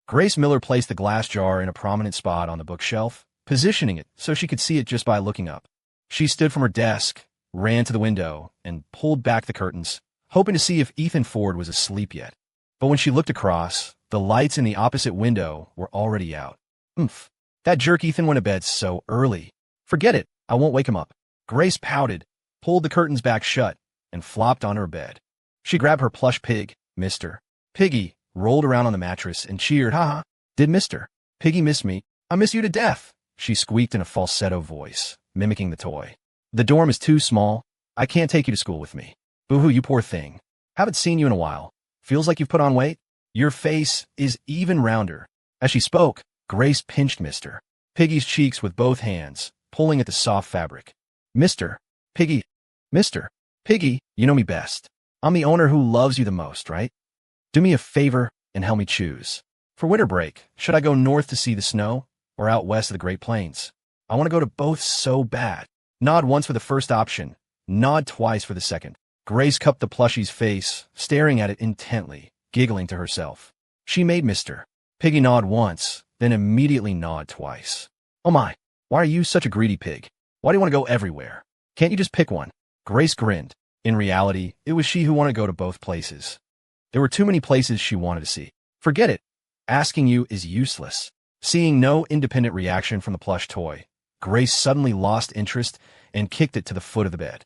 Grace Miller placed the glass jar in a prominent spot on the bookshelf, positioning it so she could see it just by looking up. She stood from her desk, ran to the window, and pulled back the curtains, hoping to see if Ethan Ford was asleep yet. But when she looked across, the lights in the opposite window were already out. Oomph. That jerk Ethan went to bed so early. Forget it, I won't wake him up. Grace pouted, pulled the curtains back shut, and flopped on her bed. She grabbed her plush pig, Mr. Piggy, rolled around on the mattress, and cheered, "Ha ha, did Mr. Piggy miss me? I miss you to death," she squeaked in a falsetto voice, mimicking the toy. "The dorm is too small. I can't take you to school with me. Boo-hoo, you poor thing. Haven't seen you in a while. Feels like you've put on weight? Your face is even rounder." As she spoke, Grace pinched Mr. Piggy's cheeks with both hands, pulling at the soft fabric. "Mr. Piggy, Mr. Piggy, you know me best. I'm the owner who loves you the most, right? Do me a favor and help me choose. For winter break, should I go north to see the snow or out west of the Great Plains? I want to go to both so bad. Nod once for the first option, nod twice for the second." Grace cupped the plushie's face, staring at it intently, giggling to herself. She made Mr. Piggy nod once, then immediately nod twice. "Oh my, why are you such a greedy pig? Why do you want to go everywhere? Can't you just pick one?" Grace grinned. In reality, it was she who wanted to go to both places. There were too many places she wanted to see. "Forget it. Asking you is useless." Seeing no independent reaction from the plush toy, Grace suddenly lost interest and kicked it to the foot of the bed.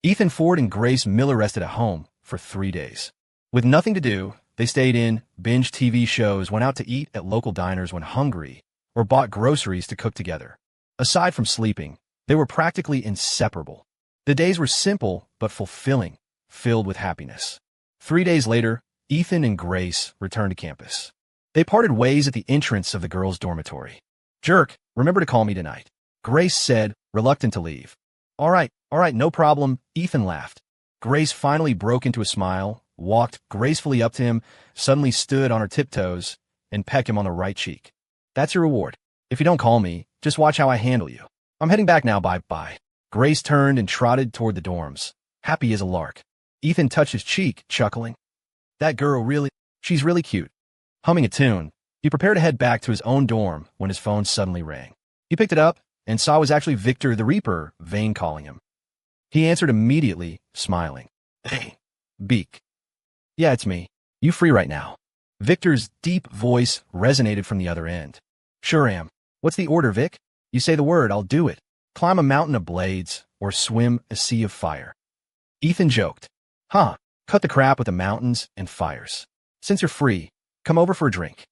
Ethan Ford and Grace Miller rested at home for 3 days. With nothing to do, they stayed in, binged TV shows, went out to eat at local diners when hungry, or bought groceries to cook together. Aside from sleeping, they were practically inseparable. The days were simple but fulfilling, filled with happiness. 3 days later, Ethan and Grace returned to campus. They parted ways at the entrance of the girls' dormitory. "Jerk, remember to call me tonight," Grace said, reluctant to leave. All right, no problem," Ethan laughed. Grace finally broke into a smile, walked gracefully up to him, suddenly stood on her tiptoes, and pecked him on the right cheek. "That's your reward. If you don't call me, just watch how I handle you. I'm heading back now, bye-bye." Grace turned and trotted toward the dorms, happy as a lark. Ethan touched his cheek, chuckling. "That girl she's really cute." Humming a tune, he prepared to head back to his own dorm when his phone suddenly rang. He picked it up and saw it was actually Victor the Reaper Vane calling him. He answered immediately, smiling. "Hey, Beak. Yeah, it's me. You free right now?" Victor's deep voice resonated from the other end. "Sure am. What's the order, Vic? You say the word, I'll do it. Climb a mountain of blades or swim a sea of fire." Ethan joked. "Huh, cut the crap with the mountains and fires. Since you're free, come over for a drink."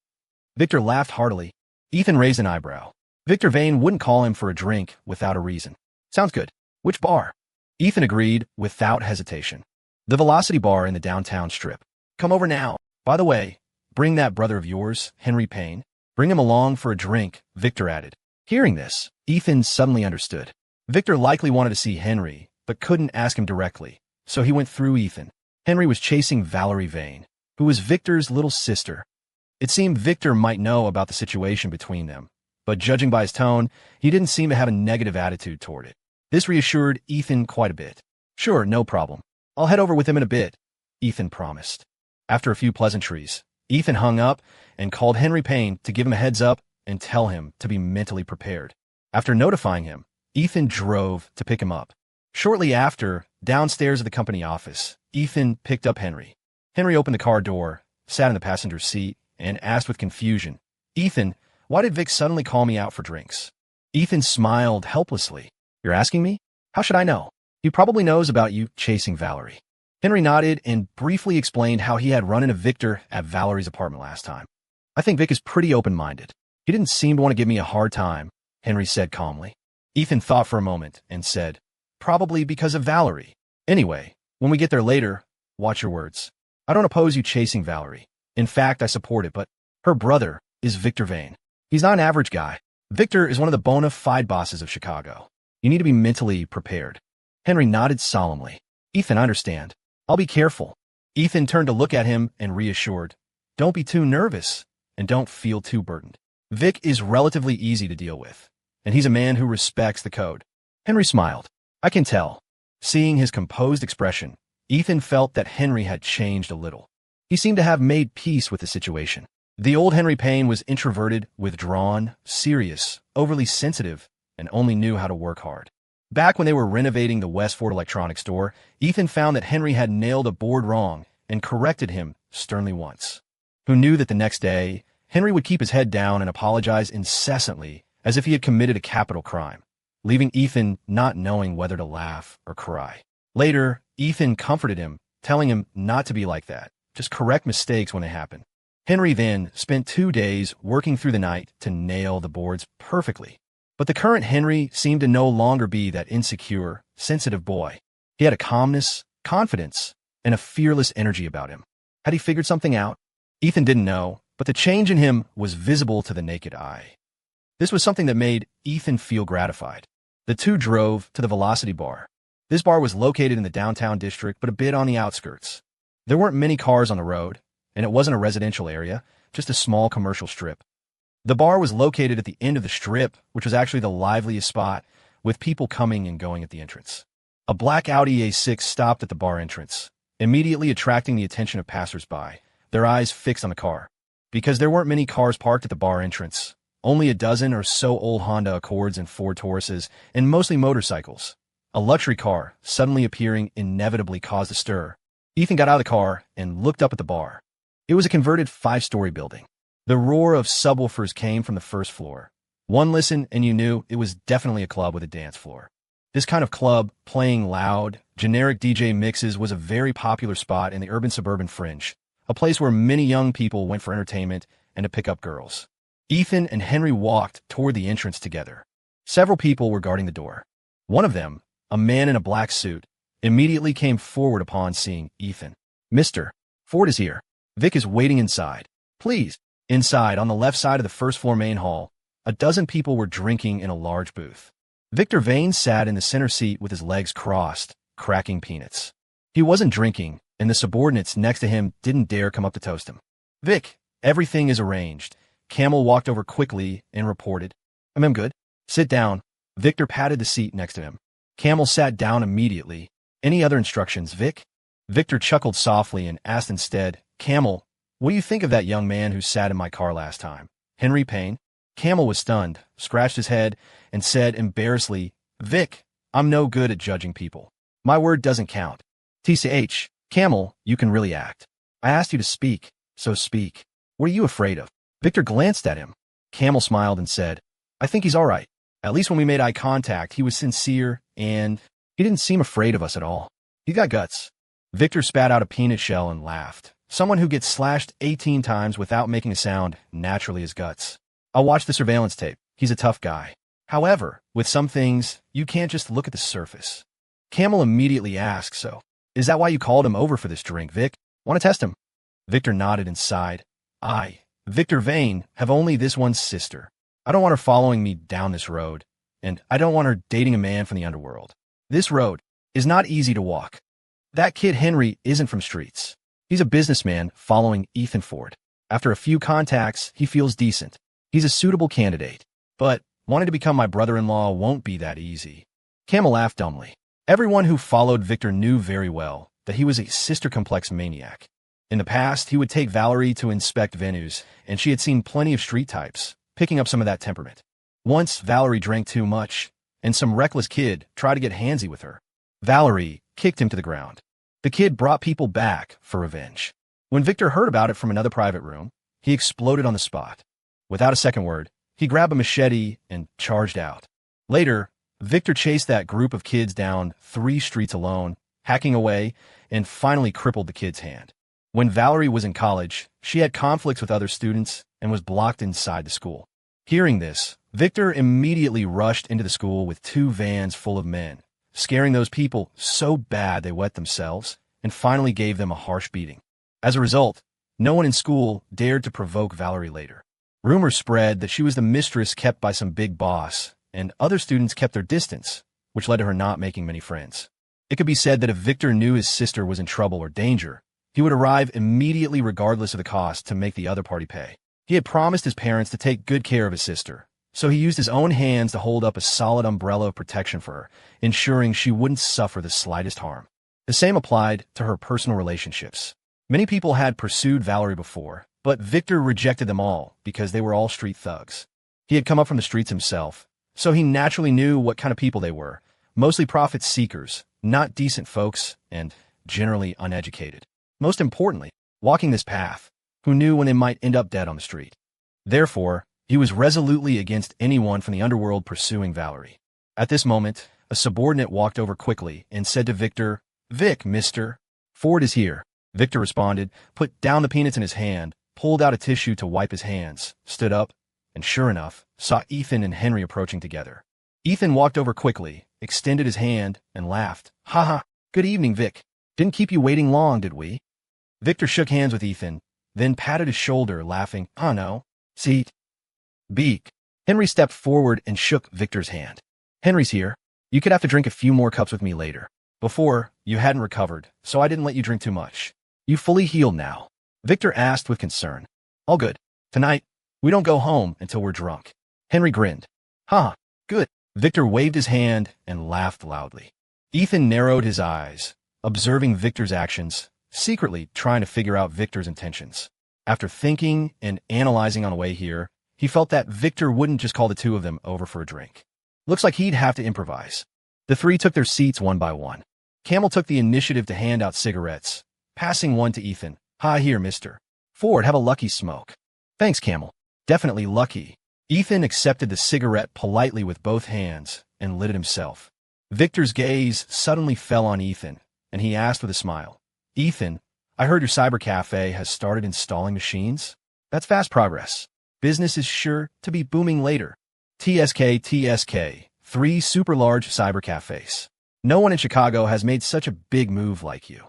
Victor laughed heartily. Ethan raised an eyebrow. Victor Vane wouldn't call him for a drink without a reason. "Sounds good. Which bar?" Ethan agreed without hesitation. "The Velocity Bar in the downtown strip. Come over now. By the way, bring that brother of yours, Henry Payne. Bring him along for a drink," Victor added. Hearing this, Ethan suddenly understood. Victor likely wanted to see Henry, but couldn't ask him directly, so he went through Ethan. Henry was chasing Valerie Vane, who was Victor's little sister. It seemed Victor might know about the situation between them, but judging by his tone, he didn't seem to have a negative attitude toward it. This reassured Ethan quite a bit. "Sure, no problem. I'll head over with him in a bit," Ethan promised. After a few pleasantries, Ethan hung up and called Henry Payne to give him a heads up and tell him to be mentally prepared. After notifying him, Ethan drove to pick him up. Shortly after, downstairs at the company office, Ethan picked up Henry. Henry opened the car door, sat in the passenger seat, and asked with confusion, "Ethan, why did Vic suddenly call me out for drinks?" Ethan smiled helplessly. "You're asking me? How should I know? He probably knows about you chasing Valerie." Henry nodded and briefly explained how he had run into Victor at Valerie's apartment last time. "I think Vic is pretty open-minded. He didn't seem to want to give me a hard time," Henry said calmly. Ethan thought for a moment and said, "Probably because of Valerie. Anyway, when we get there later, watch your words. I don't oppose you chasing Valerie. In fact, I support it, but her brother is Victor Vane. He's not an average guy. Victor is one of the bona fide bosses of Chicago. You need to be mentally prepared." Henry nodded solemnly. "Ethan, I understand. I'll be careful." Ethan turned to look at him and reassured, "Don't be too nervous and don't feel too burdened. Vic is relatively easy to deal with, and he's a man who respects the code." Henry smiled. "I can tell." Seeing his composed expression, Ethan felt that Henry had changed a little. He seemed to have made peace with the situation. The old Henry Payne was introverted, withdrawn, serious, overly sensitive, and only knew how to work hard. Back when they were renovating the Westford electronics store, Ethan found that Henry had nailed a board wrong and corrected him sternly once. Who knew that the next day, Henry would keep his head down and apologize incessantly as if he had committed a capital crime, leaving Ethan not knowing whether to laugh or cry. Later, Ethan comforted him, telling him not to be like that, just correct mistakes when they happen. Henry then spent 2 days working through the night to nail the boards perfectly. But the current Henry seemed to no longer be that insecure, sensitive boy. He had a calmness, confidence, and a fearless energy about him. Had he figured something out? Ethan didn't know, but the change in him was visible to the naked eye. This was something that made Ethan feel gratified. The two drove to the Velocity Bar. This bar was located in the downtown district, but a bit on the outskirts. There weren't many cars on the road, and it wasn't a residential area, just a small commercial strip. The bar was located at the end of the strip, which was actually the liveliest spot, with people coming and going at the entrance. A black Audi A6 stopped at the bar entrance, immediately attracting the attention of passers-by, their eyes fixed on the car. Because there weren't many cars parked at the bar entrance, only a dozen or so old Honda Accords and Ford Tauruses, and mostly motorcycles. A luxury car suddenly appearing inevitably caused a stir. Ethan got out of the car and looked up at the bar. It was a converted 5-story building. The roar of subwoofers came from the first floor. One listen and you knew it was definitely a club with a dance floor. This kind of club, playing loud, generic DJ mixes, was a very popular spot in the urban suburban fringe, a place where many young people went for entertainment and to pick up girls. Ethan and Henry walked toward the entrance together. Several people were guarding the door. One of them, a man in a black suit, immediately came forward upon seeing Ethan. "Mr. Ford is here. Vic is waiting inside. Please." Inside, on the left side of the first-floor main hall, a dozen people were drinking in a large booth. Victor Vane sat in the center seat with his legs crossed, cracking peanuts. He wasn't drinking, and the subordinates next to him didn't dare come up to toast him. "Vic, everything is arranged." Camel walked over quickly and reported. "I'm good. Sit down." Victor patted the seat next to him. Camel sat down immediately. "Any other instructions, Vic?" Victor chuckled softly and asked instead, "Camel, what do you think of that young man who sat in my car last time? Henry Payne?" Camel was stunned, scratched his head, and said embarrassedly, "Vic, I'm no good at judging people. My word doesn't count." "TCH, Camel, you can really act. I asked you to speak, so speak. What are you afraid of?" Victor glanced at him. Camel smiled and said, "I think he's all right. At least when we made eye contact, he was sincere, and he didn't seem afraid of us at all. He got guts." Victor spat out a peanut shell and laughed. Someone who gets slashed 18 times without making a sound naturally has guts. "I'll watch the surveillance tape. He's a tough guy. However, with some things, you can't just look at the surface." Camel immediately asked, "So, is that why you called him over for this drink, Vic? Want to test him?" Victor nodded and sighed. "I, Victor Vane, have only this one sister. I don't want her following me down this road, and I don't want her dating a man from the underworld. This road is not easy to walk. That kid Henry isn't from streets. He's a businessman following Ethan Ford. After a few contacts, he feels decent. He's a suitable candidate. But wanting to become my brother-in-law won't be that easy." Camel laughed dumbly. Everyone who followed Victor knew very well that he was a sister-complex maniac. In the past, he would take Valerie to inspect venues, and she had seen plenty of street types, picking up some of that temperament. Once, Valerie drank too much, and some reckless kid tried to get handsy with her. Valerie kicked him to the ground. The kid brought people back for revenge. When Victor heard about it from another private room, he exploded on the spot. Without a second word, he grabbed a machete and charged out. Later, Victor chased that group of kids down 3 streets alone, hacking away, and finally crippled the kid's hand. When Valerie was in college, she had conflicts with other students and was blocked inside the school. Hearing this, Victor immediately rushed into the school with 2 vans full of men, scaring those people so bad they wet themselves, and finally gave them a harsh beating. As a result, no one in school dared to provoke Valerie later. Rumors spread that she was the mistress kept by some big boss, and other students kept their distance, which led to her not making many friends. It could be said that if Victor knew his sister was in trouble or danger, he would arrive immediately regardless of the cost to make the other party pay. He had promised his parents to take good care of his sister, so he used his own hands to hold up a solid umbrella of protection for her, ensuring she wouldn't suffer the slightest harm. The same applied to her personal relationships. Many people had pursued Valerie before, But Victor rejected them all because they were all street thugs. He had come up from the streets himself, so he naturally knew what kind of people they were. Mostly profit seekers, not decent folks, and generally uneducated. Most importantly, walking this path, who knew when they might end up dead on the street. Therefore, he was resolutely against anyone from the underworld pursuing Valerie. At this moment, a subordinate walked over quickly and said to Victor, "Vic, mister. Ford is here." Victor responded, put down the peanuts in his hand, pulled out a tissue to wipe his hands, stood up, and sure enough, saw Ethan and Henry approaching together. Ethan walked over quickly, extended his hand, and laughed. "Ha ha, good evening, Vic. Didn't keep you waiting long, did we?" Victor shook hands with Ethan, then patted his shoulder, laughing. "Oh no. Seat. Beak." Henry stepped forward and shook Victor's hand. "Henry's here. You could have to drink a few more cups with me later. Before, you hadn't recovered, so I didn't let you drink too much. You fully healed now?" Victor asked with concern. "All good. Tonight, we don't go home until we're drunk." Henry grinned. "Huh, good." Victor waved his hand and laughed loudly. Ethan narrowed his eyes, observing Victor's actions, secretly trying to figure out Victor's intentions. After thinking and analyzing on the way here, he felt that Victor wouldn't just call the two of them over for a drink. Looks like he'd have to improvise. The three took their seats one by one. Camel took the initiative to hand out cigarettes, passing one to Ethan. "Hi here, mister. Ford, have a lucky smoke." "Thanks, Camel. Definitely lucky." Ethan accepted the cigarette politely with both hands and lit it himself. Victor's gaze suddenly fell on Ethan, and he asked with a smile, "Ethan, I heard your cyber cafe has started installing machines? That's fast progress. Business is sure to be booming later." TSK, 3 super large cyber cafes. No one in Chicago has made such a big move like you.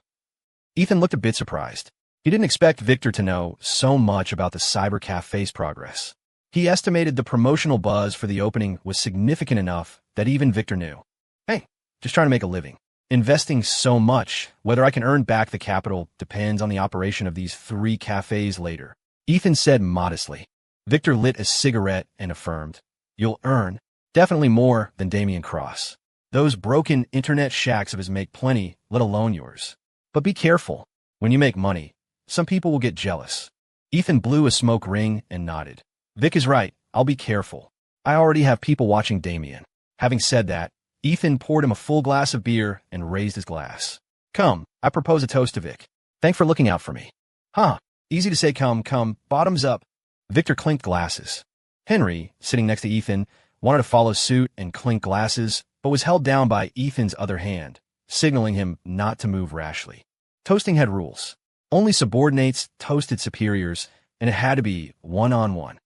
Ethan looked a bit surprised. He didn't expect Victor to know so much about the cyber cafe's progress. He estimated the promotional buzz for the opening was significant enough that even Victor knew. "Hey, just trying to make a living. Investing so much, whether I can earn back the capital depends on the operation of these 3 cafes later," Ethan said modestly. Victor lit a cigarette and affirmed, "You'll earn definitely more than Damian Cross. Those broken internet shacks of his make plenty, let alone yours. But be careful. When you make money, some people will get jealous." Ethan blew a smoke ring and nodded. "Vic is right. I'll be careful. I already have people watching Damian." Having said that, Ethan poured him a full glass of beer and raised his glass. "Come, I propose a toast to Vic. Thanks for looking out for me." "Huh, easy to say come, bottoms up." Victor clinked glasses. Henry, sitting next to Ethan, wanted to follow suit and clink glasses, but was held down by Ethan's other hand, signaling him not to move rashly. Toasting had rules. Only subordinates toasted superiors, and it had to be one-on-one.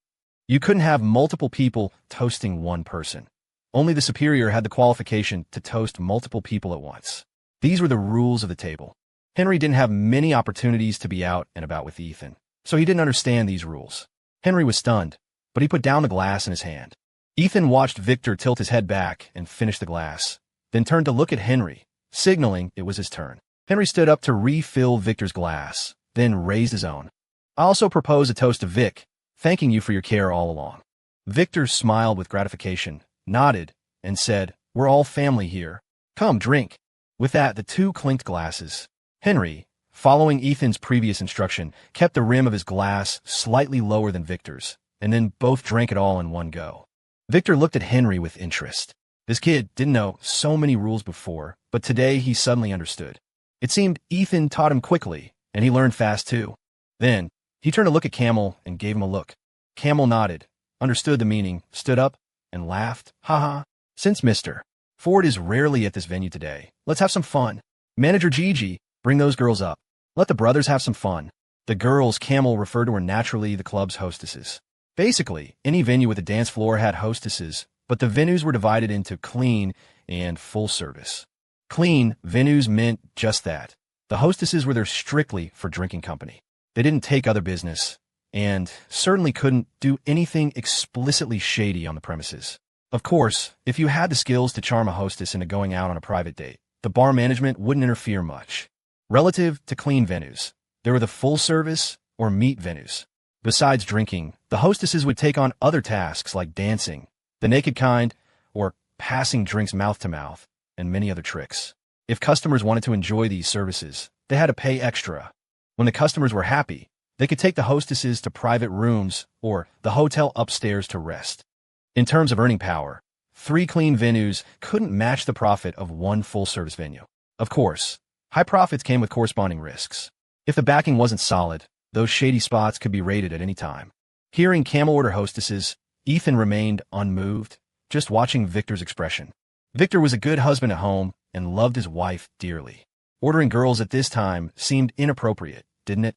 You couldn't have multiple people toasting one person. Only the superior had the qualification to toast multiple people at once. These were the rules of the table. Henry didn't have many opportunities to be out and about with Ethan, so he didn't understand these rules. Henry was stunned, but he put down the glass in his hand. Ethan watched Victor tilt his head back and finish the glass, then turned to look at Henry, signaling it was his turn. Henry stood up to refill Victor's glass, then raised his own. "I also propose a toast to Vic, thanking you for your care all along." Victor smiled with gratification, nodded, and said, "We're all family here. Come, drink." With that, the two clinked glasses. Henry, following Ethan's previous instruction, kept the rim of his glass slightly lower than Victor's, and then both drank it all in one go. Victor looked at Henry with interest. This kid didn't know so many rules before, but today he suddenly understood. It seemed Ethan taught him quickly, and he learned fast too. Then, he turned to look at Camel and gave him a look. Camel nodded, understood the meaning, stood up, and laughed. "Ha ha. Since Mr. Ford is rarely at this venue today, let's have some fun. Manager Gigi, bring those girls up. Let the brothers have some fun." The girls Camel referred to were naturally the club's hostesses. Basically, any venue with a dance floor had hostesses, but the venues were divided into clean and full service. Clean venues meant just that. The hostesses were there strictly for drinking company. They didn't take other business, and certainly couldn't do anything explicitly shady on the premises. Of course, if you had the skills to charm a hostess into going out on a private date, the bar management wouldn't interfere much. Relative to clean venues, there were the full-service or meat venues. Besides drinking, the hostesses would take on other tasks like dancing, the naked kind, or passing drinks mouth to mouth, and many other tricks. If customers wanted to enjoy these services, they had to pay extra. When the customers were happy, They could take the hostesses to private rooms or the hotel upstairs to rest. In terms of earning power, 3 clean venues couldn't match the profit of 1 full-service venue. Of course, high profits came with corresponding risks. If the backing wasn't solid, those shady spots could be raided at any time. Hearing camel order hostesses, Ethan remained unmoved, just watching Victor's expression. Victor was a good husband at home and loved his wife dearly. Ordering girls at this time seemed inappropriate, didn't it?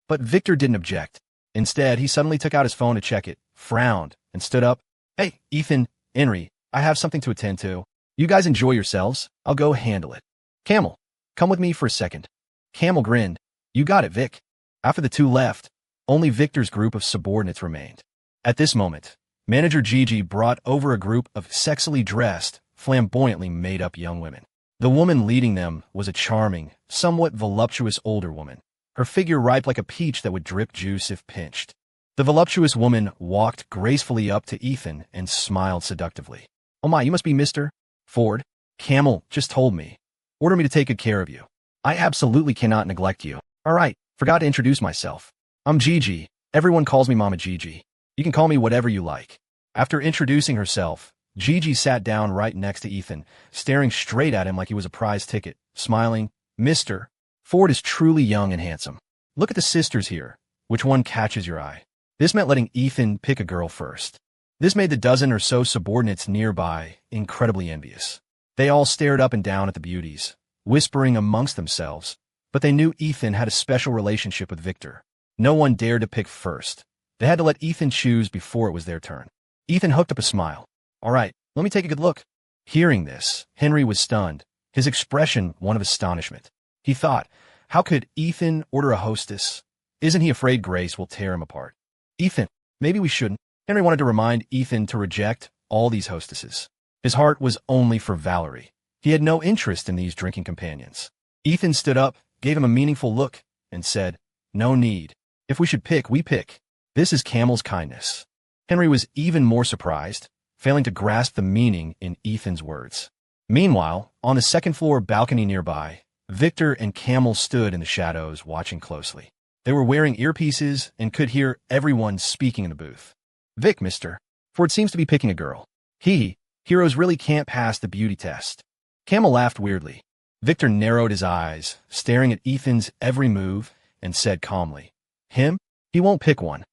But Victor didn't object. Instead, he suddenly took out his phone to check it, frowned, and stood up. Hey, Ethan, Henry, I have something to attend to. You guys enjoy yourselves. I'll go handle it. Camel, come with me for a second. Camel grinned. You got it, Vic. After the two left, only Victor's group of subordinates remained. At this moment, Manager Gigi brought over a group of sexily dressed, flamboyantly made-up young women. The woman leading them was a charming, somewhat voluptuous older woman, her figure ripe like a peach that would drip juice if pinched. The voluptuous woman walked gracefully up to Ethan and smiled seductively. Oh my, you must be Mr. Ford. Camel just told me. Order me to take good care of you. I absolutely cannot neglect you. All right, forgot to introduce myself. I'm Gigi. Everyone calls me Mama Gigi. You can call me whatever you like. After introducing herself, Gigi sat down right next to Ethan, staring straight at him like he was a prize ticket, smiling. Mr. Ford is truly young and handsome. Look at the sisters here. Which one catches your eye? This meant letting Ethan pick a girl first. This made the dozen or so subordinates nearby incredibly envious. They all stared up and down at the beauties, whispering amongst themselves, but they knew Ethan had a special relationship with Victor. No one dared to pick first. They had to let Ethan choose before it was their turn. Ethan hooked up a smile. All right, let me take a good look. Hearing this, Henry was stunned, his expression one of astonishment. He thought, how could Ethan order a hostess? Isn't he afraid Grace will tear him apart? Ethan, maybe we shouldn't. Henry wanted to remind Ethan to reject all these hostesses. His heart was only for Valerie. He had no interest in these drinking companions. Ethan stood up, gave him a meaningful look, and said, no need. If we should pick, we pick. This is Camel's kindness. Henry was even more surprised, failing to grasp the meaning in Ethan's words. Meanwhile, on the second-floor balcony nearby, Victor and Camel stood in the shadows watching closely. They were wearing earpieces and could hear everyone speaking in the booth. Vic, Mr. Ford seems to be picking a girl. Heroes really can't pass the beauty test. Camel laughed weirdly. Victor narrowed his eyes, staring at Ethan's every move, and said calmly, him? He won't pick one.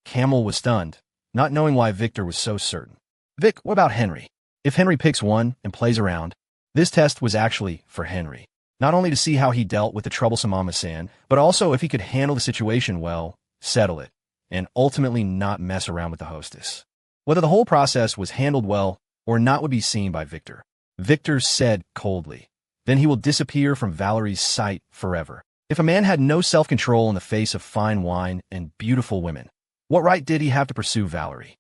Camel was stunned, not knowing why Victor was so certain. Vic, what about Henry? If Henry picks one and plays around, this test was actually for Henry. Not only to see how he dealt with the troublesome Mama San, but also if he could handle the situation well, settle it, and ultimately not mess around with the hostess. Whether the whole process was handled well or not would be seen by Victor. Victor said coldly, then he will disappear from Valerie's sight forever. If a man had no self-control in the face of fine wine and beautiful women, what right did he have to pursue Valerie?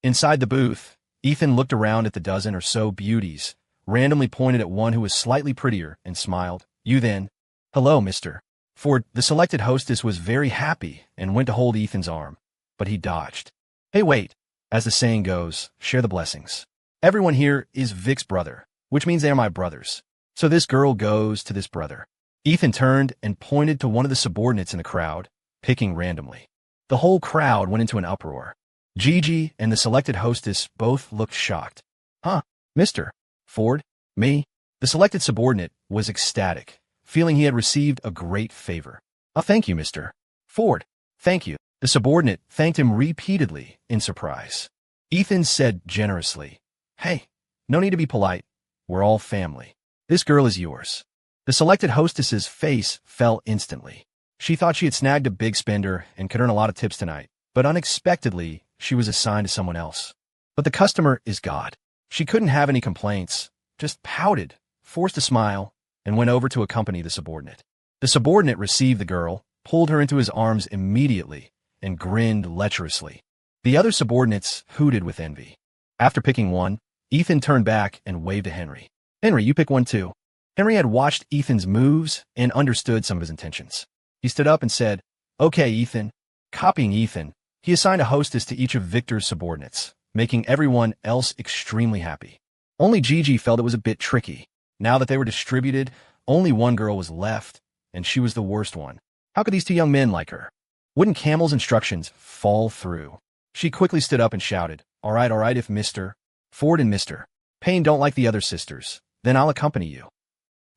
Inside the booth, Ethan looked around at the dozen or so beauties, randomly pointed at one who was slightly prettier, and smiled. You then? Hello, Mr. Ford. The selected hostess was very happy and went to hold Ethan's arm, but he dodged. Hey, wait. As the saying goes, share the blessings. Everyone here is Vic's brother, which means they are my brothers. So this girl goes to this brother. Ethan turned and pointed to one of the subordinates in the crowd, picking randomly. The whole crowd went into an uproar. Gigi and the selected hostess both looked shocked. Huh, Mr. Ford? Me? The selected subordinate was ecstatic, feeling he had received a great favor. Oh, thank you, Mr. Ford. Thank you. The subordinate thanked him repeatedly in surprise. Ethan said generously, Hey, no need to be polite. We're all family. This girl is yours. The selected hostess's face fell instantly. She thought she had snagged a big spender and could earn a lot of tips tonight, but unexpectedly, she was assigned to someone else. But the customer is God. She couldn't have any complaints, just pouted, forced a smile, and went over to accompany the subordinate. The subordinate received the girl, pulled her into his arms immediately, and grinned lecherously. The other subordinates hooted with envy. After picking one, Ethan turned back and waved to Henry. Henry, you pick one too. Henry had watched Ethan's moves and understood some of his intentions. He stood up and said, Okay, Ethan. Copying Ethan, he assigned a hostess to each of Victor's subordinates, making everyone else extremely happy. Only Gigi felt it was a bit tricky. Now that they were distributed, only one girl was left, and she was the worst one. How could these two young men like her? Wouldn't Camel's instructions fall through? She quickly stood up and shouted, all right, if Mr. Ford and Mr. Payne don't like the other sisters, then I'll accompany you.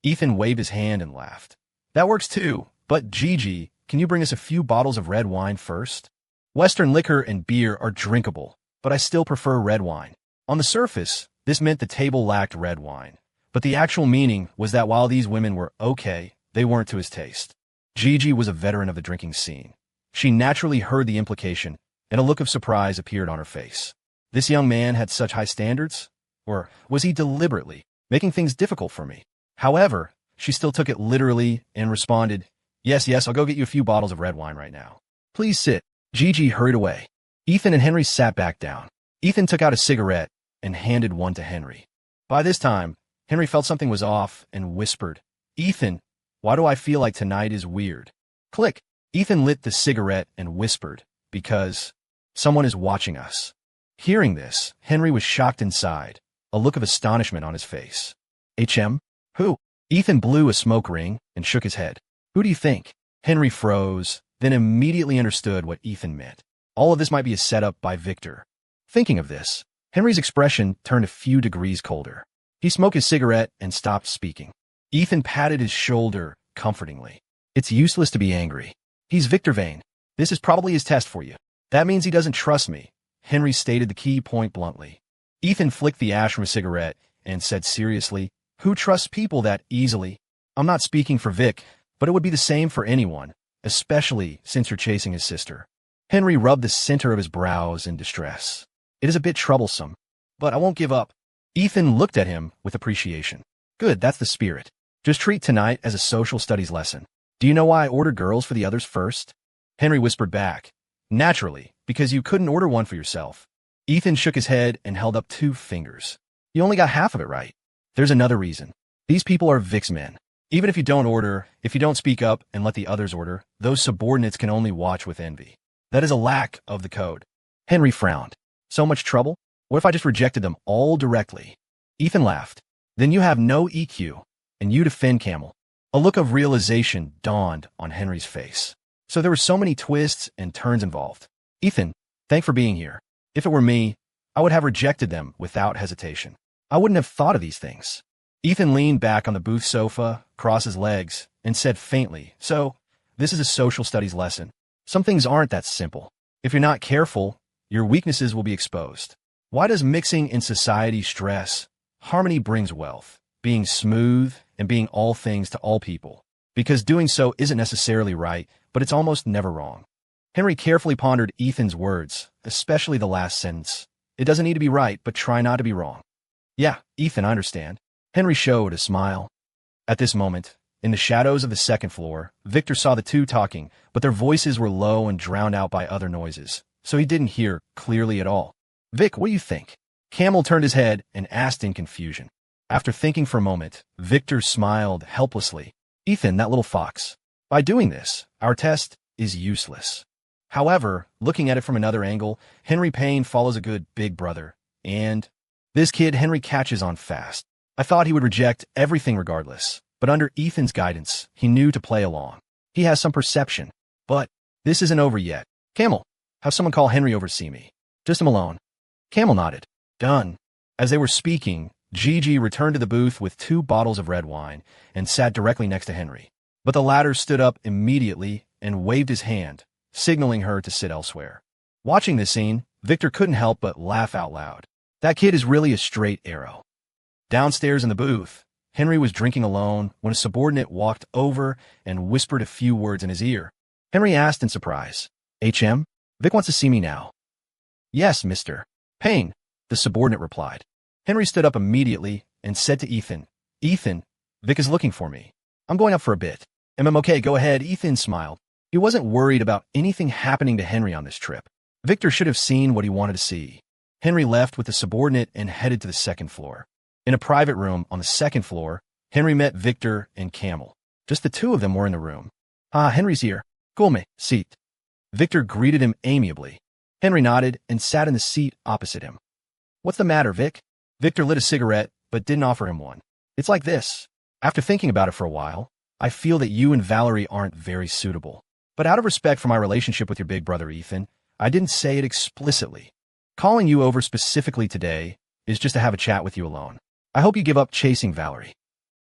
Ethan waved his hand and laughed. That works too, but Gigi, can you bring us a few bottles of red wine first? Western liquor and beer are drinkable, but I still prefer red wine. On the surface, this meant the table lacked red wine, but the actual meaning was that while these women were okay, they weren't to his taste. Gigi was a veteran of the drinking scene. She naturally heard the implication, and a look of surprise appeared on her face. This young man had such high standards? Or was he deliberately making things difficult for me? However, she still took it literally and responded, yes, I'll go get you a few bottles of red wine right now. Please sit. Gigi hurried away. Ethan and Henry sat back down. Ethan took out a cigarette and handed one to Henry. By this time, Henry felt something was off and whispered, Ethan, why do I feel like tonight is weird? Click. Ethan lit the cigarette and whispered, because someone is watching us. Hearing this, Henry was shocked inside, a look of astonishment on his face. HM? Who? Ethan blew a smoke ring and shook his head. Who do you think? Henry froze, then immediately understood what Ethan meant. All of this might be a setup by Victor. Thinking of this, Henry's expression turned a few degrees colder. He smoked his cigarette and stopped speaking. Ethan patted his shoulder comfortingly. It's useless to be angry. He's Victor Vane. This is probably his test for you. That means he doesn't trust me. Henry stated the key point bluntly. Ethan flicked the ash from a cigarette and said seriously, who trusts people that easily? I'm not speaking for Vic, but it would be the same for anyone, especially since you're chasing his sister. Henry rubbed the center of his brows in distress. It is a bit troublesome, but I won't give up. Ethan looked at him with appreciation. Good, that's the spirit. Just treat tonight as a social studies lesson. Do you know why I ordered girls for the others first? Henry whispered back. Naturally, because you couldn't order one for yourself. Ethan shook his head and held up 2 fingers. You only got half of it right. There's another reason. These people are Vic's men. Even if you don't order, if you don't speak up and let the others order, those subordinates can only watch with envy. That is a lack of the code. Henry frowned. So much trouble? What if I just rejected them all directly? Ethan laughed. Then you have no EQ, and you defend Camel. A look of realization dawned on Henry's face. So there were so many twists and turns involved. Ethan, thanks for being here. If it were me, I would have rejected them without hesitation. I wouldn't have thought of these things. Ethan leaned back on the booth sofa, crossed his legs, and said faintly, so, this is a social studies lesson. Some things aren't that simple. If you're not careful, your weaknesses will be exposed. Why does mixing in society stress? Harmony brings wealth, being smooth and being all things to all people. Because doing so isn't necessarily right, but it's almost never wrong. Henry carefully pondered Ethan's words, especially the last sentence. It doesn't need to be right, but try not to be wrong. Yeah, Ethan, I understand. Henry showed a smile. At this moment, in the shadows of the second floor, Victor saw the two talking, but their voices were low and drowned out by other noises, so he didn't hear clearly at all. Vic, what do you think? Camel turned his head and asked in confusion. After thinking for a moment, Victor smiled helplessly. Ethan, that little fox. By doing this, our test is useless. However, looking at it from another angle, Henry Payne follows a good big brother, and this kid Henry catches on fast. I thought he would reject everything regardless, but under Ethan's guidance, he knew to play along. He has some perception, but this isn't over yet. Camel, have someone call Henry over to see me. Just him alone. Camel nodded. Done. As they were speaking, Gigi returned to the booth with 2 bottles of red wine and sat directly next to Henry. But the latter stood up immediately and waved his hand, signaling her to sit elsewhere. Watching this scene, Victor couldn't help but laugh out loud. That kid is really a straight arrow. Downstairs in the booth, Henry was drinking alone when a subordinate walked over and whispered a few words in his ear. Henry asked in surprise, HM? Vic wants to see me now. Yes, Mr. Payne, the subordinate replied. Henry stood up immediately and said to Ethan, Ethan, Vic is looking for me. I'm going up for a bit. Okay, go ahead. Ethan smiled. He wasn't worried about anything happening to Henry on this trip. Victor should have seen what he wanted to see. Henry left with the subordinate and headed to the second floor. In a private room on the second floor, Henry met Victor and Camel. Just the 2 of them were in the room. Henry's here. Come, seat. Victor greeted him amiably. Henry nodded and sat in the seat opposite him. What's the matter, Vic? Victor lit a cigarette, but didn't offer him one. It's like this. After thinking about it for a while, I feel that you and Valerie aren't very suitable. But out of respect for my relationship with your big brother, Ethan, I didn't say it explicitly. Calling you over specifically today is just to have a chat with you alone. I hope you give up chasing Valerie."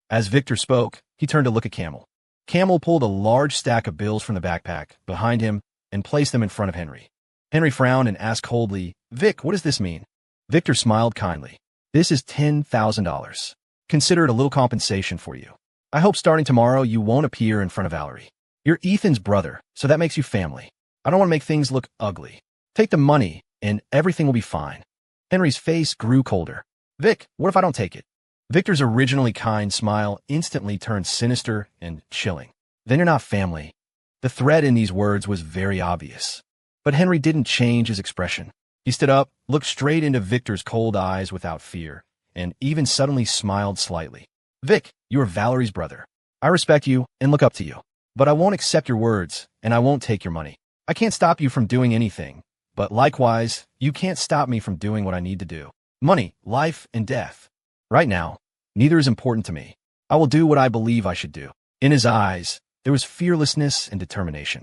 As Victor spoke, he turned to look at Camel. Camel pulled a large stack of bills from the backpack behind him and placed them in front of Henry. Henry frowned and asked coldly, "Vic, what does this mean?" Victor smiled kindly. "This is $10,000. Consider it a little compensation for you. I hope starting tomorrow you won't appear in front of Valerie. You're Ethan's brother, so that makes you family. I don't want to make things look ugly. Take the money, and everything will be fine." Henry's face grew colder. "Vic, what if I don't take it?" Victor's originally kind smile instantly turned sinister and chilling. "Then you're not family." The threat in these words was very obvious. But Henry didn't change his expression. He stood up, looked straight into Victor's cold eyes without fear, and even suddenly smiled slightly. "Vic, you are Valerie's brother. I respect you and look up to you. But I won't accept your words, and I won't take your money. I can't stop you from doing anything, but likewise, you can't stop me from doing what I need to do. Money, life, and death. Right now, neither is important to me. I will do what I believe I should do." In his eyes, there was fearlessness and determination.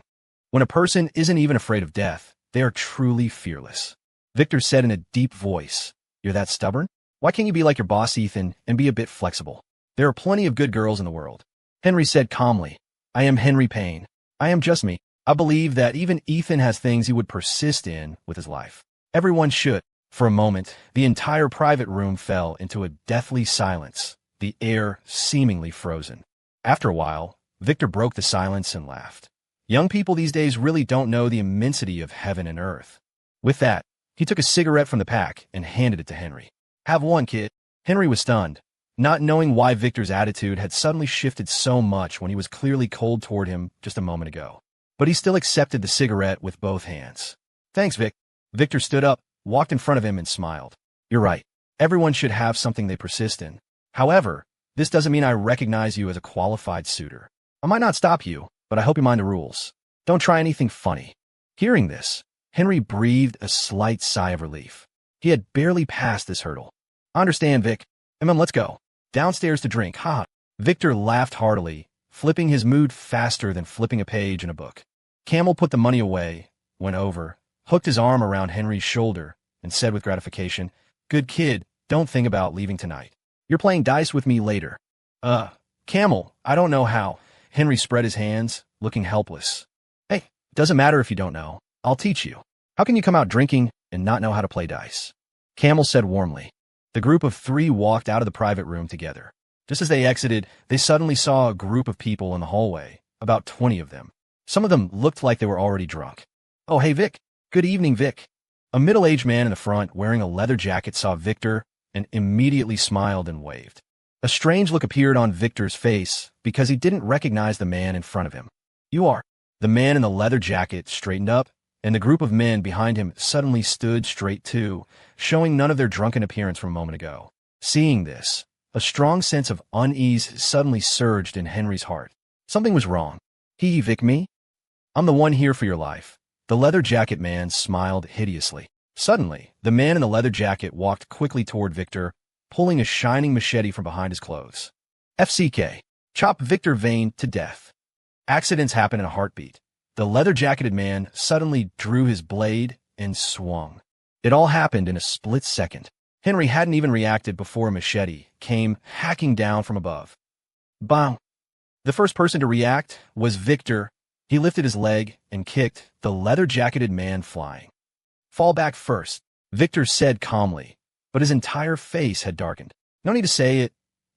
When a person isn't even afraid of death, they are truly fearless. Victor said in a deep voice, "You're that stubborn? Why can't you be like your boss, Ethan, and be a bit flexible? There are plenty of good girls in the world." Henry said calmly, "I am Henry Payne. I am just me. I believe that even Ethan has things he would persist in with his life. Everyone should." For a moment, the entire private room fell into a deathly silence, the air seemingly frozen. After a while, Victor broke the silence and laughed. Young people these days really don't know the immensity of heaven and earth. With that, he took a cigarette from the pack and handed it to Henry. "Have one, kid." Henry was stunned, not knowing why Victor's attitude had suddenly shifted so much when he was clearly cold toward him just a moment ago. But he still accepted the cigarette with both hands. "Thanks, Vic." Victor stood up, walked in front of him, and smiled. "You're right. Everyone should have something they persist in. However, this doesn't mean I recognize you as a qualified suitor. I might not stop you, but I hope you mind the rules. Don't try anything funny." Hearing this, Henry breathed a slight sigh of relief. He had barely passed this hurdle. "I understand, Vic. Let's go. Downstairs to drink, haha." Victor laughed heartily, flipping his mood faster than flipping a page in a book. Camel put the money away, went over, hooked his arm around Henry's shoulder, and said with gratification, "Good kid, don't think about leaving tonight. You're playing dice with me later." Camel, I don't know how." Henry spread his hands, looking helpless. "Hey, doesn't matter if you don't know. I'll teach you. How can you come out drinking and not know how to play dice?" Camel said warmly. The group of three walked out of the private room together. Just as they exited, they suddenly saw a group of people in the hallway, about 20 of them. Some of them looked like they were already drunk. "Oh, hey, Vic. Good evening, Vic." A middle-aged man in the front wearing a leather jacket saw Victor and immediately smiled and waved. A strange look appeared on Victor's face because he didn't recognize the man in front of him. "You are." The man in the leather jacket straightened up, and the group of men behind him suddenly stood straight too, showing none of their drunken appearance from a moment ago. Seeing this, a strong sense of unease suddenly surged in Henry's heart. Something was wrong. Vic, me? I'm the one here for your life." The leather jacket man smiled hideously. Suddenly, the man in the leather jacket walked quickly toward Victor, pulling a shining machete from behind his clothes. FCK. Chop Victor Vane to death. Accidents happen in a heartbeat. The leather-jacketed man suddenly drew his blade and swung. It all happened in a split second. Henry hadn't even reacted before a machete came hacking down from above. Bang! The first person to react was Victor. He lifted his leg and kicked the leather-jacketed man flying. "Fall back first," Victor said calmly, but his entire face had darkened. No need to say it.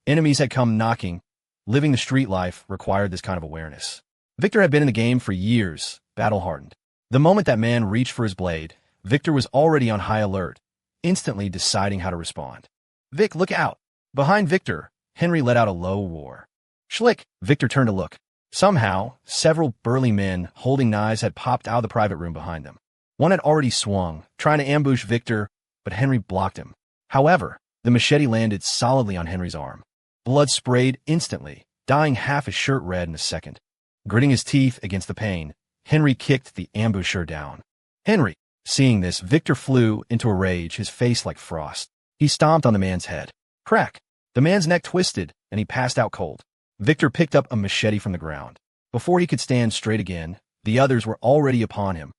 Enemies had come knocking. Living the street life required this kind of awareness. Victor had been in the game for years, battle-hardened. The moment that man reached for his blade, Victor was already on high alert, instantly deciding how to respond. "Vic, look out!" Behind Victor, Henry let out a low roar. "Schlick!" Victor turned to look. Somehow, several burly men holding knives had popped out of the private room behind them. One had already swung, trying to ambush Victor, but Henry blocked him. However, the machete landed solidly on Henry's arm. Blood sprayed instantly, dyeing half his shirt red in a second. Gritting his teeth against the pain, Henry kicked the ambusher down. "Henry!" Seeing this, Victor flew into a rage, his face like frost. He stomped on the man's head. Crack! The man's neck twisted, and he passed out cold. Victor picked up a machete from the ground. Before he could stand straight again, The others were already upon him.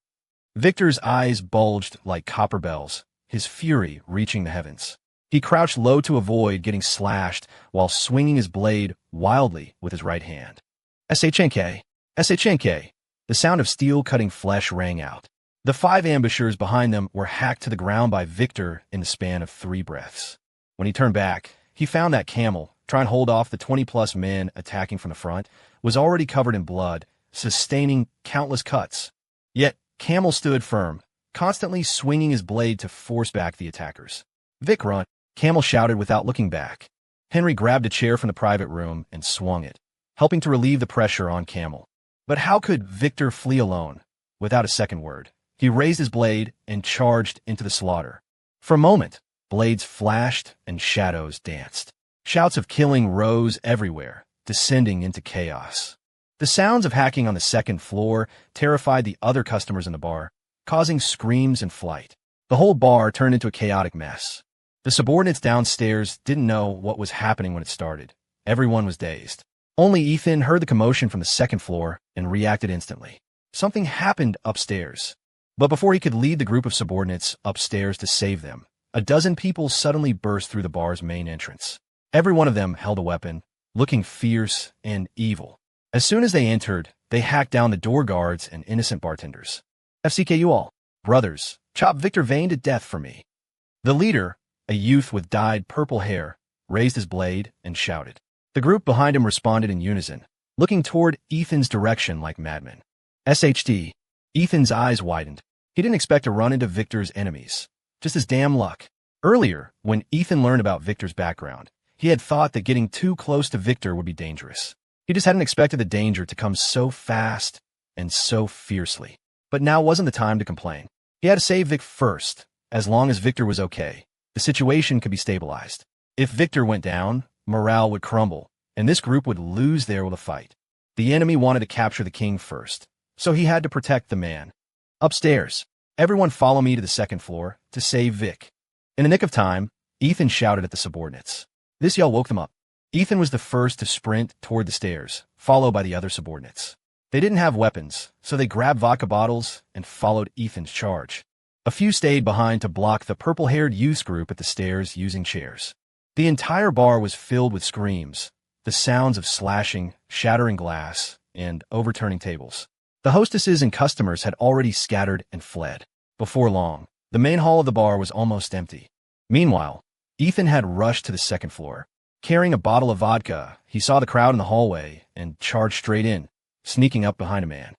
Victor's eyes bulged like copper bells, his fury reaching the heavens. He crouched low to avoid getting slashed while swinging his blade wildly with his right hand. SHNK, SHNK. The sound of steel cutting flesh rang out. The 5 ambushers behind them were hacked to the ground by Victor in the span of 3 breaths. When he turned back, he found that Camel, trying to hold off the 20-plus men attacking from the front, was already covered in blood, sustaining countless cuts. Yet, Camel stood firm, constantly swinging his blade to force back the attackers. "Vic, run!" Camel shouted without looking back. Henry grabbed a chair from the private room and swung it, helping to relieve the pressure on Camel. But how could Victor flee alone? Without a second word, he raised his blade and charged into the slaughter. For a moment, blades flashed and shadows danced. Shouts of killing rose everywhere, descending into chaos. The sounds of hacking on the second floor terrified the other customers in the bar, causing screams and flight. The whole bar turned into a chaotic mess. The subordinates downstairs didn't know what was happening when it started. Everyone was dazed. Only Ethan heard the commotion from the second floor and reacted instantly. Something happened upstairs. But before he could lead the group of subordinates upstairs to save them, a dozen people suddenly burst through the bar's main entrance. Every one of them held a weapon, looking fierce and evil. As soon as they entered, they hacked down the door guards and innocent bartenders. "FCK you all, brothers, chop Victor Vane to death for me." The leader, a youth with dyed purple hair, raised his blade and shouted. The group behind him responded in unison, looking toward Ethan's direction like madmen. SHD. Ethan's eyes widened. He didn't expect to run into Victor's enemies. Just his damn luck. Earlier, when Ethan learned about Victor's background, he had thought that getting too close to Victor would be dangerous. He just hadn't expected the danger to come so fast and so fiercely. But now wasn't the time to complain. He had to save Vic first. As long as Victor was okay, the situation could be stabilized. If Victor went down, morale would crumble, and this group would lose their will to fight. The enemy wanted to capture the king first, so he had to protect the man. "Upstairs. Everyone follow me to the second floor to save Vic." In the nick of time, Ethan shouted at the subordinates. This yell woke them up. Ethan was the first to sprint toward the stairs, followed by the other subordinates. They didn't have weapons, so they grabbed vodka bottles and followed Ethan's charge. A few stayed behind to block the purple-haired youth group at the stairs using chairs. The entire bar was filled with screams, the sounds of slashing, shattering glass, and overturning tables. The hostesses and customers had already scattered and fled. Before long, the main hall of the bar was almost empty. Meanwhile, Ethan had rushed to the second floor. Carrying a bottle of vodka, he saw the crowd in the hallway and charged straight in, sneaking up behind a man.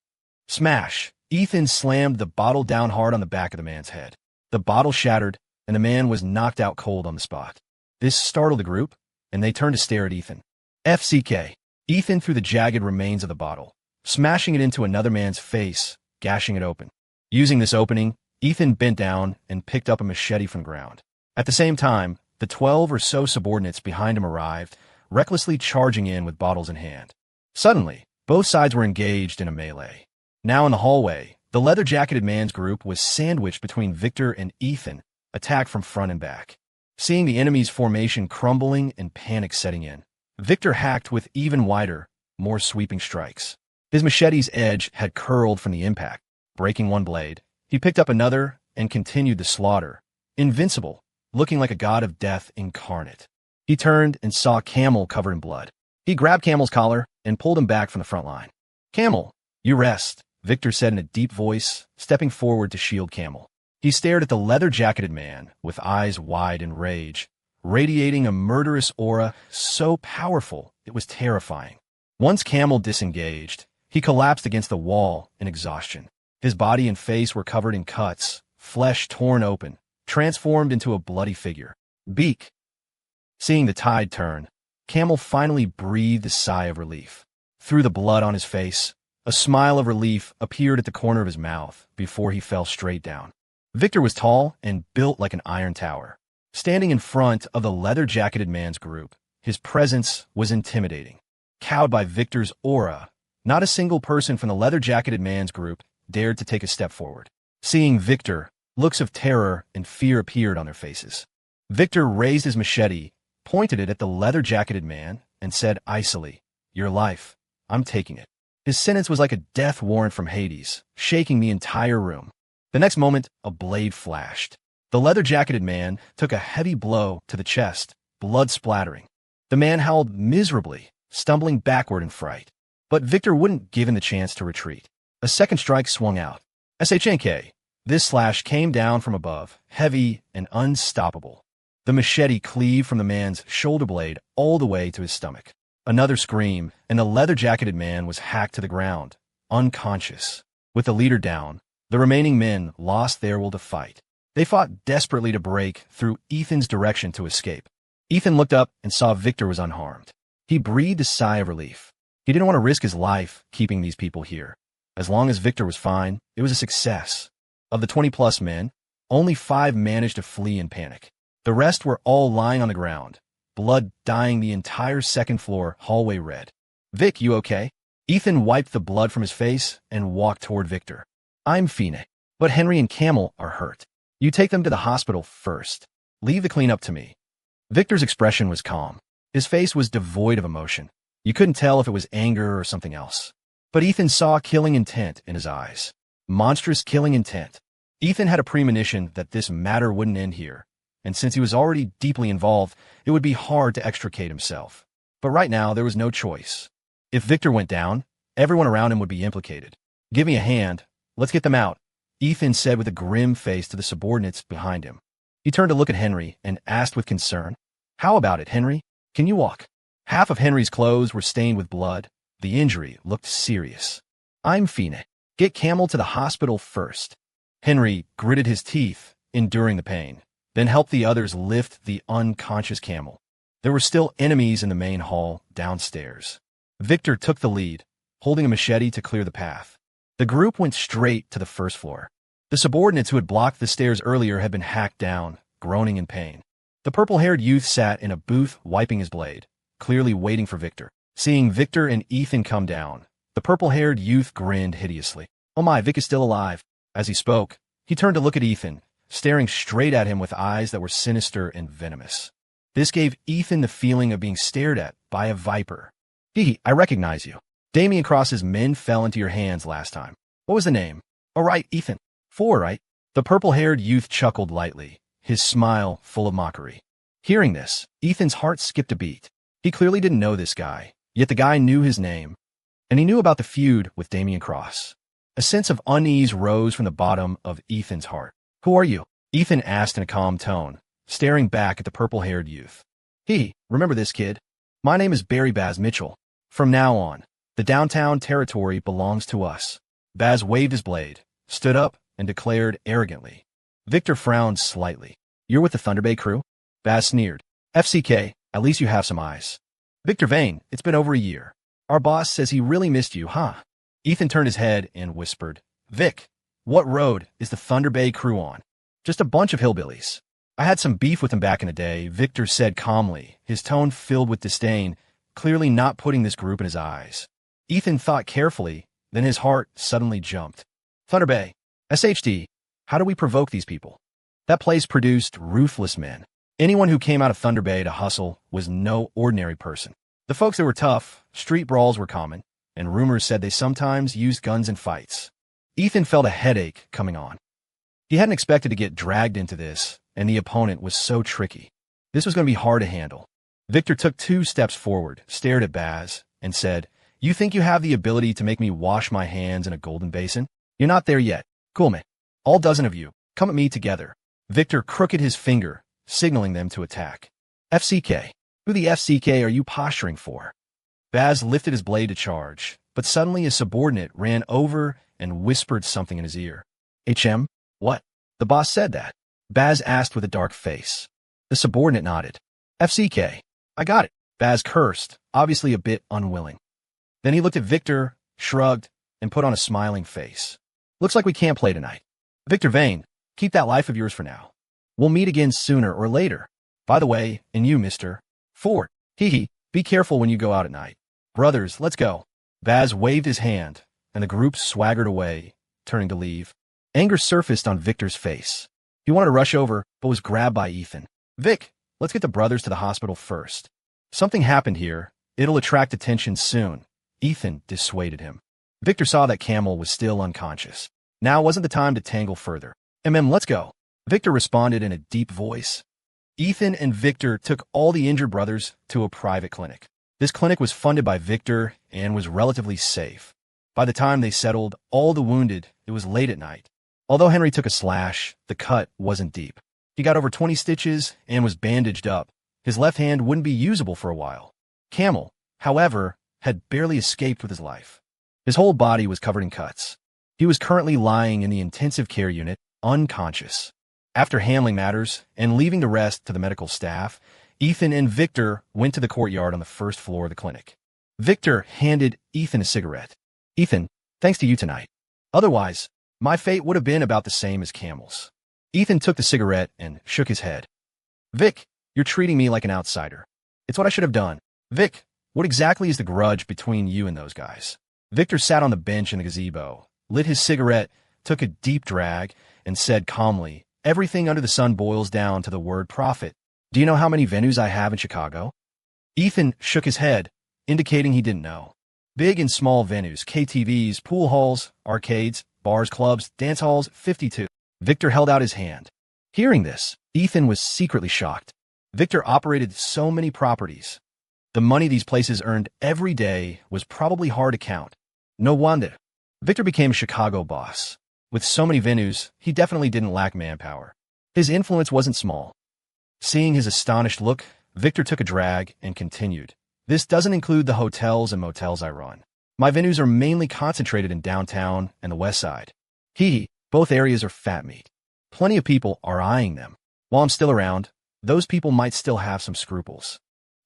Smash! Ethan slammed the bottle down hard on the back of the man's head. The bottle shattered, and the man was knocked out cold on the spot. This startled the group, and they turned to stare at Ethan. FCK. Ethan threw the jagged remains of the bottle, smashing it into another man's face, gashing it open. Using this opening, Ethan bent down and picked up a machete from the ground. At the same time, the 12 or so subordinates behind him arrived, recklessly charging in with bottles in hand. Suddenly, both sides were engaged in a melee. Now in the hallway, the leather-jacketed man's group was sandwiched between Victor and Ethan, attacked from front and back. Seeing the enemy's formation crumbling and panic setting in, Victor hacked with even wider, more sweeping strikes. His machete's edge had curled from the impact. Breaking one blade, he picked up another and continued the slaughter, invincible, looking like a god of death incarnate. He turned and saw Camel covered in blood. He grabbed Camel's collar and pulled him back from the front line. "Camel, you rest," Victor said in a deep voice, stepping forward to shield Camel. He stared at the leather-jacketed man with eyes wide in rage, radiating a murderous aura so powerful it was terrifying. Once Camel disengaged, he collapsed against the wall in exhaustion. His body and face were covered in cuts, flesh torn open, transformed into a bloody figure. Beak. Seeing the tide turn, Camel finally breathed a sigh of relief. Through the blood on his face, a smile of relief appeared at the corner of his mouth before he fell straight down. Victor was tall and built like an iron tower. Standing in front of the leather-jacketed man's group, his presence was intimidating. Cowed by Victor's aura, not a single person from the leather-jacketed man's group dared to take a step forward. Seeing Victor, looks of terror and fear appeared on their faces. Victor raised his machete, pointed it at the leather-jacketed man, and said icily, "Your life, I'm taking it." His sentence was like a death warrant from Hades, shaking the entire room. The next moment, a blade flashed. The leather-jacketed man took a heavy blow to the chest, blood splattering. The man howled miserably, stumbling backward in fright. But Victor wouldn't give him the chance to retreat. A second strike swung out. SHNK. This slash came down from above, heavy and unstoppable. The machete cleaved from the man's shoulder blade all the way to his stomach. Another scream, and the leather-jacketed man was hacked to the ground, unconscious. With the leader down, the remaining men lost their will to fight. They fought desperately to break through Ethan's direction to escape. Ethan looked up and saw Victor was unharmed. He breathed a sigh of relief. He didn't want to risk his life keeping these people here. As long as Victor was fine, it was a success. Of the 20-plus men, only 5 managed to flee in panic. The rest were all lying on the ground, blood dyeing the entire second-floor hallway red. "Vic, you okay?" Ethan wiped the blood from his face and walked toward Victor. "I'm fine, but Henry and Camel are hurt. You take them to the hospital first. Leave the cleanup to me." Victor's expression was calm. His face was devoid of emotion. You couldn't tell if it was anger or something else. But Ethan saw killing intent in his eyes. Monstrous killing intent. Ethan had a premonition that this matter wouldn't end here, and since he was already deeply involved, it would be hard to extricate himself. But right now, there was no choice. If Victor went down, everyone around him would be implicated. "Give me a hand. Let's get them out," Ethan said with a grim face to the subordinates behind him. He turned to look at Henry and asked with concern, "How about it, Henry? Can you walk?" Half of Henry's clothes were stained with blood. The injury looked serious. "I'm fine. Get Camel to the hospital first." Henry gritted his teeth, enduring the pain, then helped the others lift the unconscious Camel. There were still enemies in the main hall downstairs. Victor took the lead, holding a machete to clear the path. The group went straight to the first floor. The subordinates who had blocked the stairs earlier had been hacked down, groaning in pain. The purple-haired youth sat in a booth wiping his blade, clearly waiting for Victor. Seeing Victor and Ethan come down, the purple-haired youth grinned hideously. "Oh my, Vic is still alive." As he spoke, he turned to look at Ethan, staring straight at him with eyes that were sinister and venomous. This gave Ethan the feeling of being stared at by a viper. I recognize you. Damien Cross's men fell into your hands last time. What was the name?" "Oh right, Ethan. 4, right?" The purple-haired youth chuckled lightly, his smile full of mockery. Hearing this, Ethan's heart skipped a beat. He clearly didn't know this guy, yet the guy knew his name, and he knew about the feud with Damien Cross. A sense of unease rose from the bottom of Ethan's heart. "Who are you?" Ethan asked in a calm tone, staring back at the purple-haired youth. Remember this, kid? My name is Barry Baz Mitchell. From now on, the downtown territory belongs to us." Baz waved his blade, stood up, and declared arrogantly. Victor frowned slightly. "You're with the Thunder Bay crew?" Baz sneered. "FCK, at least you have some eyes." "Victor Vane, it's been over a year. Our boss says he really missed you, huh?" Ethan turned his head and whispered, "Vic, what road is the Thunder Bay crew on?" "Just a bunch of hillbillies. I had some beef with them back in the day," Victor said calmly, his tone filled with disdain, clearly not putting this group in his eyes. Ethan thought carefully, then his heart suddenly jumped. "Thunder Bay. SHD. How do we provoke these people?" That place produced ruthless men. Anyone who came out of Thunder Bay to hustle was no ordinary person. The folks that were tough, street brawls were common, and rumors said they sometimes used guns in fights. Ethan felt a headache coming on. He hadn't expected to get dragged into this, and the opponent was so tricky. This was going to be hard to handle. Victor took 2 steps forward, stared at Baz, and said, "You think you have the ability to make me wash my hands in a golden basin? You're not there yet. Cool, man. All dozen of you, come at me together." Victor crooked his finger, signaling them to attack. "FCK. Who the FCK are you posturing for?" Baz lifted his blade to charge, but suddenly a subordinate ran over and whispered something in his ear. "HM? What?" "The boss said that." Baz asked with a dark face. The subordinate nodded. "FCK. I got it." Baz cursed, obviously a bit unwilling. Then he looked at Victor, shrugged, and put on a smiling face. "Looks like we can't play tonight. Victor Vane, keep that life of yours for now. We'll meet again sooner or later. By the way, and you, Mr. Ford, be careful when you go out at night. Brothers, let's go." Baz waved his hand, and the group swaggered away, turning to leave. Anger surfaced on Victor's face. He wanted to rush over, but was grabbed by Ethan. "Vic, let's get the brothers to the hospital first. Something happened here. It'll attract attention soon." Ethan dissuaded him. Victor saw that Camel was still unconscious. Now wasn't the time to tangle further. Let's go. Victor responded in a deep voice. Ethan and Victor took all the injured brothers to a private clinic. This clinic was funded by Victor and was relatively safe. By the time they settled all the wounded, it was late at night. Although Henry took a slash, the cut wasn't deep. He got over 20 stitches and was bandaged up. His left hand wouldn't be usable for a while. Camel, however, had barely escaped with his life. His whole body was covered in cuts. He was currently lying in the intensive care unit, unconscious. After handling matters and leaving the rest to the medical staff, Ethan and Victor went to the courtyard on the first floor of the clinic. Victor handed Ethan a cigarette. Ethan, thanks to you tonight. Otherwise, my fate would have been about the same as Camel's. Ethan took the cigarette and shook his head. Vic, you're treating me like an outsider. It's what I should have done. Vic, what exactly is the grudge between you and those guys? Victor sat on the bench in the gazebo, lit his cigarette, took a deep drag, and said calmly, everything under the sun boils down to the word profit. Do you know how many venues I have in Chicago? Ethan shook his head, indicating he didn't know. Big and small venues, KTVs, pool halls, arcades, bars, clubs, dance halls, 52. Victor held out his hand. Hearing this, Ethan was secretly shocked. Victor operated so many properties. The money these places earned every day was probably hard to count. No wonder. Victor became a Chicago boss. With so many venues, he definitely didn't lack manpower. His influence wasn't small. Seeing his astonished look, Victor took a drag and continued. This doesn't include the hotels and motels I run. My venues are mainly concentrated in downtown and the west side. Both areas are fat meat. Plenty of people are eyeing them. While I'm still around, those people might still have some scruples.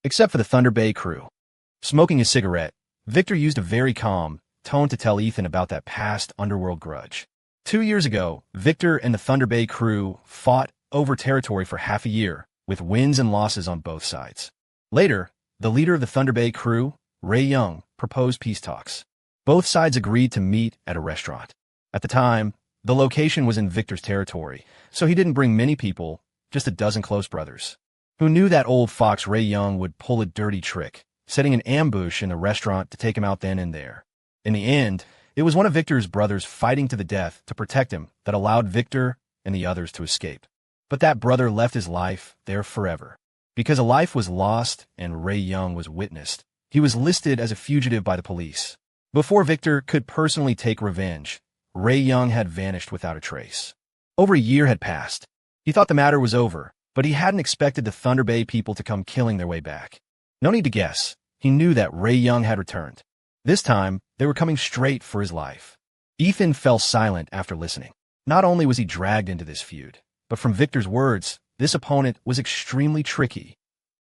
Except for the Thunder Bay crew. Smoking a cigarette, Victor used a very calm tone to tell Ethan about that past underworld grudge. 2 years ago, Victor and the Thunder Bay crew fought over territory for half a year, with wins and losses on both sides. Later, the leader of the Thunder Bay crew, Ray Young, proposed peace talks. Both sides agreed to meet at a restaurant. At the time, the location was in Victor's territory, so he didn't bring many people, just a dozen close brothers, who knew that old fox Ray Young would pull a dirty trick, setting an ambush in the restaurant to take him out then and there. In the end, it was one of Victor's brothers fighting to the death to protect him that allowed Victor and the others to escape. But that brother left his life there forever. Because a life was lost and Ray Young was witnessed, he was listed as a fugitive by the police. Before Victor could personally take revenge, Ray Young had vanished without a trace. Over a year had passed. He thought the matter was over, but he hadn't expected the Thunder Bay people to come killing their way back. No need to guess. He knew that Ray Young had returned. This time, they were coming straight for his life. Ethan fell silent after listening. Not only was he dragged into this feud, but from Victor's words, this opponent was extremely tricky.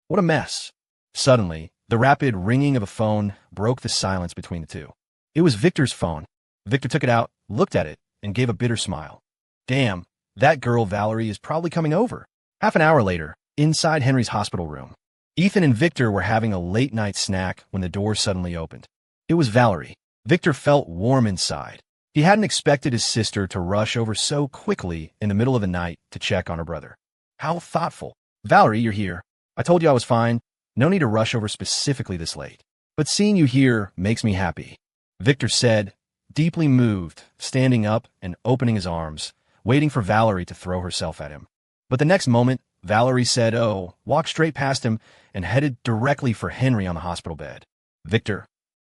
What a mess. Suddenly, the rapid ringing of a phone broke the silence between the two. It was Victor's phone. Victor took it out, looked at it, and gave a bitter smile. Damn, that girl Valerie is probably coming over. Half an hour later, inside Henry's hospital room, Ethan and Victor were having a late-night snack when the door suddenly opened. It was Valerie. Victor felt warm inside. He hadn't expected his sister to rush over so quickly in the middle of the night to check on her brother. How thoughtful. Valerie, you're here. I told you I was fine. No need to rush over specifically this late. But seeing you here makes me happy, Victor said, deeply moved, standing up and opening his arms, waiting for Valerie to throw herself at him. But the next moment, Valerie said, "Oh," walked straight past him and headed directly for Henry on the hospital bed. Victor.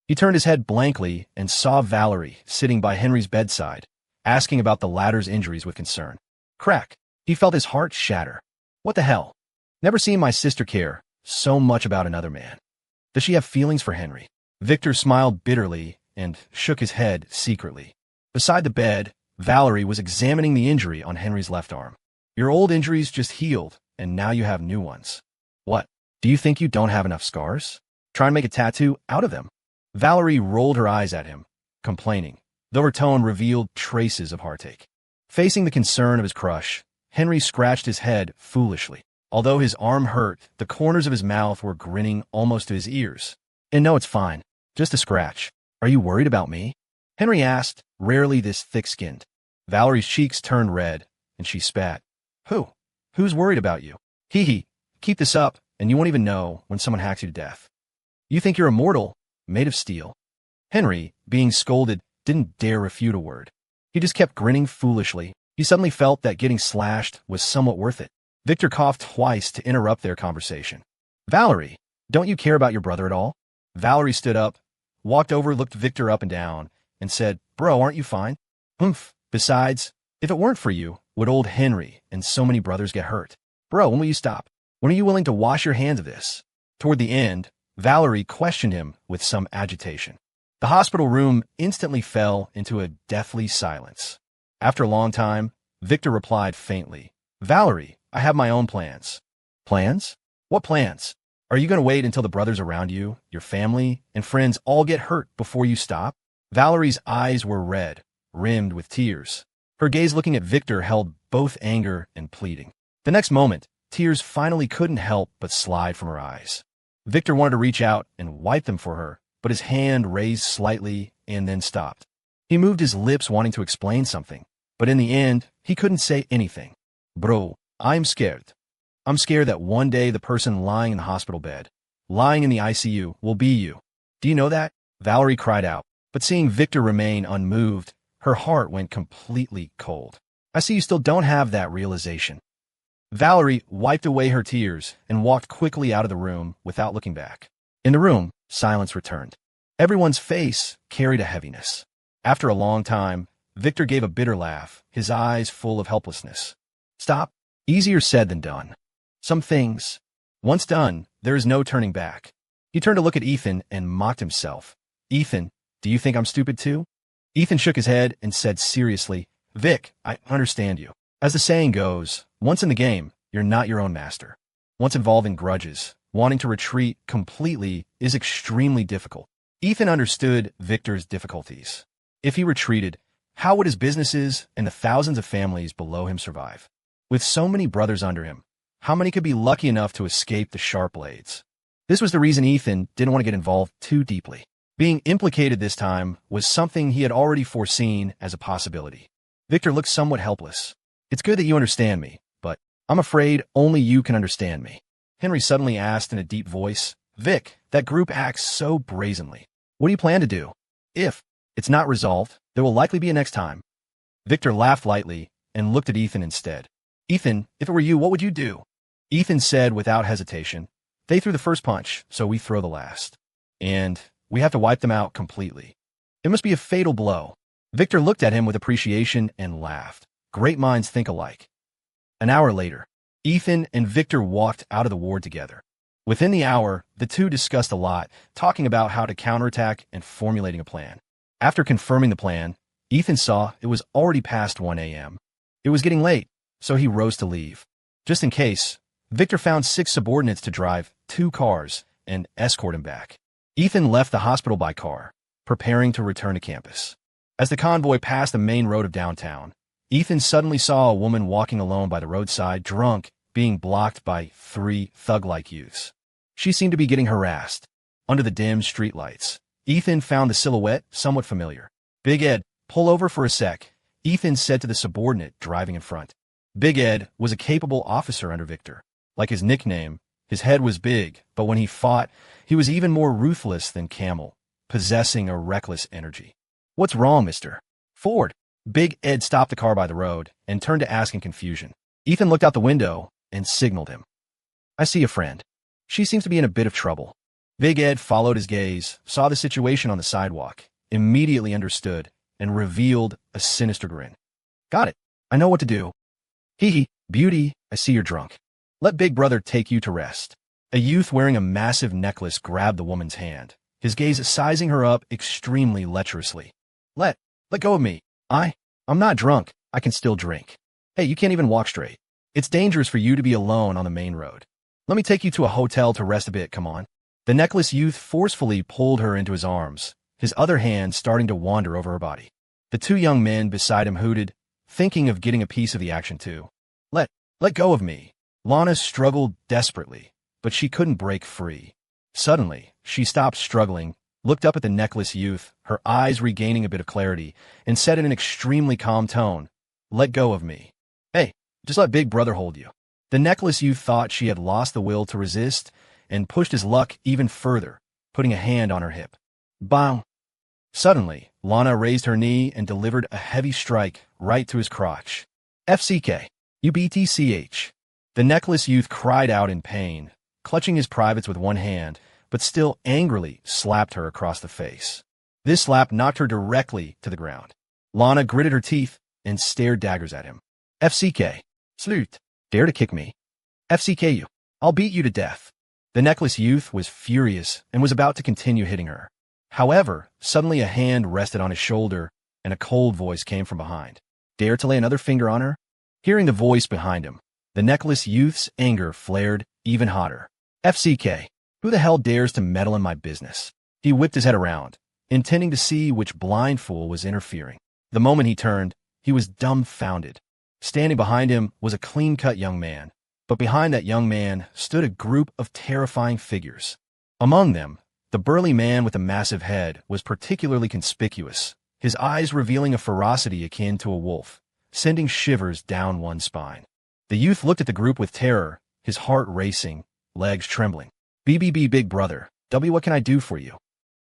He turned his head blankly and saw Valerie sitting by Henry's bedside, asking about the latter's injuries with concern. Crack. He felt his heart shatter. What the hell? Never seen my sister care so much about another man. Does she have feelings for Henry? Victor smiled bitterly and shook his head secretly. Beside the bed, Valerie was examining the injury on Henry's left arm. Your old injuries just healed, and now you have new ones. What? Do you think you don't have enough scars? Try and make a tattoo out of them. Valerie rolled her eyes at him, complaining, though her tone revealed traces of heartache. Facing the concern of his crush, Henry scratched his head foolishly. Although his arm hurt, the corners of his mouth were grinning almost to his ears. And no, it's fine. Just a scratch. Are you worried about me? Henry asked, rarely this thick-skinned. Valerie's cheeks turned red, and she spat. Who? Who's worried about you? Hee. Keep this up, and you won't even know when someone hacks you to death. You think you're immortal, made of steel. Henry, being scolded, didn't dare refute a word. He just kept grinning foolishly. He suddenly felt that getting slashed was somewhat worth it. Victor coughed twice to interrupt their conversation. Valerie, don't you care about your brother at all? Valerie stood up, walked over, looked Victor up and down, and said, Bro, aren't you fine? Humph. Besides, if it weren't for you, would old Henry and so many brothers get hurt? Bro, when will you stop? When are you willing to wash your hands of this? Toward the end, Valerie questioned him with some agitation. The hospital room instantly fell into a deathly silence. After a long time, Victor replied faintly, Valerie, I have my own plans. Plans? What plans? Are you going to wait until the brothers around you, your family, and friends all get hurt before you stop? Valerie's eyes were red, rimmed with tears. Her gaze looking at Victor held both anger and pleading. The next moment, tears finally couldn't help but slide from her eyes. Victor wanted to reach out and wipe them for her, but his hand raised slightly and then stopped. He moved his lips wanting to explain something, but in the end, he couldn't say anything. Bro, I'm scared. I'm scared that one day the person lying in the hospital bed, lying in the ICU, will be you. Do you know that? Valerie cried out, but seeing Victor remain unmoved, her heart went completely cold. I see you still don't have that realization. Valerie wiped away her tears and walked quickly out of the room without looking back. In the room, silence returned. Everyone's face carried a heaviness. After a long time, Victor gave a bitter laugh, his eyes full of helplessness. Stop. Easier said than done. Some things, once done, there is no turning back. He turned to look at Ethan and mocked himself. Ethan, do you think I'm stupid too? Ethan shook his head and said seriously, Vic, I understand you. As the saying goes, once in the game, you're not your own master. Once involved in grudges, wanting to retreat completely is extremely difficult. Ethan understood Victor's difficulties. If he retreated, how would his businesses and the thousands of families below him survive? With so many brothers under him, how many could be lucky enough to escape the sharp blades? This was the reason Ethan didn't want to get involved too deeply. Being implicated this time was something he had already foreseen as a possibility. Victor looked somewhat helpless. It's good that you understand me, but I'm afraid only you can understand me. Henry suddenly asked in a deep voice, Vic, that group acts so brazenly. What do you plan to do? If it's not resolved, there will likely be a next time. Victor laughed lightly and looked at Ethan instead. Ethan, if it were you, what would you do? Ethan said without hesitation, they threw the first punch, so we throw the last. And we have to wipe them out completely. It must be a fatal blow. Victor looked at him with appreciation and laughed. Great minds think alike. An hour later, Ethan and Victor walked out of the ward together. Within the hour, the two discussed a lot, talking about how to counterattack and formulating a plan. After confirming the plan, Ethan saw it was already past 1 a.m. It was getting late, so he rose to leave. Just in case, Victor found 6 subordinates to drive 2 cars and escort him back. Ethan left the hospital by car, preparing to return to campus. As the convoy passed the main road of downtown, Ethan suddenly saw a woman walking alone by the roadside, drunk, being blocked by 3 thug-like youths. She seemed to be getting harassed. Under the dim streetlights, Ethan found the silhouette somewhat familiar. Big Ed, pull over for a sec, Ethan said to the subordinate driving in front. Big Ed was a capable officer under Victor. Like his nickname, his head was big, but when he fought, he was even more ruthless than Camel, possessing a reckless energy. What's wrong, mister? Forward. Big Ed stopped the car by the road and turned to ask in confusion. Ethan looked out the window and signaled him. I see a friend. She seems to be in a bit of trouble. Big Ed followed his gaze, saw the situation on the sidewalk, immediately understood, and revealed a sinister grin. Got it. I know what to do. Hee, beauty, I see you're drunk. Let Big Brother take you to rest. A youth wearing a massive necklace grabbed the woman's hand, his gaze sizing her up extremely lecherously. Let go of me. I'm not drunk. I can still drink. Hey, you can't even walk straight. It's dangerous for you to be alone on the main road. Let me take you to a hotel to rest a bit, come on. The necklace youth forcefully pulled her into his arms, his other hand starting to wander over her body. The 2 young men beside him hooted, thinking of getting a piece of the action too. Let go of me. Lana struggled desperately, but she couldn't break free. Suddenly, she stopped struggling, looked up at the necklace youth, her eyes regaining a bit of clarity, and said in an extremely calm tone, Let go of me. Hey, just let Big Brother hold you. The necklace youth thought she had lost the will to resist and pushed his luck even further, putting a hand on her hip. Bow. Suddenly, Lana raised her knee and delivered a heavy strike right to his crotch. FCK. UBTCH. The necklace youth cried out in pain, clutching his privates with one hand, but still angrily slapped her across the face. This slap knocked her directly to the ground. Lana gritted her teeth and stared daggers at him. FCK. Slut. Dare to kick me. FCK you. I'll beat you to death. The necklace youth was furious and was about to continue hitting her. However, suddenly a hand rested on his shoulder and a cold voice came from behind. Dare to lay another finger on her? Hearing the voice behind him, the necklace youth's anger flared even hotter. FCK. Who the hell dares to meddle in my business? He whipped his head around, intending to see which blind fool was interfering. The moment he turned, he was dumbfounded. Standing behind him was a clean-cut young man, but behind that young man stood a group of terrifying figures. Among them, the burly man with the massive head was particularly conspicuous, his eyes revealing a ferocity akin to a wolf, sending shivers down one's spine. The youth looked at the group with terror, his heart racing, legs trembling. BBB Big Brother, W what can I do for you?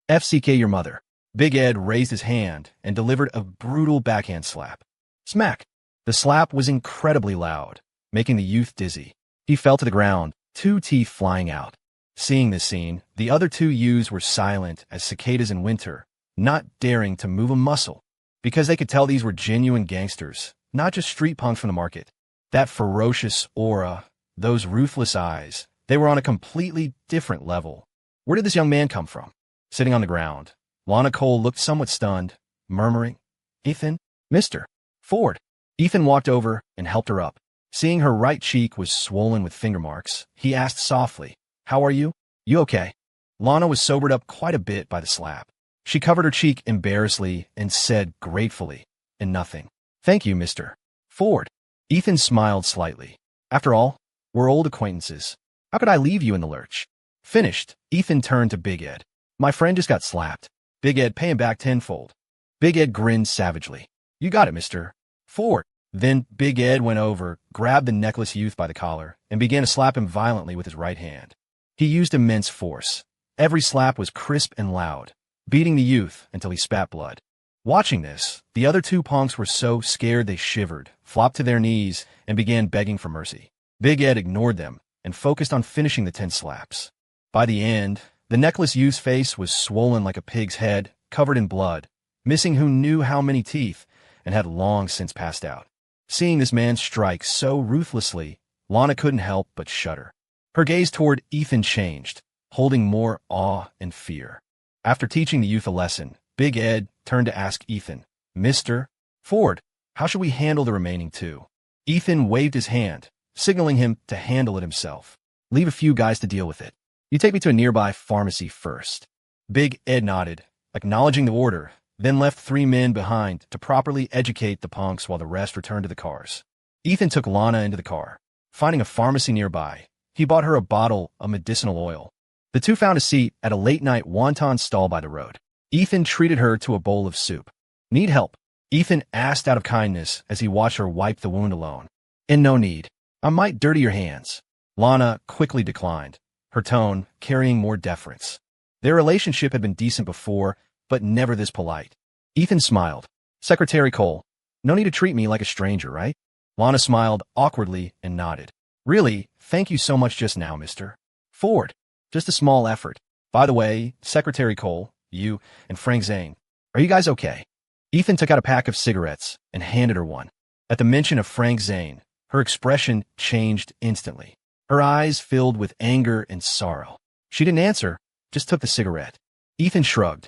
FCK your mother. Big Ed raised his hand and delivered a brutal backhand slap. Smack! The slap was incredibly loud, making the youth dizzy. He fell to the ground, 2 teeth flying out. Seeing this scene, the other 2 youths were silent as cicadas in winter, not daring to move a muscle, because they could tell these were genuine gangsters, not just street punks from the market. That ferocious aura, those ruthless eyes, they were on a completely different level. Where did this young man come from? Sitting on the ground, Lana Cole looked somewhat stunned, murmuring, Ethan? Mr. Ford. Ethan walked over and helped her up. Seeing her right cheek was swollen with finger marks, he asked softly, How are you? You okay? Lana was sobered up quite a bit by the slap. She covered her cheek embarrassedly and said gratefully, and nothing. Thank you, Mr. Ford. Ethan smiled slightly. After all, we're old acquaintances. How could I leave you in the lurch? Finished, Ethan turned to Big Ed. My friend just got slapped. Big Ed, pay him back tenfold. Big Ed grinned savagely. You got it, Mr. Ford. Then Big Ed went over, grabbed the necklace youth by the collar, and began to slap him violently with his right hand. He used immense force. Every slap was crisp and loud, beating the youth until he spat blood. Watching this, the other 2 punks were so scared they shivered, flopped to their knees, and began begging for mercy. Big Ed ignored them and focused on finishing the 10 slaps. By the end, the necklace youth's face was swollen like a pig's head, covered in blood, missing who knew how many teeth, and had long since passed out. Seeing this man strike so ruthlessly, Lana couldn't help but shudder. Her gaze toward Ethan changed, holding more awe and fear. After teaching the youth a lesson, Big Ed turned to ask Ethan, Mr. Ford, how should we handle the remaining 2? Ethan waved his hand, signaling him to handle it himself. Leave a few guys to deal with it. You take me to a nearby pharmacy first. Big Ed nodded, acknowledging the order, then left 3 men behind to properly educate the punks while the rest returned to the cars. Ethan took Lana into the car. Finding a pharmacy nearby, he bought her a bottle of medicinal oil. The 2 found a seat at a late-night wonton stall by the road. Ethan treated her to a bowl of soup. Need help? Ethan asked out of kindness as he watched her wipe the wound alone. And no need. I might dirty your hands. Lana quickly declined, her tone carrying more deference. Their relationship had been decent before, but never this polite. Ethan smiled. Secretary Cole, no need to treat me like a stranger, right? Lana smiled awkwardly and nodded. Really, thank you so much just now, Mr. Ford. Just a small effort. By the way, Secretary Cole, you, and Frank Zane, are you guys okay? Ethan took out a pack of cigarettes and handed her one. At the mention of Frank Zane, her expression changed instantly. Her eyes filled with anger and sorrow. She didn't answer, just took the cigarette. Ethan shrugged.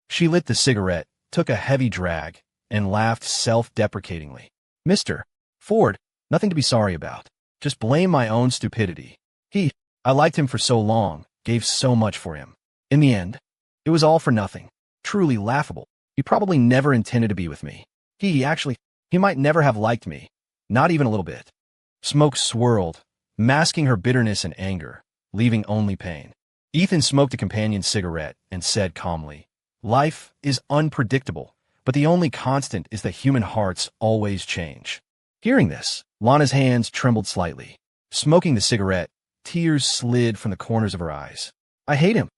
She lit the cigarette, took a heavy drag, and laughed self-deprecatingly. Mr. Ford, nothing to be sorry about. Just blame my own stupidity. I liked him for so long, gave so much for him. In the end, it was all for nothing. Truly laughable. He probably never intended to be with me. He might never have liked me. Not even a little bit. Smoke swirled, masking her bitterness and anger, leaving only pain. Ethan smoked a companion cigarette and said calmly, Life is unpredictable, but the only constant is that human hearts always change. Hearing this, Lana's hands trembled slightly. Smoking the cigarette, tears slid from the corners of her eyes. I hate him.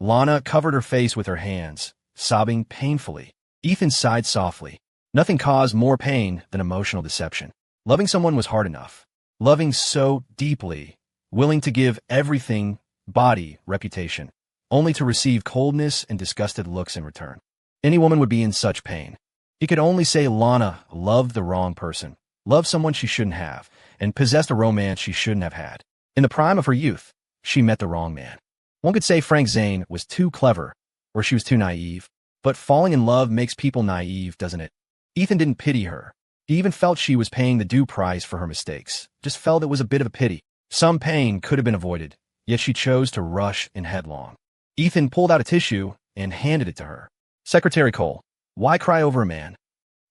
Lana covered her face with her hands, sobbing painfully. Ethan sighed softly. Nothing caused more pain than emotional deception. Loving someone was hard enough. Loving so deeply, willing to give everything, body, reputation, only to receive coldness and disgusted looks in return. Any woman would be in such pain. He could only say Lana loved the wrong person, loved someone she shouldn't have, and possessed a romance she shouldn't have had. In the prime of her youth, she met the wrong man. One could say Frank Zane was too clever, or she was too naive. But falling in love makes people naive, doesn't it? Ethan didn't pity her. He even felt she was paying the due price for her mistakes. Just felt it was a bit of a pity. Some pain could have been avoided, yet she chose to rush in headlong. Ethan pulled out a tissue and handed it to her. Secretary Cole, why cry over a man?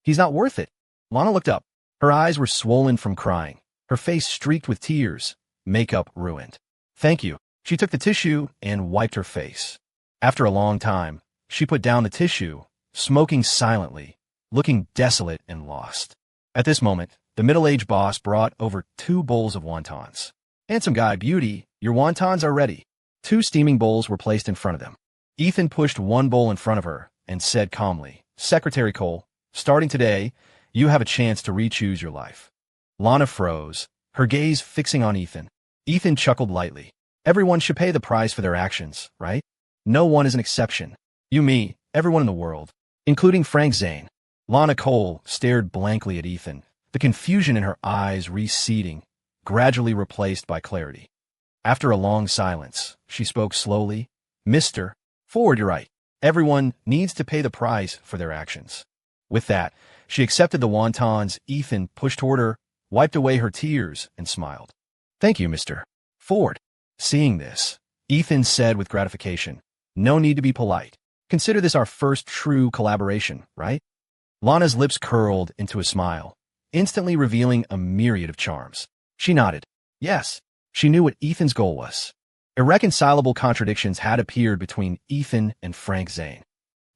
He's not worth it. Lana looked up. Her eyes were swollen from crying, her face streaked with tears, makeup ruined. Thank you. She took the tissue and wiped her face. After a long time, she put down the tissue, smoking silently, looking desolate and lost. At this moment, the middle-aged boss brought over 2 bowls of wontons. Handsome guy, beauty, your wontons are ready. 2 steaming bowls were placed in front of them. Ethan pushed 1 bowl in front of her and said calmly, Secretary Cole, starting today, you have a chance to re-choose your life. Lana froze, her gaze fixing on Ethan. Ethan chuckled lightly. Everyone should pay the price for their actions, right? No one is an exception. You, me, everyone in the world, including Frank Zane. Lana Cole stared blankly at Ethan, the confusion in her eyes receding, gradually replaced by clarity. After a long silence, she spoke slowly. Mr. Ford, you're right. Everyone needs to pay the price for their actions. With that, she accepted the wontons Ethan pushed toward her, wiped away her tears, and smiled. Thank you, Mr. Ford. Seeing this, Ethan said with gratification, no need to be polite. Consider this our first true collaboration, right? Lana's lips curled into a smile, instantly revealing a myriad of charms. She nodded. Yes, she knew what Ethan's goal was. Irreconcilable contradictions had appeared between Ethan and Frank Zane.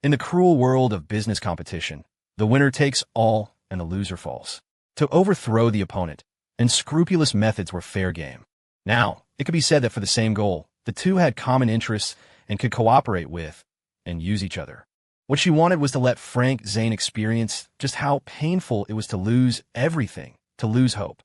In the cruel world of business competition, the winner takes all and the loser falls. To overthrow the opponent, unscrupulous methods were fair game. Now, it could be said that for the same goal, the two had common interests and could cooperate with and use each other. What she wanted was to let Frank Zane experience just how painful it was to lose everything, to lose hope.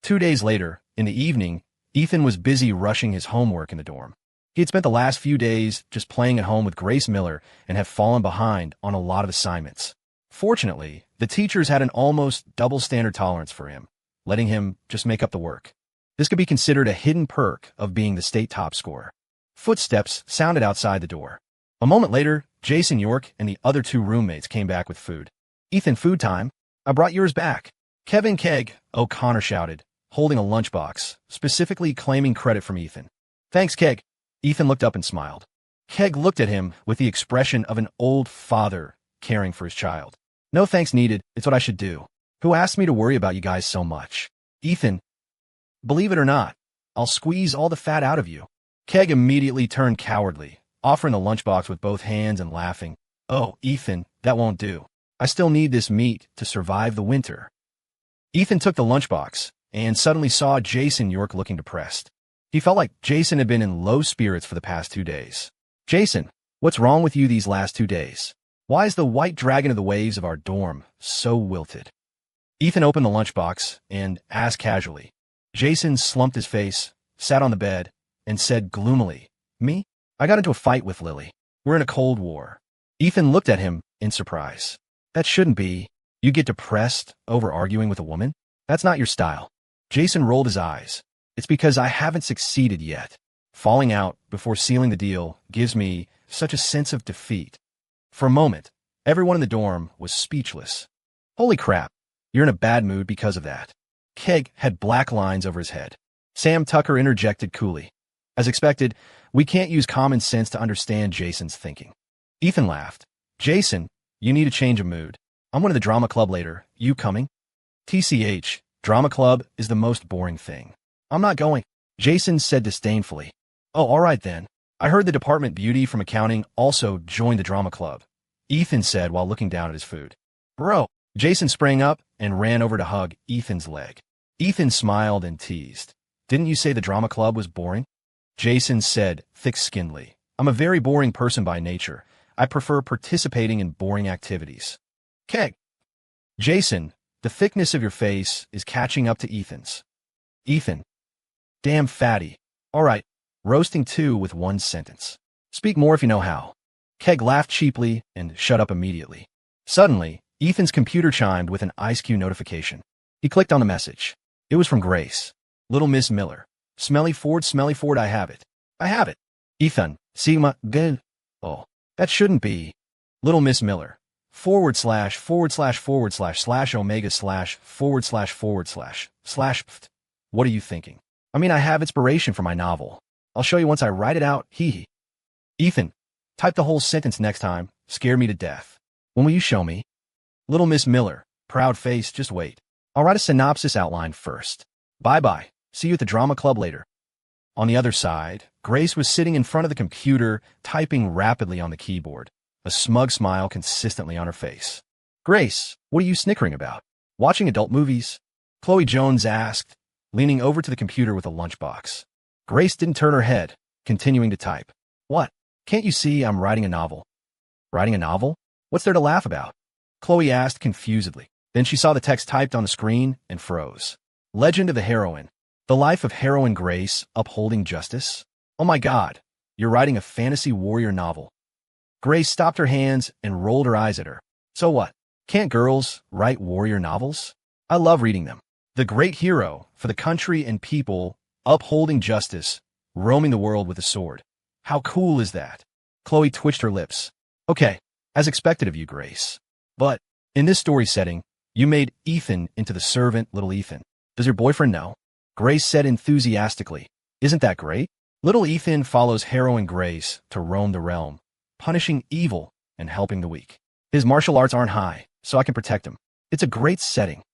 2 days later, in the evening, Ethan was busy rushing his homework in the dorm. He had spent the last few days just playing at home with Grace Miller and had fallen behind on a lot of assignments. Fortunately, the teachers had an almost double standard tolerance for him, letting him just make up the work. This could be considered a hidden perk of being the state top scorer. Footsteps sounded outside the door. A moment later, Jason York and the other 2 roommates came back with food. Ethan, food time. I brought yours back. Kevin Keg, O'Connor shouted, holding a lunchbox, specifically claiming credit from Ethan. Thanks, Keg. Ethan looked up and smiled. Keg looked at him with the expression of an old father caring for his child. No thanks needed, it's what I should do. Who asked me to worry about you guys so much? Ethan, believe it or not, I'll squeeze all the fat out of you. Keg immediately turned cowardly, offering the lunchbox with both hands and laughing. Oh, Ethan, that won't do. I still need this meat to survive the winter. Ethan took the lunchbox and suddenly saw Jason York looking depressed. He felt like Jason had been in low spirits for the past 2 days. Jason, what's wrong with you these last 2 days? Why is the white dragon of the waves of our dorm so wilted? Ethan opened the lunchbox and asked casually. Jason slumped his face, sat on the bed, and said gloomily, Me? I got into a fight with Lily. We're in a Cold War. Ethan looked at him in surprise. That shouldn't be. You get depressed over arguing with a woman? That's not your style. Jason rolled his eyes. It's because I haven't succeeded yet. Falling out before sealing the deal gives me such a sense of defeat. For a moment, everyone in the dorm was speechless. Holy crap, you're in a bad mood because of that. Keg had black lines over his head. Sam Tucker interjected coolly. As expected, we can't use common sense to understand Jason's thinking. Ethan laughed. Jason, you need a change of mood. I'm going to the drama club later. You coming? TCH, drama club is the most boring thing. I'm not going, Jason said disdainfully. Oh, all right then. I heard the department beauty from accounting also joined the drama club, Ethan said while looking down at his food. Bro, Jason sprang up and ran over to hug Ethan's leg. Ethan smiled and teased. Didn't you say the drama club was boring? Jason said thick-skinnedly. I'm a very boring person by nature. I prefer participating in boring activities. Keg. Jason, the thickness of your face is catching up to Ethan's. Ethan. Damn fatty. All right, roasting two with one sentence. Speak more if you know how. Keg laughed cheaply and shut up immediately. Suddenly, Ethan's computer chimed with an IceQ notification. He clicked on the message. It was from Grace. Little Miss Miller. Smelly Ford, I have it. I have it. Ethan, Sigma, good. Oh, that shouldn't be. Little Miss Miller. / // omega / / // What are you thinking? I mean, I have inspiration for my novel. I'll show you once I write it out, hee hee. Ethan, type the whole sentence next time. Scare me to death. When will you show me? Little Miss Miller, proud face, just wait. I'll write a synopsis outline first. Bye-bye. See you at the drama club later. On the other side, Grace was sitting in front of the computer, typing rapidly on the keyboard, a smug smile consistently on her face. Grace, what are you snickering about? Watching adult movies? Chloe Jones asked, leaning over to the computer with a lunchbox. Grace didn't turn her head, continuing to type. What? Can't you see I'm writing a novel? Writing a novel? What's there to laugh about? Chloe asked confusedly. Then she saw the text typed on the screen and froze. Legend of the Heroine. The life of heroine Grace, upholding justice? Oh my God, you're writing a fantasy warrior novel. Grace stopped her hands and rolled her eyes at her. So what? Can't girls write warrior novels? I love reading them. The great hero for the country and people, upholding justice, roaming the world with a sword. How cool is that? Chloe twitched her lips. Okay, as expected of you, Grace. But, in this story setting, you made Ethan into the servant, little Ethan. Does your boyfriend know? Grace said enthusiastically. Isn't that great? Little Ethan follows heroine Grace to roam the realm, punishing evil and helping the weak. His martial arts aren't high, so I can protect him. It's a great setting.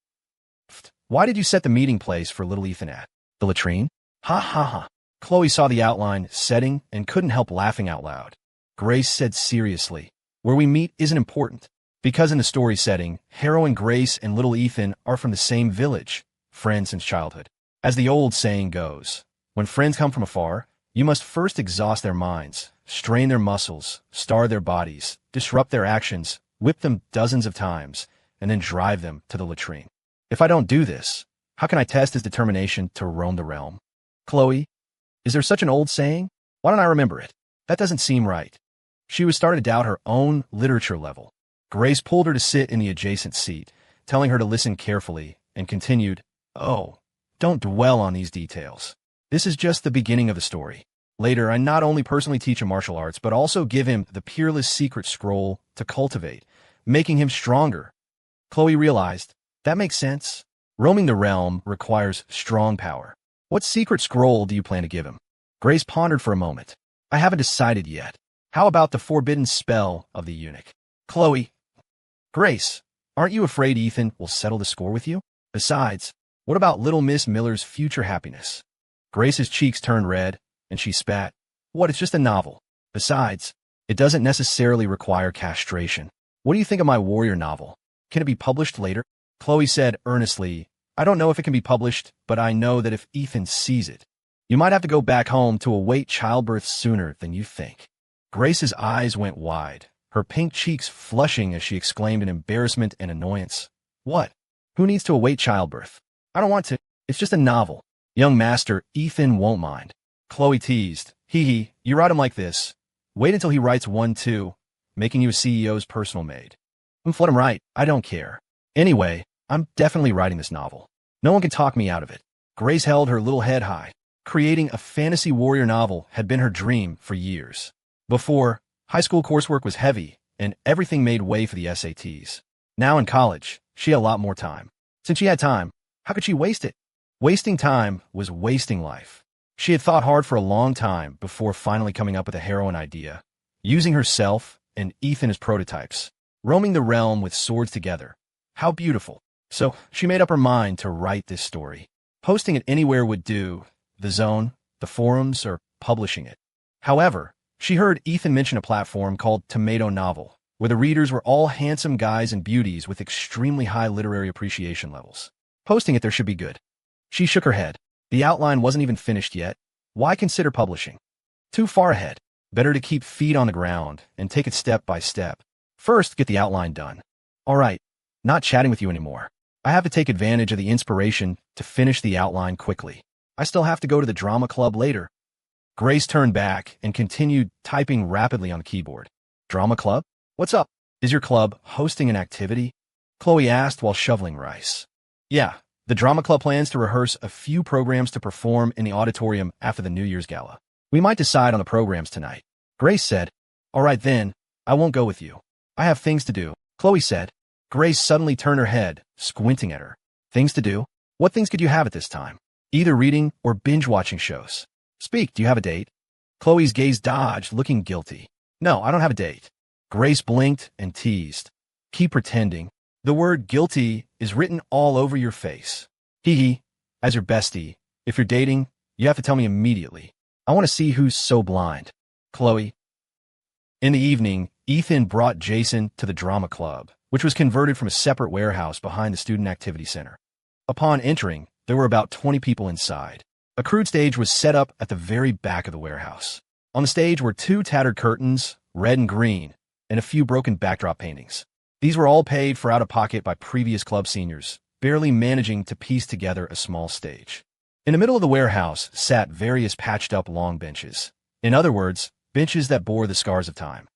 Why did you set the meeting place for little Ethan at? The latrine? Ha ha ha. Chloe saw the outline, setting, and couldn't help laughing out loud. Grace said seriously, where we meet isn't important. Because in the story setting, heroine Grace and little Ethan are from the same village, friends since childhood. As the old saying goes, when friends come from afar, you must first exhaust their minds, strain their muscles, starve their bodies, disrupt their actions, whip them dozens of times, and then drive them to the latrine. If I don't do this, how can I test his determination to roam the realm? Chloe, is there such an old saying? Why don't I remember it? That doesn't seem right. She was starting to doubt her own literature level. Grace pulled her to sit in the adjacent seat, telling her to listen carefully, and continued, Oh, don't dwell on these details. This is just the beginning of the story. Later, I not only personally teach him martial arts, but also give him the peerless secret scroll to cultivate, making him stronger. Chloe realized, that makes sense. Roaming the realm requires strong power. What secret scroll do you plan to give him? Grace pondered for a moment. I haven't decided yet. How about the forbidden spell of the eunuch? Chloe. Grace, aren't you afraid Ethan will settle the score with you? Besides, what about little Miss Miller's future happiness? Grace's cheeks turned red, and she spat. What, it's just a novel. Besides, it doesn't necessarily require castration. What do you think of my warrior novel? Can it be published later? Chloe said earnestly, I don't know if it can be published, but I know that if Ethan sees it, you might have to go back home to await childbirth sooner than you think. Grace's eyes went wide, her pink cheeks flushing as she exclaimed in embarrassment and annoyance. What? Who needs to await childbirth? I don't want to. It's just a novel. Young master, Ethan won't mind. Chloe teased. Hee hee, you write him like this. Wait until he writes one too, making you a CEO's personal maid. Let him write. I don't care. Anyway, I'm definitely writing this novel. No one can talk me out of it. Grace held her little head high. Creating a fantasy warrior novel had been her dream for years. Before, high school coursework was heavy, and everything made way for the SATs. Now in college, she had a lot more time. Since she had time, how could she waste it? Wasting time was wasting life. She had thought hard for a long time before finally coming up with a heroine idea, using herself and Ethan as prototypes, roaming the realm with swords together. How beautiful. So she made up her mind to write this story. Posting it anywhere would do, the Zone, the forums, or publishing it. However, she heard Ethan mention a platform called Tomato Novel, where the readers were all handsome guys and beauties with extremely high literary appreciation levels. Posting it there should be good. She shook her head. The outline wasn't even finished yet. Why consider publishing? Too far ahead. Better to keep feet on the ground and take it step by step. First, get the outline done. All right, not chatting with you anymore. I have to take advantage of the inspiration to finish the outline quickly. I still have to go to the drama club later. Grace turned back and continued typing rapidly on the keyboard. Drama club? What's up? Is your club hosting an activity? Chloe asked while shoveling rice. Yeah, the drama club plans to rehearse a few programs to perform in the auditorium after the New Year's gala. We might decide on the programs tonight. Grace said. All right then, I won't go with you. I have things to do, Chloe said. Grace suddenly turned her head, squinting at her. Things to do? What things could you have at this time? Either reading or binge-watching shows. Speak, do you have a date? Chloe's gaze dodged, looking guilty. No, I don't have a date. Grace blinked and teased. Keep pretending. The word guilty is written all over your face. Hee hee. As your bestie, if you're dating, you have to tell me immediately. I want to see who's so blind. Chloe. In the evening, Ethan brought Jason to the drama club, which was converted from a separate warehouse behind the Student Activity Center. Upon entering, there were about 20 people inside. A crude stage was set up at the very back of the warehouse. On the stage were 2 tattered curtains, red and green, and a few broken backdrop paintings. These were all paid for out of pocket by previous club seniors, barely managing to piece together a small stage. In the middle of the warehouse sat various patched-up long benches. In other words, benches that bore the scars of time.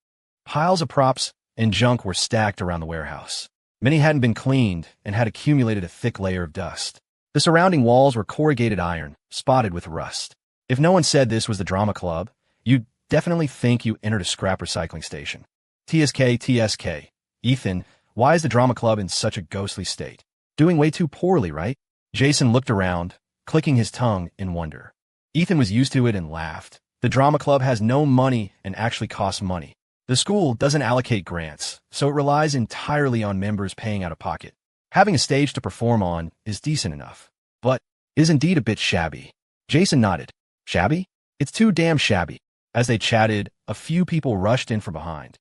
Piles of props and junk were stacked around the warehouse. Many hadn't been cleaned and had accumulated a thick layer of dust. The surrounding walls were corrugated iron, spotted with rust. If no one said this was the drama club, you'd definitely think you entered a scrap recycling station. TSK. Ethan, why is the drama club in such a ghostly state? Doing way too poorly, right? Jason looked around, clicking his tongue in wonder. Ethan was used to it and laughed. The drama club has no money and actually costs money. The school doesn't allocate grants, so it relies entirely on members paying out of pocket. Having a stage to perform on is decent enough, but is indeed a bit shabby. Jason nodded. Shabby? It's too damn shabby. As they chatted, a few people rushed in from behind.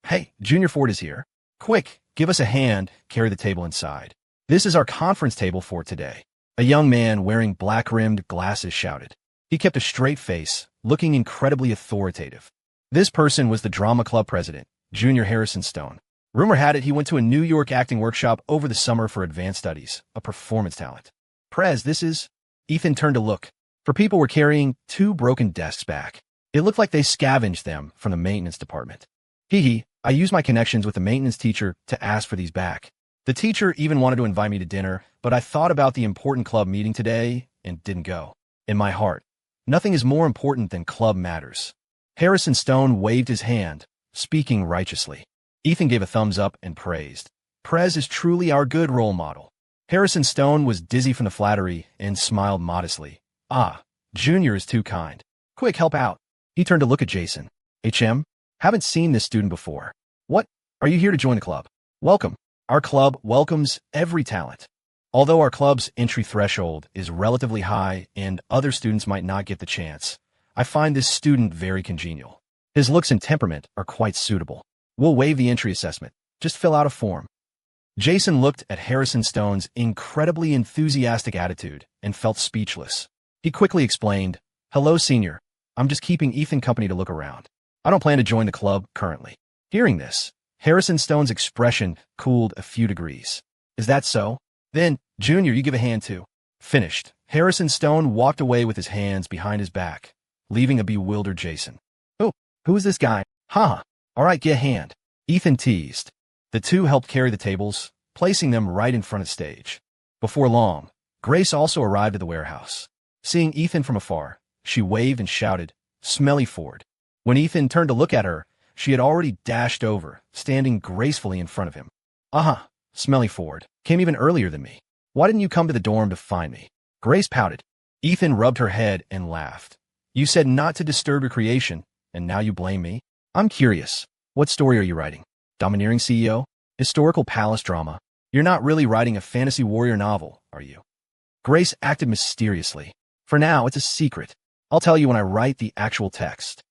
Hey, Junior Ford is here. Quick, give us a hand, carry the table inside. This is our conference table for today. A young man wearing black-rimmed glasses shouted. He kept a straight face, looking incredibly authoritative. This person was the drama club president, Junior Harrison Stone. Rumor had it he went to a New York acting workshop over the summer for advanced studies, a performance talent. Prez, this is... Ethan turned to look, for people were carrying 2 broken desks back. It looked like they scavenged them from the maintenance department. I used my connections with the maintenance teacher to ask for these back. The teacher even wanted to invite me to dinner, but I thought about the important club meeting today and didn't go. In my heart, nothing is more important than club matters. Harrison Stone waved his hand, speaking righteously. Ethan gave a thumbs up and praised. Prez is truly our good role model. Harrison Stone was dizzy from the flattery and smiled modestly. Junior is too kind. Quick, help out. He turned to look at Jason. HM? Haven't seen this student before. What? Are you here to join the club? Welcome. Our club welcomes every talent. Although our club's entry threshold is relatively high and other students might not get the chance, I find this student very congenial. His looks and temperament are quite suitable. We'll waive the entry assessment. Just fill out a form. Jason looked at Harrison Stone's incredibly enthusiastic attitude and felt speechless. He quickly explained, Hello, senior. I'm just keeping Ethan company to look around. I don't plan to join the club currently. Hearing this, Harrison Stone's expression cooled a few degrees. Is that so? Then, Junior, you give a hand too. Finished. Harrison Stone walked away with his hands behind his back, leaving a bewildered Jason. Who is this guy? All right, get a hand. Ethan teased. The two helped carry the tables, placing them right in front of the stage. Before long, Grace also arrived at the warehouse. Seeing Ethan from afar, she waved and shouted, Smelly Ford. When Ethan turned to look at her, she had already dashed over, standing gracefully in front of him. Smelly Ford. Came even earlier than me. Why didn't you come to the dorm to find me? Grace pouted. Ethan rubbed her head and laughed. You said not to disturb your creation, and now you blame me? I'm curious. What story are you writing? Domineering CEO? Historical palace drama? You're not really writing a fantasy warrior novel, are you? Grace acted mysteriously. For now, it's a secret. I'll tell you when I write the actual text.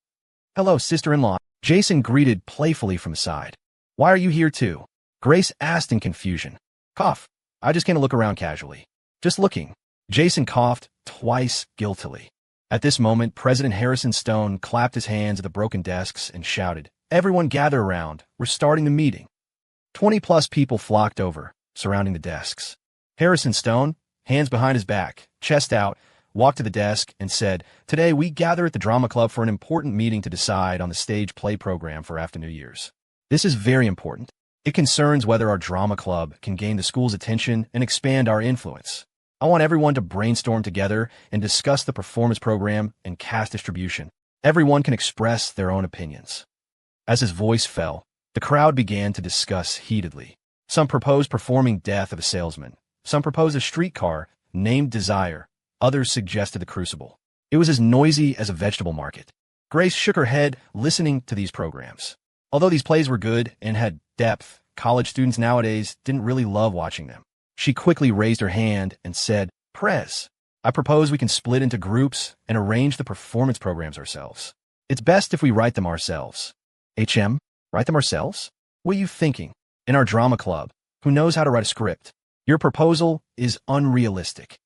Hello, sister-in-law. Jason greeted playfully from the side. Why are you here too? Grace asked in confusion. Cough. I just came to look around casually. Just looking. Jason coughed twice guiltily. At this moment, President Harrison Stone clapped his hands at the broken desks and shouted, "Everyone gather around. We're starting the meeting." 20-plus people flocked over, surrounding the desks. Harrison Stone, hands behind his back, chest out, walked to the desk and said, "Today we gather at the Drama Club for an important meeting to decide on the stage play program for after New Year's. This is very important. It concerns whether our drama club can gain the school's attention and expand our influence. I want everyone to brainstorm together and discuss the performance program and cast distribution. Everyone can express their own opinions." As his voice fell, the crowd began to discuss heatedly. Some proposed performing Death of a Salesman. Some proposed a streetcar named Desire. Others suggested the Crucible. It was as noisy as a vegetable market. Grace shook her head, listening to these programs. Although these plays were good and had depth, college students nowadays didn't really love watching them. She quickly raised her hand and said, "Prez, I propose we can split into groups and arrange the performance programs ourselves. It's best if we write them ourselves." "HM, write them ourselves? What are you thinking? In our drama club, who knows how to write a script? Your proposal is unrealistic."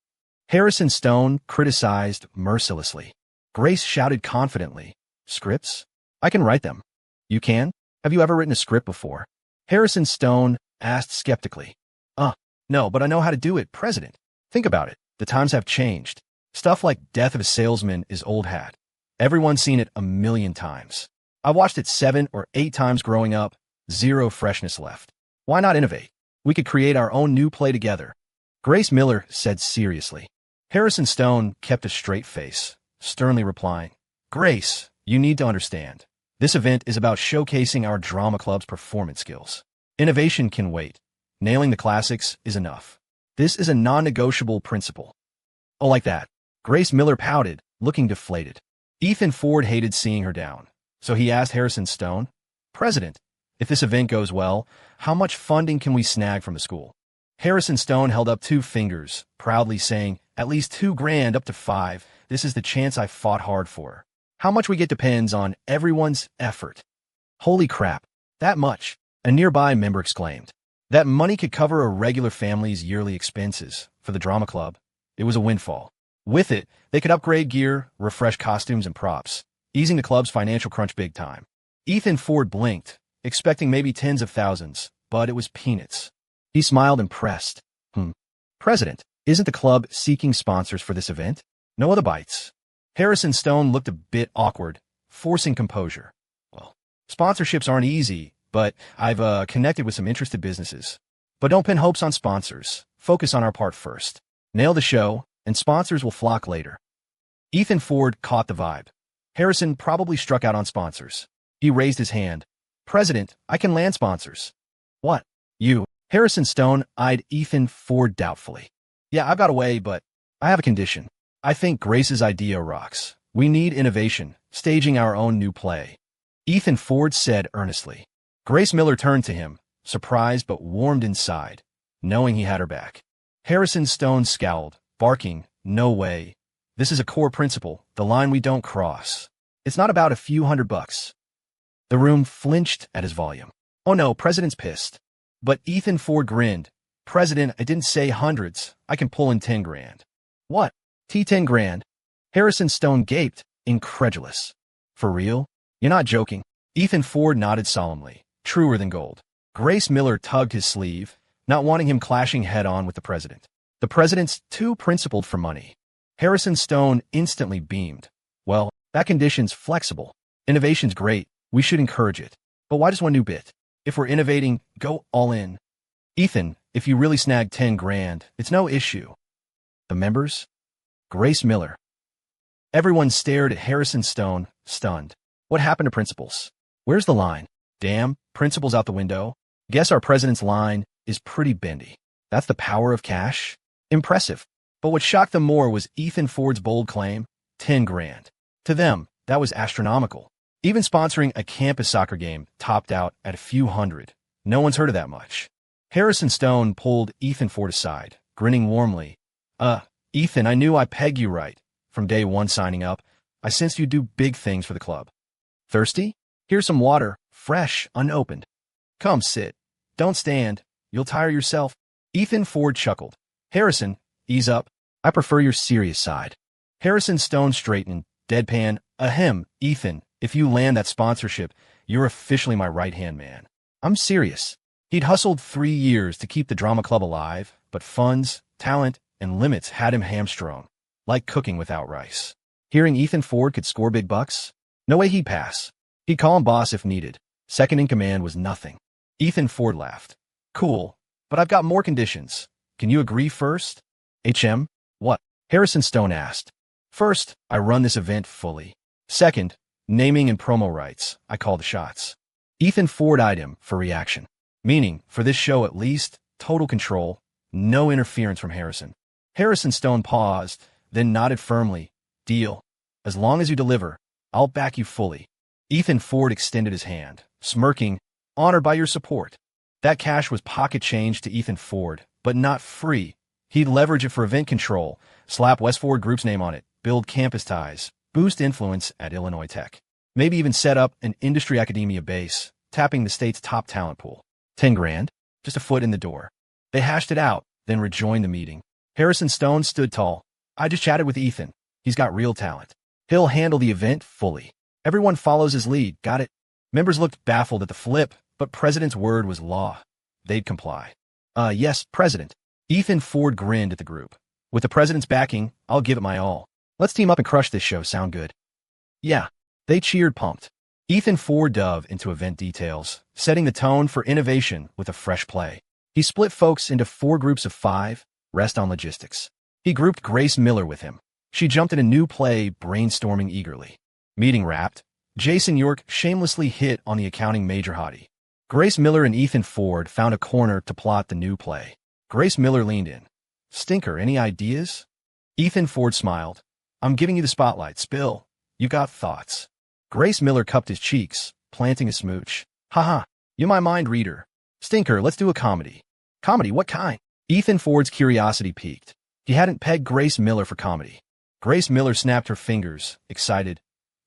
Harrison Stone criticized mercilessly. Grace shouted confidently, "Scripts? I can write them." "You can? Have you ever written a script before?" Harrison Stone asked skeptically. No, but I know how to do it, President. Think about it. The times have changed. Stuff like Death of a Salesman is old hat. Everyone's seen it a million times. I watched it 7 or 8 times growing up, zero freshness left. Why not innovate? We could create our own new play together." Grace Miller said seriously. Harrison Stone kept a straight face, sternly replying, "Grace, you need to understand. This event is about showcasing our drama club's performance skills. Innovation can wait. Nailing the classics is enough. This is a non-negotiable principle." "Oh, like that." Grace Miller pouted, looking deflated. Ethan Ford hated seeing her down, so he asked Harrison Stone, "President, if this event goes well, how much funding can we snag from the school?" Harrison Stone held up 2 fingers, proudly saying, "At least $2,000 up to 5. This is the chance I fought hard for. How much we get depends on everyone's effort." "Holy crap, that much?" a nearby member exclaimed. That money could cover a regular family's yearly expenses. For the drama club, it was a windfall. With it, they could upgrade gear, refresh costumes and props, easing the club's financial crunch big time. Ethan Ford blinked, expecting maybe tens of thousands, but it was peanuts. He smiled impressed. President, isn't the club seeking sponsors for this event? No other bites." Harrison Stone looked a bit awkward, forcing composure. "Well, sponsorships aren't easy, but I've connected with some interested businesses. But don't pin hopes on sponsors. Focus on our part first. Nail the show, and sponsors will flock later." Ethan Ford caught the vibe. Harrison probably struck out on sponsors. He raised his hand. "President, I can land sponsors." "What? You?" Harrison Stone eyed Ethan Ford doubtfully. "Yeah, I've got a way, but I have a condition. I think Grace's idea rocks. We need innovation, staging our own new play." Ethan Ford said earnestly. Grace Miller turned to him, surprised but warmed inside, knowing he had her back. Harrison Stone scowled, barking, "No way. This is a core principle, the line we don't cross. It's not about a few $100. The room flinched at his volume. "Oh no, President's pissed." But Ethan Ford grinned. "President, I didn't say hundreds. I can pull in $10,000. "What? $10,000? Harrison Stone gaped, incredulous. "For real? You're not joking?" Ethan Ford nodded solemnly. Truer than gold. Grace Miller tugged his sleeve, not wanting him clashing head-on with the president. The president's too principled for money. Harrison Stone instantly beamed. "Well, that condition's flexible. Innovation's great. We should encourage it. But why just one new bit? If we're innovating, go all in. Ethan, if you really snag $10,000, it's no issue." The members? Grace Miller. Everyone stared at Harrison Stone, stunned. What happened to principles? Where's the line? Damn, principles out the window. Guess our president's line is pretty bendy. That's the power of cash? Impressive. But what shocked them more was Ethan Ford's bold claim, $10,000. To them, that was astronomical. Even sponsoring a campus soccer game topped out at a few hundred. No one's heard of that much. Harrison Stone pulled Ethan Ford aside, grinning warmly. Ethan, I knew I pegged you right. From day one signing up, I sensed you'd do big things for the club. Thirsty? Here's some water, fresh, unopened. Come sit. Don't stand. You'll tire yourself." Ethan Ford chuckled. "Harrison, ease up. I prefer your serious side." Harrison Stone straightened, deadpan, ahem, Ethan, if you land that sponsorship, you're officially my right-hand man. I'm serious. He'd hustled 3 years to keep the drama club alive, but funds, talent, and limits had him hamstrung, like cooking without rice. Hearing Ethan Ford could score big bucks? No way he'd pass. He'd call him boss if needed. Second in command was nothing. Ethan Ford laughed. Cool, but I've got more conditions. Can you agree first? What? Harrison Stone asked. First, I run this event fully. Second, naming and promo rights. I call the shots. Ethan Ford eyed him for reaction. Meaning, for this show at least, total control, no interference from Harrison. Harrison Stone paused, then nodded firmly. Deal. As long as you deliver, I'll back you fully. Ethan Ford extended his hand, smirking, honored by your support. That cash was pocket change to Ethan Ford, but not free. He'd leverage it for event control, slap West Ford Group's name on it, build campus ties, boost influence at Illinois Tech. Maybe even set up an industry academia base, tapping the state's top talent pool. 10 grand? Just a foot in the door. They hashed it out, then rejoined the meeting. Harrison Stone stood tall. I just chatted with Ethan. He's got real talent. He'll handle the event fully. Everyone follows his lead, got it? Members looked baffled at the flip, but President's word was law. They'd comply. Yes, President. Ethan Ford grinned at the group. With the President's backing, I'll give it my all. Let's team up and crush this show, sound good? Yeah. They cheered pumped. Ethan Ford dove into event details, setting the tone for innovation with a fresh play. He split folks into 4 groups of 5, rest on logistics. He grouped Grace Miller with him. She jumped in a new play, brainstorming eagerly. Meeting wrapped, Jason York shamelessly hit on the accounting major hottie. Grace Miller and Ethan Ford found a corner to plot the new play. Grace Miller leaned in. Stinker, any ideas? Ethan Ford smiled. I'm giving you the spotlight, spill. You got thoughts. Grace Miller cupped his cheeks, planting a smooch. Haha, you my mind reader. Stinker, let's do a comedy. Comedy, what kind? Ethan Ford's curiosity piqued. He hadn't pegged Grace Miller for comedy. Grace Miller snapped her fingers, excited.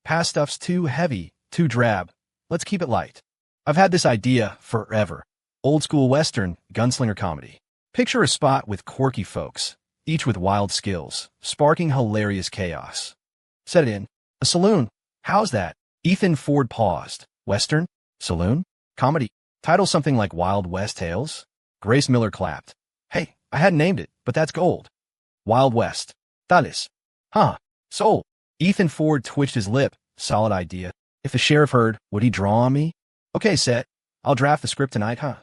Past stuff's too heavy, too drab. Let's keep it light. I've had this idea forever. Old school Western, gunslinger comedy. Picture a spot with quirky folks, each with wild skills, sparking hilarious chaos. Set it in. A saloon. How's that? Ethan Ford paused. Western? Saloon? Comedy. Title something like Wild West Tales? Grace Miller clapped. Hey, I hadn't named it, but that's gold. Wild West. Tales. Huh. Sold. Ethan Ford twitched his lip. Solid idea. If the sheriff heard, would he draw on me? Okay, set. I'll draft the script tonight, huh?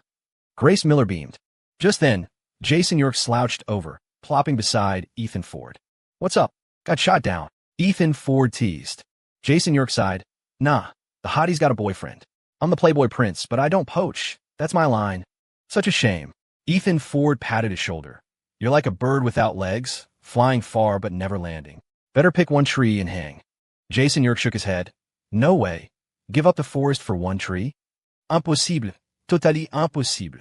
Grace Miller beamed. Just then, Jason York slouched over, plopping beside Ethan Ford. What's up? Got shot down. Ethan Ford teased. Jason York sighed. Nah, the hottie's got a boyfriend. I'm the Playboy Prince, but I don't poach. That's my line. Such a shame. Ethan Ford patted his shoulder. You're like a bird without legs, flying far but never landing. Better pick one tree and hang. Jason York shook his head. No way. Give up the forest for one tree? Impossible. Totally impossible.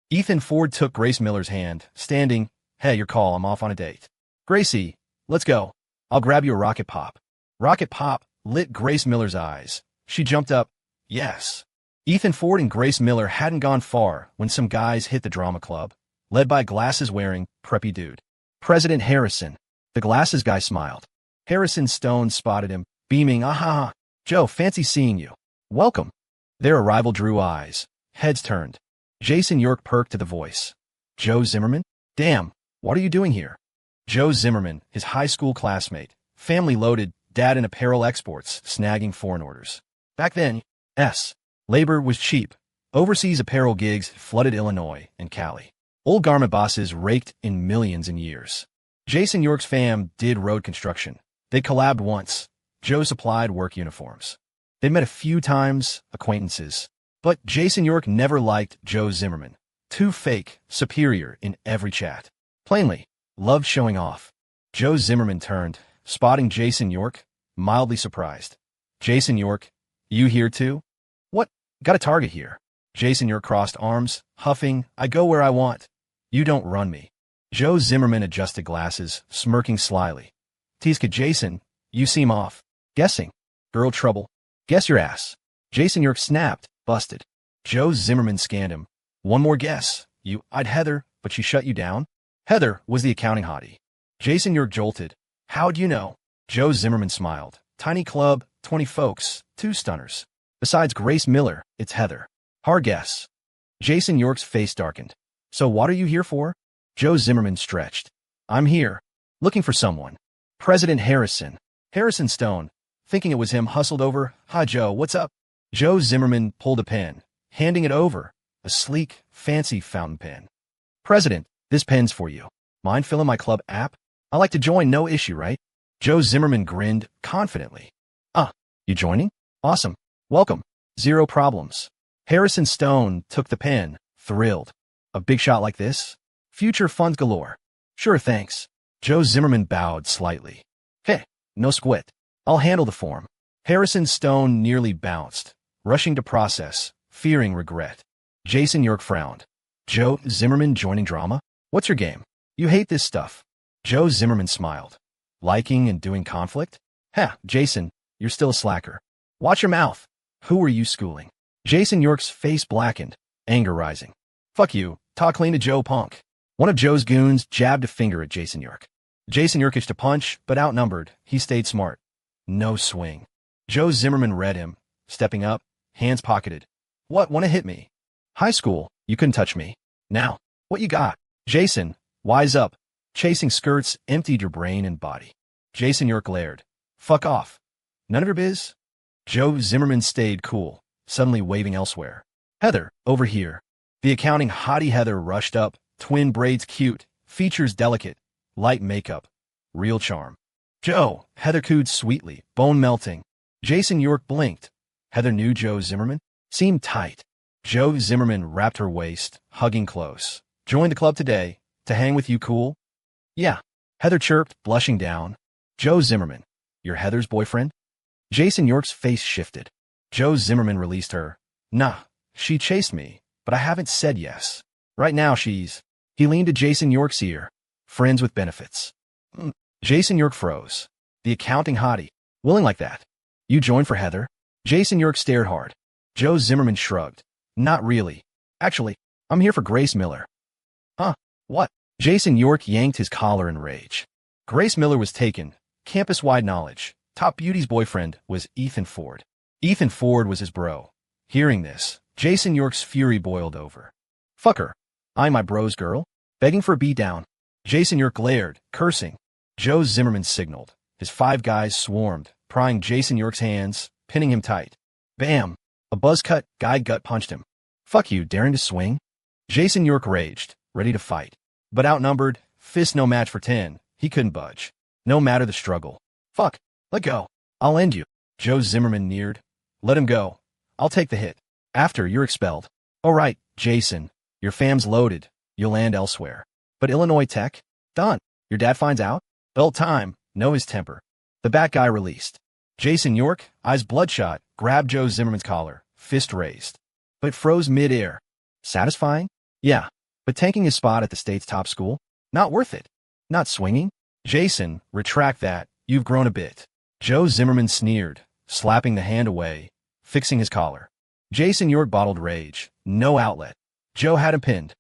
Ethan Ford took Grace Miller's hand, standing. Hey, your call. I'm off on a date. Gracie, let's go. I'll grab you a rocket pop. Rocket pop lit Grace Miller's eyes. She jumped up. Yes. Ethan Ford and Grace Miller hadn't gone far when some guys hit the drama club, led by glasses-wearing, preppy dude. President Harrison. The glasses guy smiled. Harrison Stone spotted him, beaming, aha, Joe, fancy seeing you. Welcome. Their arrival drew eyes. Heads turned. Jason York perked to the voice. Joe Zimmerman? Damn, what are you doing here? Joe Zimmerman, his high school classmate, family loaded, dad in apparel exports, snagging foreign orders. Back then, labor was cheap. Overseas apparel gigs flooded Illinois and Cali. Old garment bosses raked in millions in years. Jason York's fam did road construction. They collabed once. Joe supplied work uniforms. They met a few times, acquaintances. But Jason York never liked Joe Zimmerman. Too fake, superior in every chat. Plainly, loved showing off. Joe Zimmerman turned, spotting Jason York, mildly surprised. Jason York, you here too? What? Got a target here. Jason York crossed arms, huffing, I go where I want. You don't run me. Joe Zimmerman adjusted glasses, smirking slyly. Teaska Jason, you seem off. Guessing. Girl trouble. Guess your ass. Jason York snapped, busted. Joe Zimmerman scanned him. One more guess. I'd Heather, but she shut you down? Heather was the accounting hottie. Jason York jolted. How'd you know? Joe Zimmerman smiled. Tiny club, 20 folks, 2 stunners. Besides Grace Miller, it's Heather. Hard guess. Jason York's face darkened. So what are you here for? Joe Zimmerman stretched. I'm here. Looking for someone. President Harrison. Harrison Stone, thinking it was him, hustled over. Hi, Joe, what's up? Joe Zimmerman pulled a pen, handing it over. A sleek, fancy fountain pen. President, this pen's for you. Mind filling my club app? I like to join, no issue, right? Joe Zimmerman grinned confidently. You joining? Awesome. Welcome. Zero problems. Harrison Stone took the pen, thrilled. A big shot like this? Future funds galore. Sure, thanks. Joe Zimmerman bowed slightly. Hey, no squit. I'll handle the form. Harrison Stone nearly bounced, rushing to process, fearing regret. Jason York frowned. Joe Zimmerman joining drama? What's your game? You hate this stuff. Joe Zimmerman smiled. Liking and doing conflict? Jason, you're still a slacker. Watch your mouth. Who are you schooling? Jason York's face blackened, anger rising. Fuck you. Talk clean to Joe Punk. One of Joe's goons jabbed a finger at Jason York. Jason York itched to punch, but outnumbered, he stayed smart. No swing. Joe Zimmerman read him, stepping up, hands pocketed. What, wanna hit me? High school, you couldn't touch me. Now, what you got? Jason, wise up. Chasing skirts emptied your brain and body. Jason York glared. Fuck off. None of your biz? Joe Zimmerman stayed cool, suddenly waving elsewhere. Heather, over here. The accounting hottie Heather rushed up, twin braids cute, features delicate, light makeup, real charm. Joe, Heather cooed sweetly, bone melting. Jason York blinked. Heather knew Joe Zimmerman? Seemed tight. Joe Zimmerman wrapped her waist, hugging close. Join the club today. To hang with you cool? Yeah. Heather chirped, blushing down. Joe Zimmerman, you're Heather's boyfriend? Jason York's face shifted. Joe Zimmerman released her. Nah, she chased me, but I haven't said yes. Right now she's... He leaned to Jason York's ear. Friends with benefits. Jason York froze. The accounting hottie. Willing like that. You join for Heather? Jason York stared hard. Joe Zimmerman shrugged. Not really. Actually, I'm here for Grace Miller. Huh? What? Jason York yanked his collar in rage. Grace Miller was taken. Campus-wide knowledge. Top Beauty's boyfriend was Ethan Ford. Ethan Ford was his bro. Hearing this, Jason York's fury boiled over. Fuck her. I'm my bro's girl. Begging for a beatdown. Jason York glared, cursing. Joe Zimmerman signaled. His 5 guys swarmed, prying Jason York's hands, pinning him tight. Bam! A buzz-cut guy gut punched him. Fuck you, daring to swing? Jason York raged, ready to fight. But outnumbered, fist no match for 10, he couldn't budge. No matter the struggle. Fuck. Let go. I'll end you. Joe Zimmerman neared. Let him go. I'll take the hit. After, you're expelled. All right, Jason. Your fam's loaded. You'll land elsewhere. But Illinois Tech? Done. Your dad finds out? Belt time. Know his temper. The bat guy released. Jason York, eyes bloodshot, grabbed Joe Zimmerman's collar, fist raised. But froze mid-air. Satisfying? Yeah. But tanking his spot at the state's top school? Not worth it. Not swinging? Jason, retract that. You've grown a bit. Joe Zimmerman sneered, slapping the hand away, fixing his collar. Jason York bottled rage. No outlet. Joe had him pinned.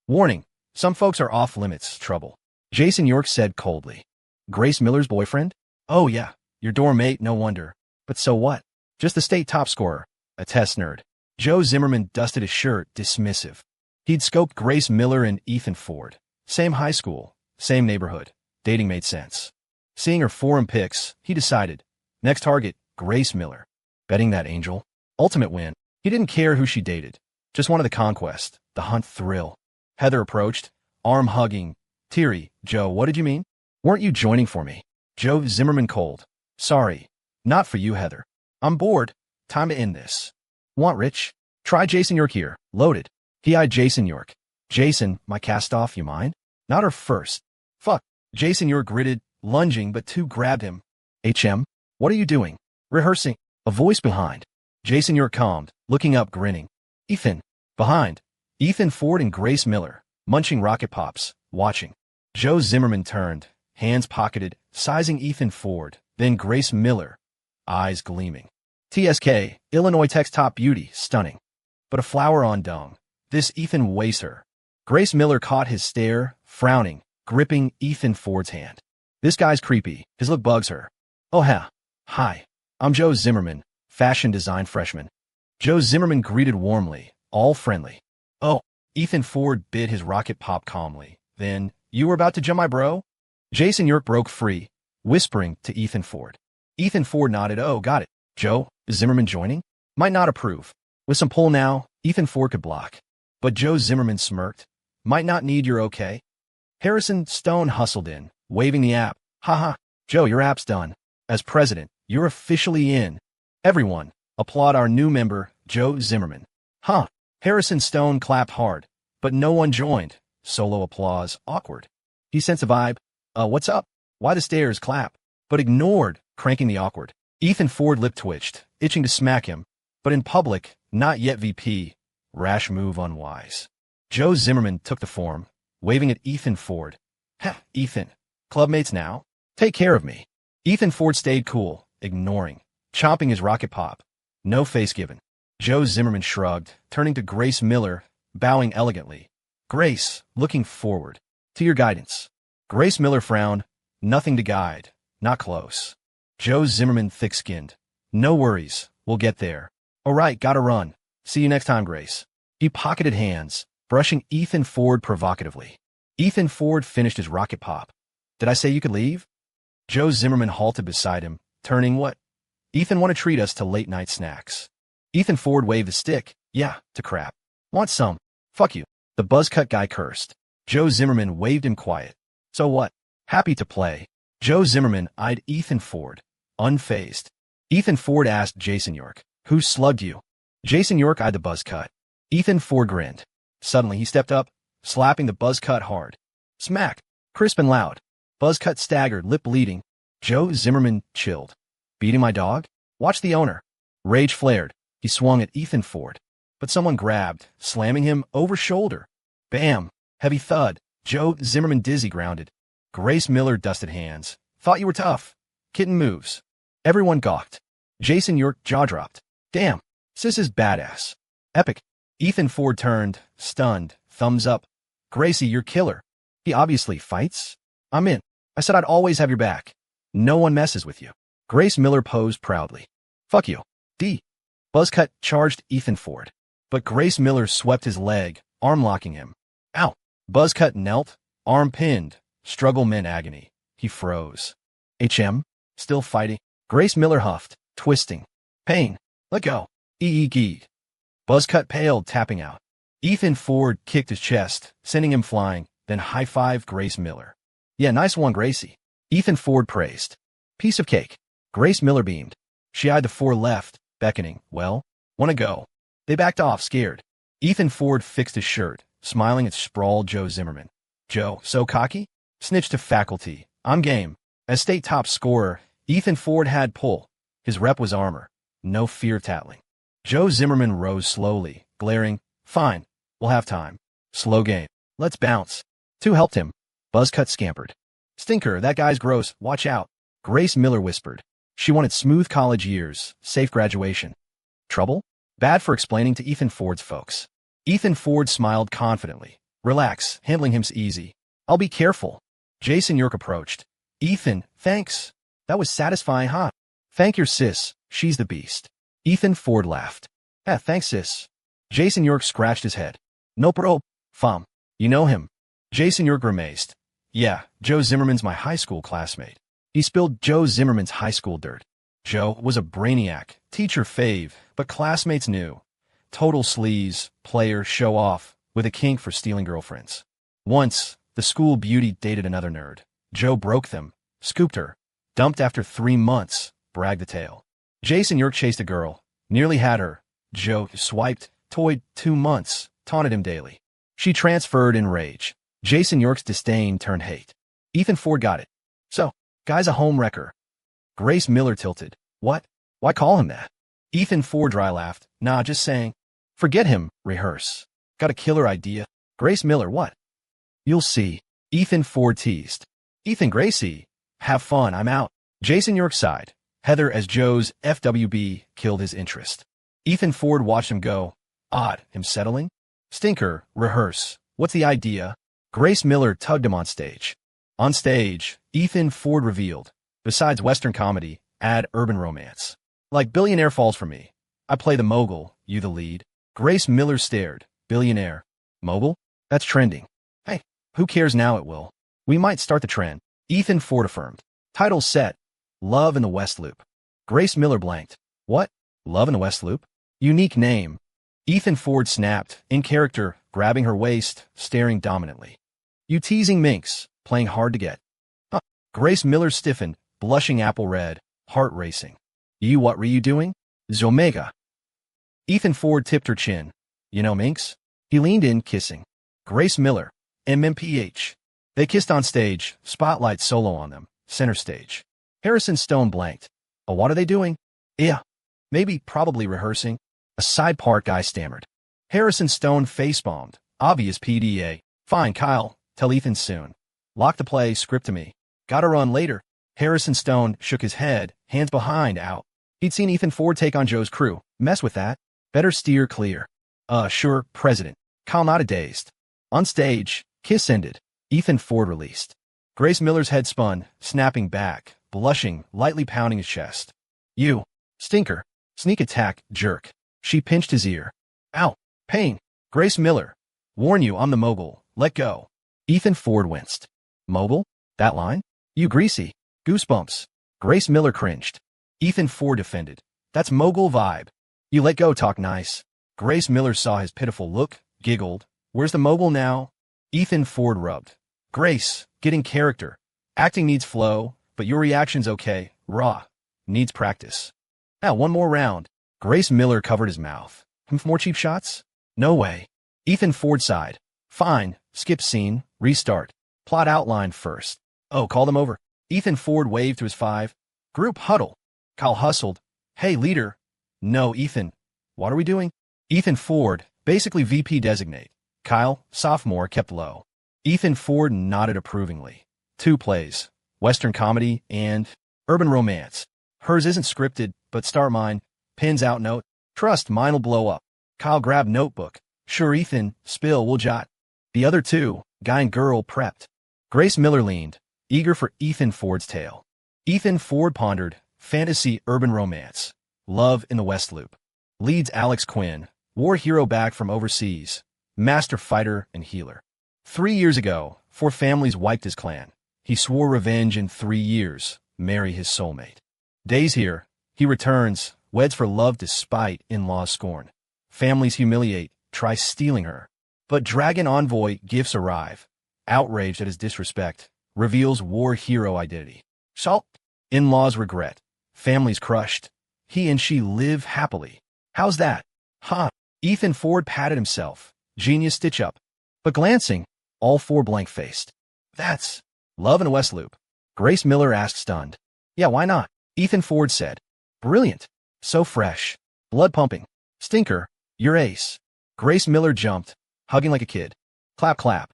Warning, some folks are off limits, trouble. Jason York said coldly. Grace Miller's boyfriend? Oh yeah, your dorm mate, no wonder. But so what? Just the state top scorer, a test nerd. Joe Zimmerman dusted his shirt, dismissive. He'd scoped Grace Miller and Ethan Ford. Same high school, same neighborhood. Dating made sense. Seeing her forum pics, he decided. Next target, Grace Miller. Betting that angel. Ultimate win. He didn't care who she dated. Just wanted the conquest, the hunt thrill. Heather approached, arm hugging. Teary, Joe, what did you mean? Weren't you joining for me? Joe Zimmerman cold. Sorry. Not for you, Heather. I'm bored. Time to end this. Want rich? Try Jason York here. Loaded. He eyed Jason York. Jason, my cast-off, you mind? Not her first. Fuck. Jason York gritted, lunging, but 2 grabbed him. HM? What are you doing? Rehearsing. A voice behind. Jason York calmed, looking up, grinning. Ethan. Behind. Ethan Ford and Grace Miller, munching rocket pops, watching. Joe Zimmerman turned, hands pocketed, sizing Ethan Ford, then Grace Miller, eyes gleaming. TSK, Illinois Tech's top beauty, stunning. But a flower on dung. This Ethan weighs her. Grace Miller caught his stare, frowning, gripping Ethan Ford's hand. This guy's creepy. His look bugs her. Oh, yeah. Hi. I'm Joe Zimmerman, fashion design freshman. Joe Zimmerman greeted warmly, all friendly. Oh, Ethan Ford bit his rocket pop calmly. Then, you were about to jump my bro? Jason York broke free, whispering to Ethan Ford. Ethan Ford nodded. Oh, got it. Joe, is Zimmerman joining? Might not approve. With some pull now, Ethan Ford could block. But Joe Zimmerman smirked. Might not need your okay. Harrison Stone hustled in, waving the app. Haha, Joe, your app's done. As president, you're officially in. Everyone, applaud our new member, Joe Zimmerman. Huh. Harrison Stone clapped hard, but no one joined. Solo applause, awkward. He sensed a vibe. What's up? Why the stairs clap? But ignored, cranking the awkward. Ethan Ford lip twitched, itching to smack him. But in public, not yet VP. Rash move unwise. Joe Zimmerman took the form, waving at Ethan Ford. Ha, Ethan. Clubmates now? Take care of me. Ethan Ford stayed cool, ignoring, chomping his rocket pop. No face given. Joe Zimmerman shrugged, turning to Grace Miller, bowing elegantly. Grace, looking forward. To your guidance. Grace Miller frowned. Nothing to guide. Not close. Joe Zimmerman thick-skinned. No worries. We'll get there. All right, gotta run. See you next time, Grace. He pocketed hands, brushing Ethan Ford provocatively. Ethan Ford finished his rocket pop. Did I say you could leave? Joe Zimmerman halted beside him, turning what? Ethan want to treat us to late-night snacks. Ethan Ford waved the stick. Yeah, to crap. Want some? Fuck you. The buzzcut guy cursed. Joe Zimmerman waved him quiet. So what? Happy to play. Joe Zimmerman eyed Ethan Ford, unfazed. Ethan Ford asked Jason York, who slugged you? Jason York eyed the buzzcut. Ethan Ford grinned. Suddenly he stepped up, slapping the buzzcut hard. Smack. Crisp and loud. Buzzcut staggered, lip bleeding. Joe Zimmerman chilled. Beating my dog? Watch the owner. Rage flared. He swung at Ethan Ford. But someone grabbed, slamming him over shoulder. Bam. Heavy thud. Joe Zimmerman dizzy grounded. Grace Miller dusted hands. Thought you were tough. Kitten moves. Everyone gawked. Jason York jaw dropped. Damn. Sis is badass. Epic. Ethan Ford turned, stunned, thumbs up. Gracie, you're killer. He obviously fights? I'm in. I said I'd always have your back. No one messes with you. Grace Miller posed proudly. Fuck you. D. Buzzcut charged Ethan Ford. But Grace Miller swept his leg, arm locking him. Ow. Buzzcut knelt, arm pinned. Struggle meant agony. He froze. HM? Still fighting? Grace Miller huffed, twisting. Pain. Let go. Geed. Buzzcut paled, tapping out. Ethan Ford kicked his chest, sending him flying, then high-fived Grace Miller. Yeah, nice one, Gracie. Ethan Ford praised. Piece of cake. Grace Miller beamed. She eyed the four left, beckoning. Well, wanna go? They backed off, scared. Ethan Ford fixed his shirt, smiling at sprawled Joe Zimmerman. Joe, so cocky? Snitched to faculty. I'm game. As state top scorer, Ethan Ford had pull. His rep was armor. No fear of tattling. Joe Zimmerman rose slowly, glaring. Fine. We'll have time. Slow game. Let's bounce. Two helped him. Buzzcut scampered. Stinker, that guy's gross. Watch out. Grace Miller whispered. She wanted smooth college years, safe graduation. Trouble? Bad for explaining to Ethan Ford's folks. Ethan Ford smiled confidently. Relax, handling him's easy. I'll be careful. Jason York approached. Ethan, thanks. That was satisfying, huh? Thank your sis. She's the beast. Ethan Ford laughed. Thanks, sis. Jason York scratched his head. No pro, fam. You know him. Jason York grimaced. Yeah, Joe Zimmerman's my high school classmate. He spilled Joe Zimmerman's high school dirt. Joe was a brainiac, teacher fave, but classmates knew. Total sleaze, player, show off, with a kink for stealing girlfriends. Once, the school beauty dated another nerd. Joe broke them, scooped her, dumped after 3 months, bragged the tale. Jason York chased a girl, nearly had her. Joe swiped, toyed 2 months, taunted him daily. She transferred in rage. Jason York's disdain turned hate. Ethan Ford got it. So, guy's a home wrecker. Grace Miller tilted. What? Why call him that? Ethan Ford dry laughed. Nah, just saying. Forget him, rehearse. Got a killer idea. Grace Miller, what? You'll see. Ethan Ford teased. Ethan Gracie. Have fun, I'm out. Jason York sighed. Heather as Joe's FWB killed his interest. Ethan Ford watched him go. Odd, him settling? Stinker, rehearse. What's the idea? Grace Miller tugged him on stage. On stage, Ethan Ford revealed. Besides Western comedy, Add urban romance. Like Billionaire falls for me. I play the mogul, you the lead. Grace Miller stared. Billionaire. Mogul? That's trending. Hey, who cares now it will. We might start the trend. Ethan Ford affirmed. Title set. Love in the West Loop. Grace Miller blanked. What? Love in the West Loop? Unique name. Ethan Ford snapped, in character, grabbing her waist, staring dominantly. You teasing minx, playing hard to get. Huh. Grace Miller stiffened, blushing apple red, heart racing. You what were you doing? Zomega. Ethan Ford tipped her chin. You know minx? He leaned in, kissing. Grace Miller. MMPH. They kissed on stage, spotlight solo on them, center stage. Harrison Stone blanked. Oh, what are they doing? Yeah. Maybe, probably rehearsing. A side part guy stammered. Harrison Stone face-bombed. Obvious PDA. Fine, Kyle. Tell Ethan soon. Lock the play, script to me. Gotta run later. Harrison Stone shook his head, hands behind, out. He'd seen Ethan Ford take on Joe's crew. Mess with that. Better steer clear. Sure, President. Kyle nodded dazed. On stage, kiss ended. Ethan Ford released. Grace Miller's head spun, snapping back, blushing, lightly pounding his chest. You. Stinker. Sneak attack, jerk. She pinched his ear. Ow. Pain. Grace Miller. Warn you, I'm the mogul. Let go. Ethan Ford winced. Mogul? That line? You greasy. Goosebumps. Grace Miller cringed. Ethan Ford defended. That's mogul vibe. You let go, talk nice. Grace Miller saw his pitiful look, giggled. Where's the mogul now? Ethan Ford rubbed. Grace, getting character. Acting needs flow, but your reaction's okay. Raw. Needs practice. Now, one more round. Grace Miller covered his mouth. More cheap shots? No way. Ethan Ford sighed. Fine. Skip scene. Restart. Plot outline first. Oh, call them over. Ethan Ford waved to his 5. Group huddle. Kyle hustled. Hey, leader. No, Ethan. What are we doing? Ethan Ford, basically VP designate. Kyle, sophomore, kept low. Ethan Ford nodded approvingly. 2 plays. Western comedy and urban romance. Hers isn't scripted, but start mine. Pins out note. Trust mine'll blow up. Kyle grabbed notebook. Sure, Ethan, spill, we'll jot. The other 2, guy and girl, prepped. Grace Miller leaned, eager for Ethan Ford's tale. Ethan Ford pondered, fantasy urban romance. Love in the West Loop. Leads Alex Quinn, war hero back from overseas. Master fighter and healer. 3 years ago, 4 families wiped his clan. He swore revenge in 3 years, marry his soulmate. Days here, he returns, weds for love despite in-laws' scorn. Families humiliate, try stealing her. But Dragon Envoy gifts arrive. Outraged at his disrespect, reveals war hero identity. Salt. In-laws regret. Families crushed. He and she live happily. How's that? Huh. Ethan Ford patted himself. Genius stitch-up. But glancing, all 4 blank-faced. That's love in a West Loop. Grace Miller asked stunned. Yeah, why not? Ethan Ford said. Brilliant. So fresh. Blood pumping. Stinker. You're ace. Grace Miller jumped, hugging like a kid. Clap, clap.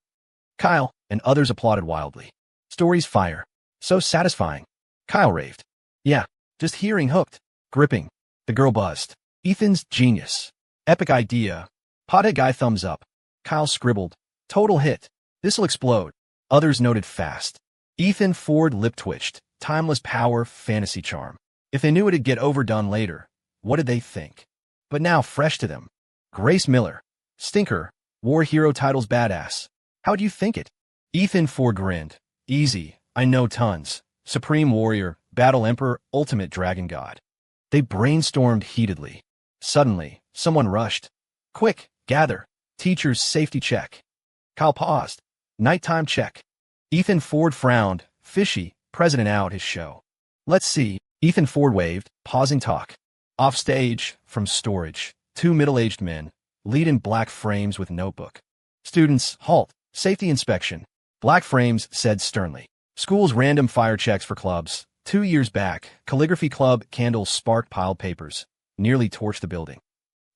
Kyle and others applauded wildly. Stories fire. So satisfying. Kyle raved. Yeah, just hearing hooked. Gripping. The girl buzzed. Ethan's genius. Epic idea. Pothead guy thumbs up. Kyle scribbled. Total hit. This'll explode. Others noted fast. Ethan Ford lip twitched. Timeless power, fantasy charm. If they knew it'd get overdone later, what did they think? But now fresh to them. Grace Miller. Stinker. War hero titles badass. How'd you think it? Ethan Ford grinned. Easy. I know tons. Supreme warrior, battle emperor, ultimate dragon god. They brainstormed heatedly. Suddenly, someone rushed. Quick, gather. Teacher's safety check. Kyle paused. Nighttime check. Ethan Ford frowned. Fishy. President out his show. Let's see. Ethan Ford waved, pausing talk. Off stage, from storage, 2 middle-aged men, lead in black frames with notebook. Students, halt. Safety inspection. Black frames said sternly. School's random fire checks for clubs. 2 years back, calligraphy club candles sparked piled papers. Nearly torched the building.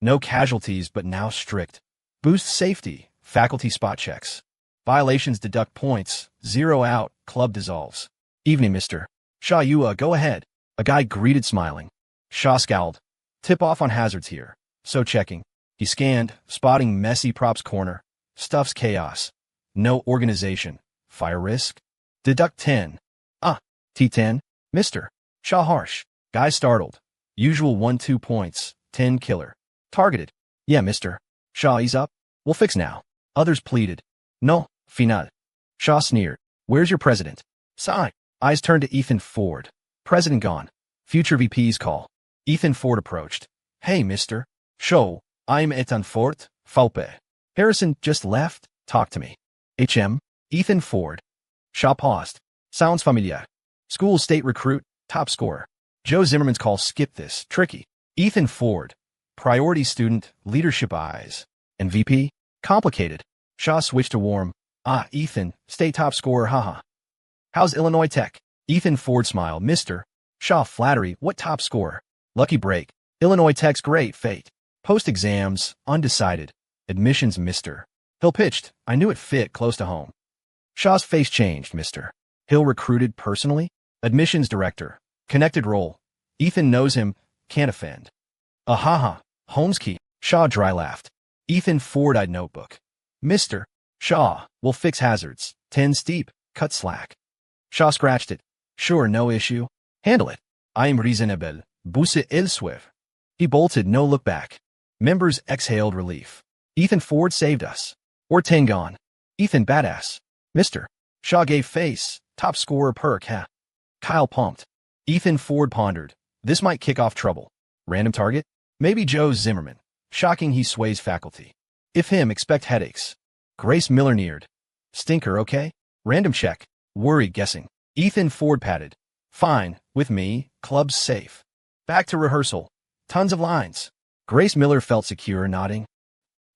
No casualties, but now strict. Boost safety. Faculty spot checks. Violations deduct points. 0 out. Club dissolves. Evening, mister. Shaw, you, go ahead. A guy greeted smiling. Shaw scowled. Tip off on hazards here. So checking. He scanned, spotting messy props corner. Stuff's chaos. No organization. Fire risk. Deduct 10. T10. Mister. Shaw harsh. Guy startled. Usual 1-2 points. 10 killer. Targeted. Yeah, mister. Shaw, ease up. We'll fix now. Others pleaded. No, final. Shaw sneered. Where's your president? Sigh. Eyes turned to Ethan Ford. President gone. Future VP's call. Ethan Ford approached. Hey, mister. Show. I'm Ethan Ford, VP. Harrison just left. Talk to me. HM. Ethan Ford. Shaw paused. Sounds familiar. School state recruit, top scorer. Joe Zimmerman's call. Skip this. Tricky. Ethan Ford. Priority student, leadership eyes. And VP? Complicated. Shaw switched to warm. Ah, Ethan, state top scorer, haha. How's Illinois Tech? Ethan Ford smiled. Mister. Shaw flattery. What top scorer? Lucky break. Illinois Tech's great fate. Post-exams, undecided. Admissions, mister. Hill pitched. I knew it fit close to home. Shaw's face changed, mister. Hill recruited personally? Admissions director. Connected role. Ethan knows him. Can't offend. Ahaha. Holmes key. Shaw dry laughed. Ethan Ford eyed notebook. Mister. Shaw. We'll fix hazards. 10 steep. Cut slack. Shaw scratched it. Sure, no issue. Handle it. I'm reasonable. Busse el suave. He bolted, no look back. Members exhaled relief. Ethan Ford saved us. Or 10 gone. Ethan badass. Mister. Shaw gave face. Top scorer perk, ha. Kyle pumped. Ethan Ford pondered. This might kick off trouble. Random target? Maybe Joe Zimmerman. Shocking he sways faculty. If him, expect headaches. Grace Miller neared. Stinker, okay? Random check. Worried guessing. Ethan Ford patted. Fine, with me, club's safe. Back to rehearsal. Tons of lines. Grace Miller felt secure, nodding.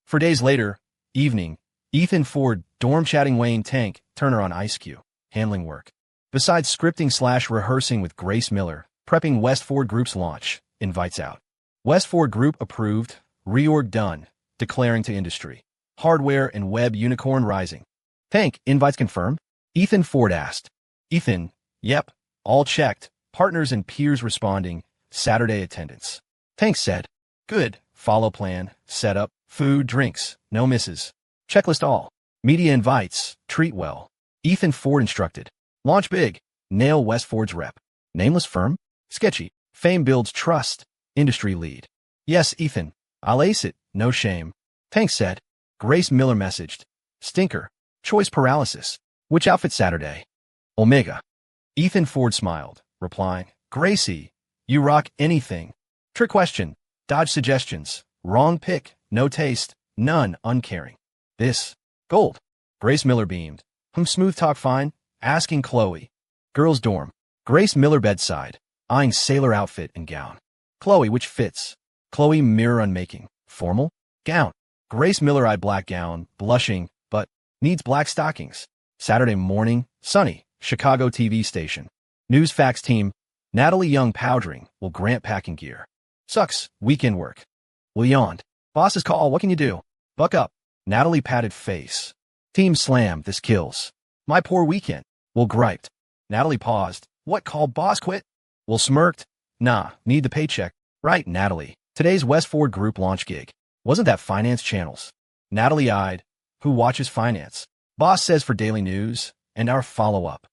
For days later, evening, Ethan Ford, dorm chatting Wayne Tank, Turner on Ice Cube, handling work. Besides scripting/rehearsing with Grace Miller, prepping West Ford Group's launch, invites out. West Ford Group approved, reorg done, declaring to industry. Hardware and web unicorn rising. Tank, invites confirmed? Ethan Ford asked. Ethan, yep, all checked, partners and peers responding, Saturday attendance. Tank said, good, follow plan, setup, food, drinks, no misses. Checklist all. Media invites, treat well. Ethan Ford instructed. Launch big, nail West Ford's rep. Nameless firm? Sketchy. Fame builds trust. Industry lead. Yes, Ethan, I'll ace it, no shame. Tank said. Grace Miller messaged. Stinker. Choice paralysis. Which outfit Saturday? Omega. Ethan Ford smiled, replying, Gracie, you rock anything. Trick question. Dodge suggestions. Wrong pick. No taste. None uncaring. This. Gold. Grace Miller beamed. Smooth talk fine. Asking Chloe. Girls' dorm. Grace Miller bedside. Eyeing sailor outfit and gown. Chloe, which fits? Chloe mirror unmaking. Formal? Gown. Grace Miller eyed black gown, blushing, but needs black stockings. Saturday morning, sunny, Chicago TV station. News facts team. Natalie Young powdering, will grant packing gear. Sucks, weekend work. Will yawned. Boss's call, what can you do? Buck up. Natalie patted face. Team slam, this kills. My poor weekend. Will griped. Natalie paused. What call, boss quit? Will smirked. Nah, need the paycheck. Right, Natalie. Today's West Ford Group launch gig. Wasn't that finance channels? Natalie eyed. Who watches finance? Boss says for daily news, and our follow-up.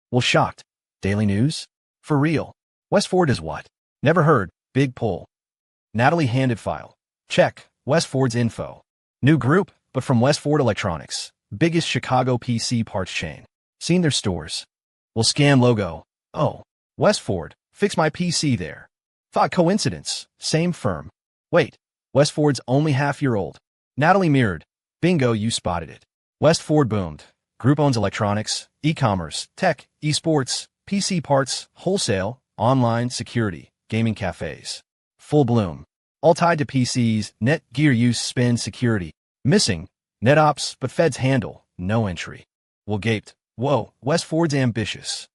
Well, shocked. Daily news? For real. West Ford is what? Never heard. Big pull. Natalie handed file. Check. West Ford's info. New group, but from West Ford Electronics. Biggest Chicago PC parts chain. Seen their stores. Will scan logo. Oh. West Ford. Fix my PC there. Thought coincidence. Same firm. Wait. West Ford's only half-year-old. Natalie mirrored. Bingo, you spotted it. West Ford boomed. Group owns electronics, e-commerce, tech, esports, PC parts, wholesale, online, security, gaming cafes. Full bloom. All tied to PCs, net gear use, spend, security. Missing. NetOps, but feds handle. No entry. Will gaped. Whoa, West Ford's ambitious.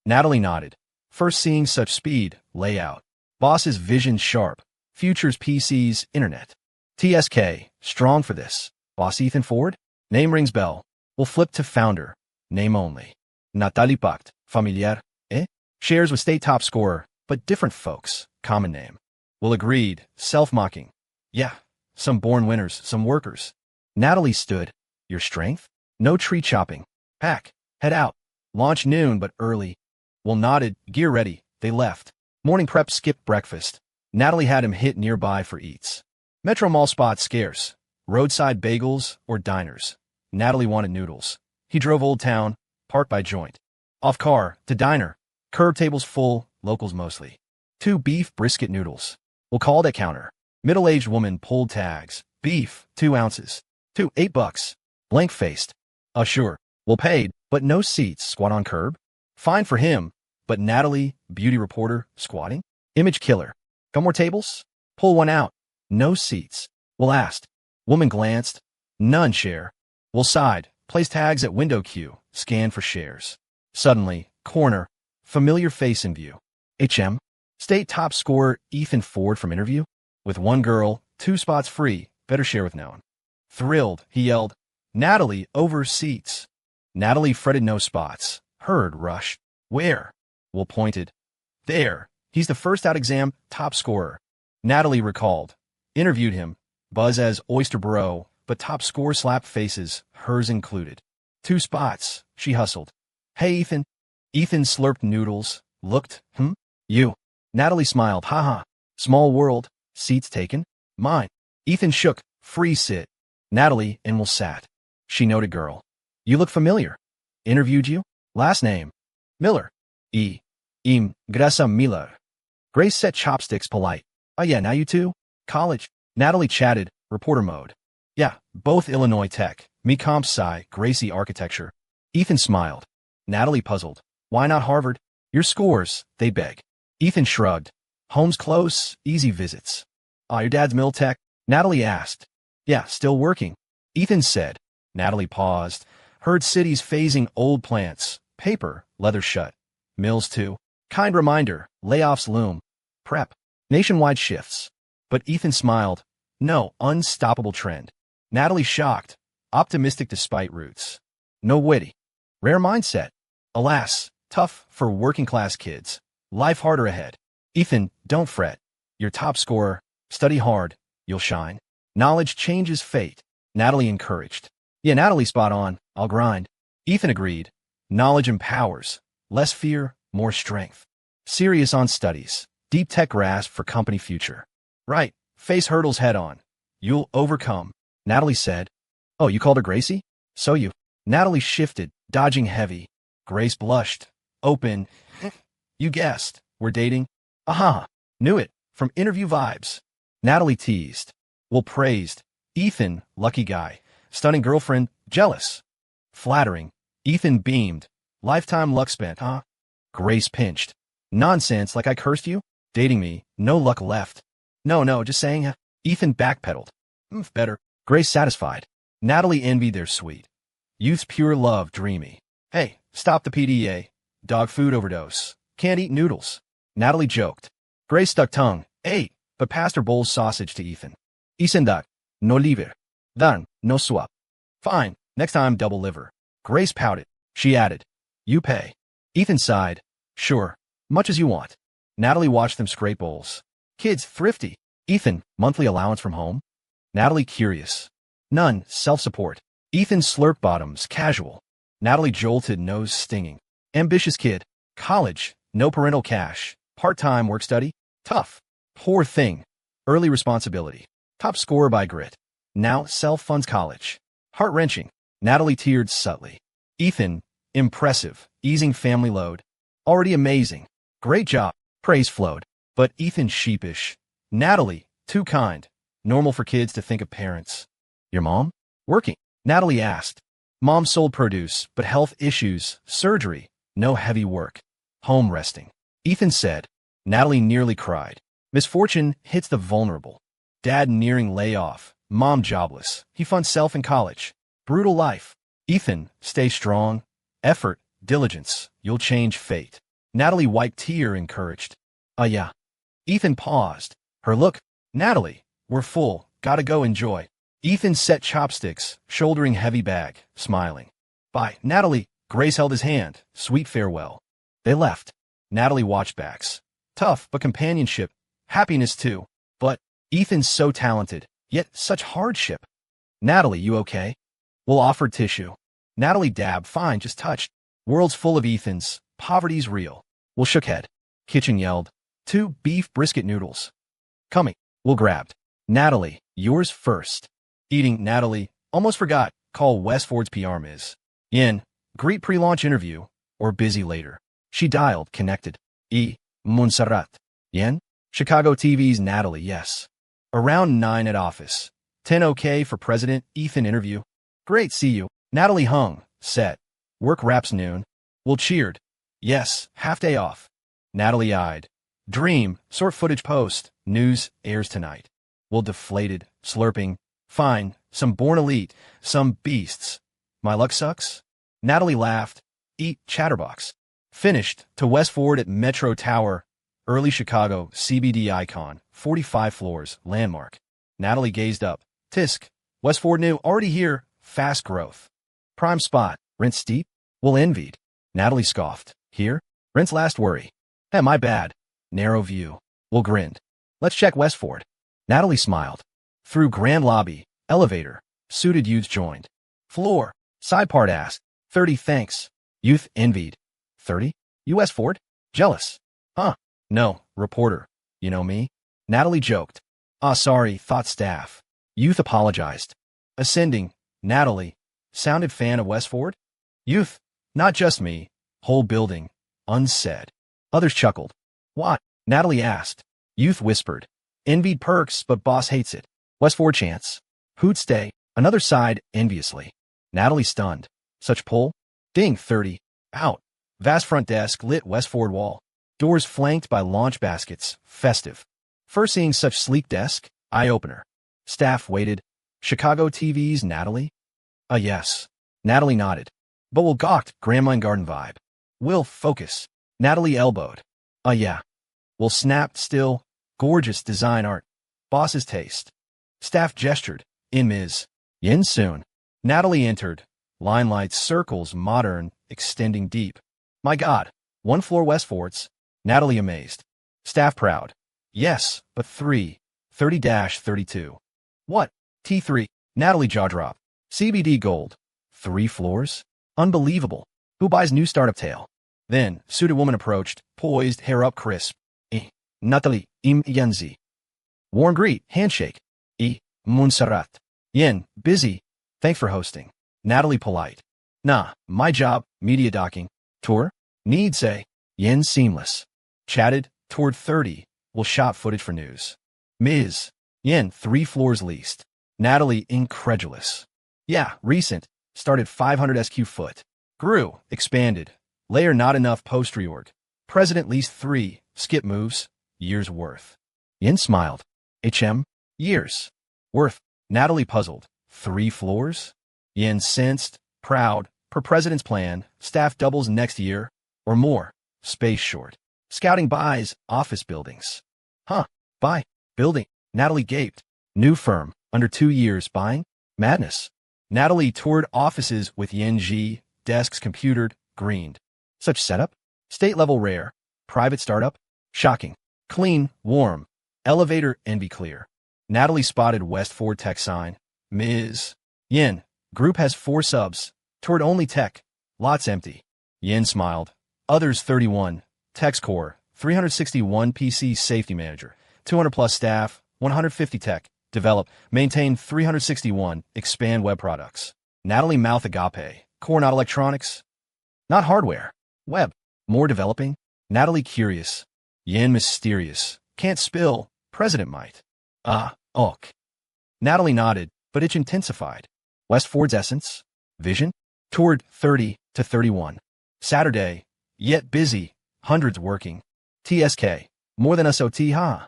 Natalie nodded. First seeing such speed, layout. Boss's vision sharp. Futures PCs, internet. TSK, strong for this. Boss Ethan Ford? Name rings bell. We'll flip to founder. Name only. Natalie Pact. Familiar? Eh? Shares with state top scorer, but different folks. Common name. Will agreed. Self-mocking. Yeah. Some born winners, some workers. Natalie stood. Your strength? No tree chopping. Pack. Head out. Launch noon, but early. Will nodded. Gear ready. They left. Morning prep skipped breakfast. Natalie had him hit nearby for eats. Metro Mall spots scarce. Roadside bagels or diners. Natalie wanted noodles. He drove Old Town, parked by joint. Off car, to diner. Curb tables full, locals mostly. 2 beef brisket noodles. We'll call it at counter. Middle-aged woman pulled tags. Beef, 2 ounces. $8. Blank-faced. Sure. Well paid, but no seats. Squat on curb? Fine for him, but Natalie, beauty reporter, squatting? Image killer. Got more tables? Pull one out. No seats. Well asked. Woman glanced. None share. Well sighed. Place tags at window queue. Scan for shares. Suddenly, corner. Familiar face in view. HM. State top scorer Ethan Ford from interview? With 1 girl, 2 spots free. Better share with known. Thrilled, he yelled. Natalie, over seats. Natalie fretted no spots. Heard rush. Where? Will pointed. There. He's the first out exam top scorer. Natalie recalled. Interviewed him. Buzz as Oyster Bro, but top score slapped faces, hers included. 2 spots, she hustled. Hey, Ethan. Ethan slurped noodles. Looked, You. Natalie smiled. Haha. Small world. Seats taken? Mine. Ethan shook. Free sit. Natalie, and will sat. She noted girl. You look familiar. Interviewed you? Last name. Miller. Gressa Miller. Grace set chopsticks polite. Oh yeah, now you two? College. Natalie chatted, reporter mode. Yeah, both Illinois Tech. Me comp sci, Gracie architecture. Ethan smiled. Natalie puzzled. Why not Harvard? Your scores, they beg. Ethan shrugged. Home's close, easy visits. Your dad's Mill Tech? Natalie asked. Yeah, still working. Ethan said. Natalie paused. Heard cities phasing old plants. Paper, leather shut. Mills too. Kind reminder, layoffs loom. Prep. Nationwide shifts. But Ethan smiled. No, unstoppable trend. Natalie shocked. Optimistic despite roots. No witty. Rare mindset. Alas, tough for working-class kids. Life harder ahead. Ethan, don't fret. You're top scorer. Study hard. You'll shine. Knowledge changes fate. Natalie encouraged. Yeah, Natalie spot on. I'll grind. Ethan agreed. Knowledge empowers. Less fear, more strength. Serious on studies. Deep tech grasp for company future. Right. Face hurdles head on. You'll overcome. Natalie said. Oh, you called her Gracie? So you. Natalie shifted, dodging heavy. Grace blushed. Open. You guessed. We're dating? Aha. Knew it. From interview vibes. Natalie teased. Well praised. Ethan, lucky guy. Stunning girlfriend, jealous. Flattering. Ethan beamed. Lifetime luck spent, huh? Grace pinched. Nonsense, like I cursed you? Dating me, no luck left. No, just saying. Ethan backpedaled. Better. Grace satisfied. Natalie envied their sweet. Youth's pure love dreamy. Hey, stop the PDA. Dog food overdose. Can't eat noodles. Natalie joked. Grace stuck tongue. Ate, but passed her bowl's sausage to Ethan. Isendak. No liver. Dan, no swap. Fine, next time double liver. Grace pouted. She added. You pay. Ethan sighed. Sure, much as you want. Natalie watched them scrape bowls. Kids, thrifty. Ethan, monthly allowance from home? Natalie curious. None, self-support. Ethan slurp bottoms, casual. Natalie jolted, nose stinging. Ambitious kid. College, no parental cash. Part-time work study? Tough. Poor thing. Early responsibility. Top scorer by grit. Now self-funds college. Heart-wrenching. Natalie teared subtly. Ethan, impressive, easing family load. Already amazing. Great job. Praise flowed. But Ethan sheepish. Natalie, too kind. Normal for kids to think of parents. Your mom? Working. Natalie asked. Mom sold produce, but health issues, surgery, no heavy work. Home resting. Ethan said. Natalie nearly cried. Misfortune hits the vulnerable. Dad nearing layoff. Mom jobless. He funds self in college. Brutal life. Ethan, stay strong. Effort, diligence. You'll change fate. Natalie wiped tear, encouraged. Yeah. Ethan paused. Her look. Natalie, we're full. Gotta go enjoy. Ethan set chopsticks, shouldering heavy bag, smiling. Bye, Natalie. Grace held his hand. Sweet farewell. They left. Natalie watched backs. Tough, but companionship. Happiness too. But Ethan's so talented, yet such hardship. Natalie, you okay? We'll offer tissue. Natalie dabbed. Fine, just touched. World's full of Ethans. Poverty's real. Will shook head. Kitchen yelled. 2 beef brisket noodles. Coming. Will grabbed. Natalie, yours first. Eating. Natalie, almost forgot. Call Westford's PR Ms. In. Greet pre-launch interview. Or busy later. She dialed. Connected. Montserrat. Yen? Chicago TV's Natalie. Yes. Around 9 at office. 10 okay for President Ethan interview. Great, see you. Natalie hung. Set. Work wraps noon. Will cheered. Yes, half day off. Natalie eyed. Dream, sort footage post. News airs tonight. Will deflated, slurping. Fine, some born elite, some beasts. My luck sucks? Natalie laughed. Eat chatterbox. Finished, to Westford at Metro Tower. Early Chicago, CBD icon. 45 floors, landmark. Natalie gazed up. Tisk. Westford new, already here. Fast growth. Prime spot. Rent steep? Will envied. Natalie scoffed. Here? Rent's last worry. My bad. Narrow view. Will grinned. Let's check Westford. Natalie smiled. Through grand lobby. Elevator. Suited youths joined. Floor. Side part asked. 30 thanks. Youth envied. 30? You Westford? Jealous. Huh. No. Reporter. You know me? Natalie joked. Sorry. Thought staff. Youth apologized. Ascending. Natalie. Sounded fan of Westford? Youth. Not just me. Whole building. Unsaid. Others chuckled. What? Natalie asked. Youth whispered. Envied perks, but boss hates it. Westford chants. Who'd stay? Another sighed enviously. Natalie stunned. Such pull? Ding. 30. Out. Vast front desk lit Westford wall. Doors flanked by launch baskets. Festive. First seeing such sleek desk. Eye-opener. Staff waited. Chicago TV's Natalie? Yes. Natalie nodded. But Will gawked. Grandma and garden vibe. Will focus. Natalie elbowed. Yeah. Will snapped still. Gorgeous design art. Boss's taste. Staff gestured. In Ms. Yin soon. Natalie entered. Line lights, circles, modern, extending deep. My God. 1 floor Westfords. Natalie amazed. Staff proud. Yes, but 3. 30-32. What? T3. Natalie jaw drop. CBD gold. 3 floors? Unbelievable. Who buys new startup tale? Then, suited woman approached, poised, hair up crisp. Natalie, Yenzi. Warm greet, handshake. Montserrat. Yen, busy. Thanks for hosting. Natalie polite. Nah, my job, media docking. Tour? Need say. Yen seamless. Chatted, toward 30. Will shot footage for news. Ms. Yen, 3 floors leased. Natalie incredulous. Yeah, recent. Started 500 SQ foot. Grew, expanded. Layer not enough post-reorg. President leased 3. Skip moves. Years worth. Yen smiled. Years. Worth. Natalie puzzled. 3 floors? Yen sensed. Proud. Per president's plan. Staff doubles next year. Or more. Space short. Scouting buys. Office buildings. Huh. Buy. Building. Natalie gaped. New firm. Under 2 years. Buying? Madness. Natalie toured offices with Yen Ji. Desks computered. Greened. Such setup? State level rare. Private startup? Shocking. Clean. Warm. Elevator envy clear. Natalie spotted Westford tech sign. Ms. Yen. Group has 4 subs. Toured only tech. Lots empty. Yen smiled. Others 31. Tech's core. 361 PC safety manager. 200 plus staff. 150 tech. Develop. Maintain 361. Expand web products. Natalie mouth agape. Core not electronics. Not hardware. Web. More developing. Natalie curious. Yen mysterious. Can't spill. President might. Ok. Natalie nodded, but it intensified. Westford's essence? Vision? Toured 30 to 31. Saturday. Yet busy. Hundreds working. TSK. More than us OT, huh?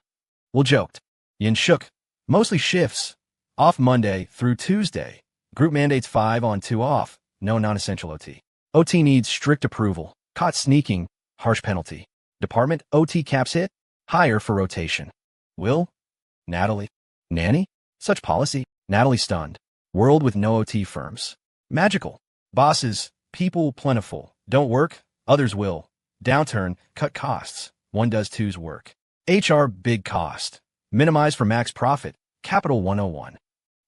Will joked. Yen shook. Mostly shifts. Off Monday through Tuesday. Group mandates 5 on 2 off. No non-essential OT. OT needs strict approval. Caught sneaking. Harsh penalty. Department OT caps hit. Higher for rotation. Will? Natalie. Nanny? Such policy? Natalie stunned. World with no OT firms. Magical. Bosses. People plentiful. Don't work. Others will. Downturn. Cut costs. One does two's work. HR big cost. Minimize for max profit. Capital 101.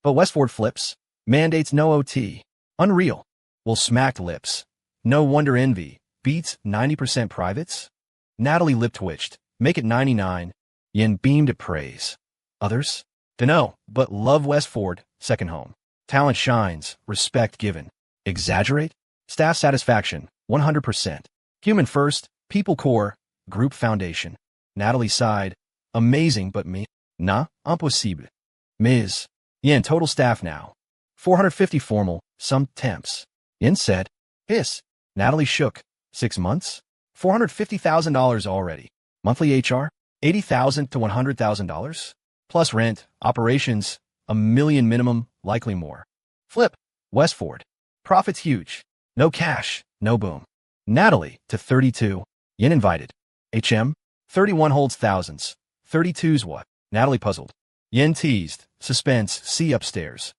But Westford flips. Mandates no OT. Unreal. Will smacked lips. No wonder envy. Beats 90% privates? Natalie lip twitched. Make it 99. Yen beamed at praise. Others? Dunno, but love Westford, second home. Talent shines, respect given. Exaggerate? Staff satisfaction, 100%. Human first, people core, group foundation. Natalie sighed. Amazing, but me? Nah, impossible. Ms. Yen, total staff now. 450 formal, some temps. Yen said. Hiss. Natalie shook. 6 months? $450,000 already. Monthly HR? $80,000 to $100,000? Plus rent, operations, $1 million minimum, likely more. Flip. Westford. Profits huge. No cash, no boom. Natalie, to 32. Yen invited. HM? 31 holds thousands. 32's what? Natalie puzzled. Yen teased. Suspense, see upstairs.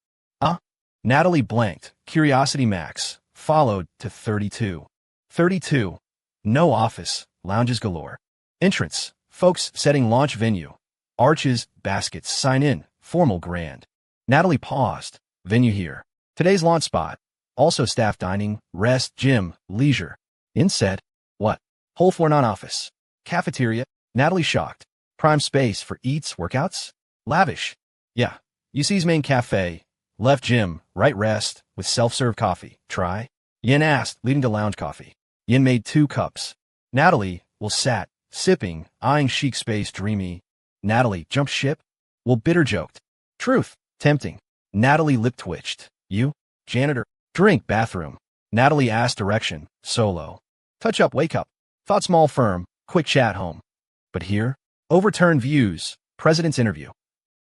Natalie blanked. Curiosity max. Followed to 32. 32. No office. Lounges galore. Entrance. Folks setting launch venue. Arches, baskets, sign in. Formal grand. Natalie paused. Venue here. Today's launch spot. Also staff dining, rest, gym, leisure. Yen said. What? Whole floor non-office. Cafeteria. Natalie shocked. Prime space for eats, workouts? Lavish. Yeah. You see's main cafe. Left gym, right rest, with self-serve coffee. Try? Yen asked, leading to lounge coffee. Yen made 2 cups. Natalie, sat, sipping, eyeing chic space dreamy. Natalie, jumped ship? Bitter joked. Truth. Tempting. Natalie lip twitched. You? Janitor. Drink, bathroom. Natalie asked direction. Solo. Touch up, wake up. Thought small firm. Quick chat home. But here? Overturned views. President's interview.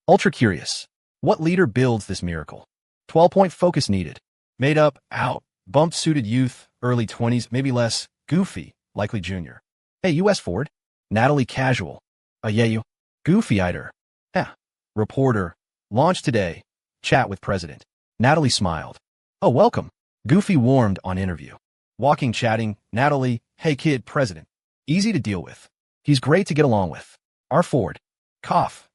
Ultra curious. What leader builds this miracle? 12-point focus needed. Made up, out. Bumped suited youth, early 20s, maybe less. Goofy, likely junior. Hey, US Ford? Natalie casual. Yeah, you. Goofy-eyed her. Reporter. Launch today. Chat with president. Natalie smiled. Oh, welcome. Goofy warmed on interview. Walking, chatting. Natalie, hey kid, president. Easy to deal with. He's great to get along with. Our Ford. Cough.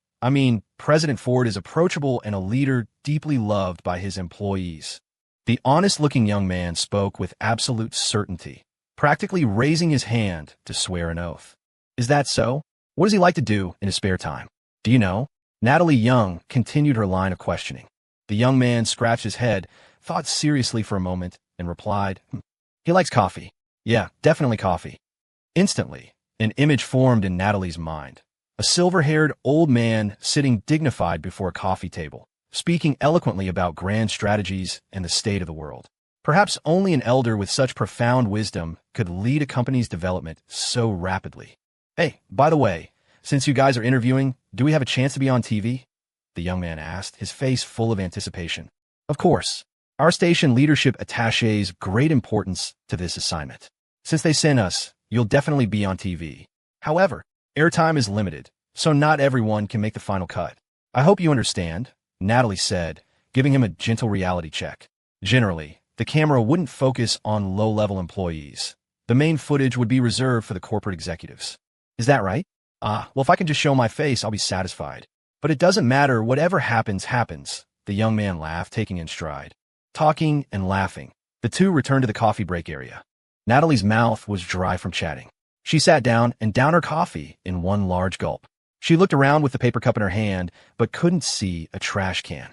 President Ford is approachable and a leader deeply loved by his employees. The honest-looking young man spoke with absolute certainty, practically raising his hand to swear an oath. Is that so? What does he like to do in his spare time? Do you know? Natalie Young continued her line of questioning. The young man scratched his head, thought seriously for a moment, and replied, He likes coffee. Yeah, definitely coffee. Instantly, an image formed in Natalie's mind. A silver-haired old man sitting dignified before a coffee table, speaking eloquently about grand strategies and the state of the world. Perhaps only an elder with such profound wisdom could lead a company's development so rapidly. Hey, by the way, since you guys are interviewing, do we have a chance to be on TV? The young man asked, his face full of anticipation. Of course. Our station leadership attaches great importance to this assignment. Since they sent us, you'll definitely be on TV. However, airtime is limited, so not everyone can make the final cut. I hope you understand, Natalie said, giving him a gentle reality check. Generally, the camera wouldn't focus on low-level employees. The main footage would be reserved for the corporate executives. Is that right? Well, if I can just show my face, I'll be satisfied. But it doesn't matter, whatever happens, happens, the young man laughed, taking in stride. Talking and laughing, the two returned to the coffee break area. Natalie's mouth was dry from chatting. She sat down and downed her coffee in one large gulp. She looked around with the paper cup in her hand, but couldn't see a trash can.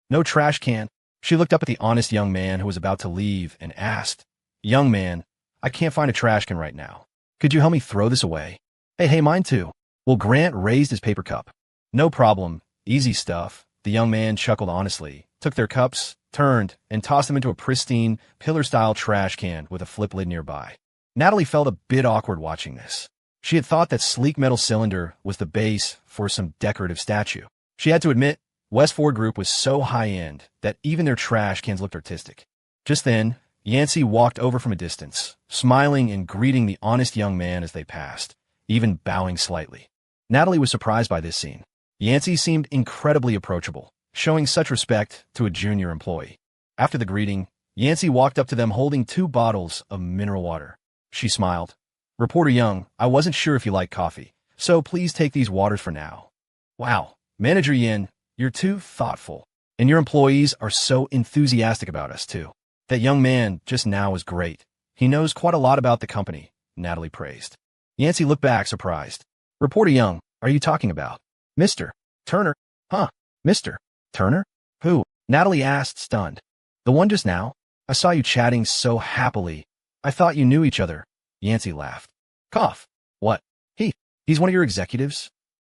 No trash can. She looked up at the honest young man who was about to leave and asked, Young man, I can't find a trash can right now. Could you help me throw this away? Hey, mine too. Well, Grant raised his paper cup. No problem. Easy stuff. The young man chuckled honestly, took their cups, turned, and tossed them into a pristine, pillar-style trash can with a flip lid nearby. Natalie felt a bit awkward watching this. She had thought that sleek metal cylinder was the base for some decorative statue. She had to admit, Westford Group was so high-end that even their trash cans looked artistic. Just then, Yancey walked over from a distance, smiling and greeting the honest young man as they passed, even bowing slightly. Natalie was surprised by this scene. Yancey seemed incredibly approachable, showing such respect to a junior employee. After the greeting, Yancey walked up to them holding 2 bottles of mineral water. She smiled. Reporter Young, I wasn't sure if you like coffee, so please take these waters for now. Wow, Manager Yin, you're too thoughtful. And your employees are so enthusiastic about us, too. That young man just now is great. He knows quite a lot about the company, Natalie praised. Yancey looked back, surprised. Reporter Young, are you talking about Mr. Turner? Huh? Mr. Turner? Who? Natalie asked, stunned. The one just now? I saw you chatting so happily. I thought you knew each other. Yancey laughed. Cough. What? He's one of your executives?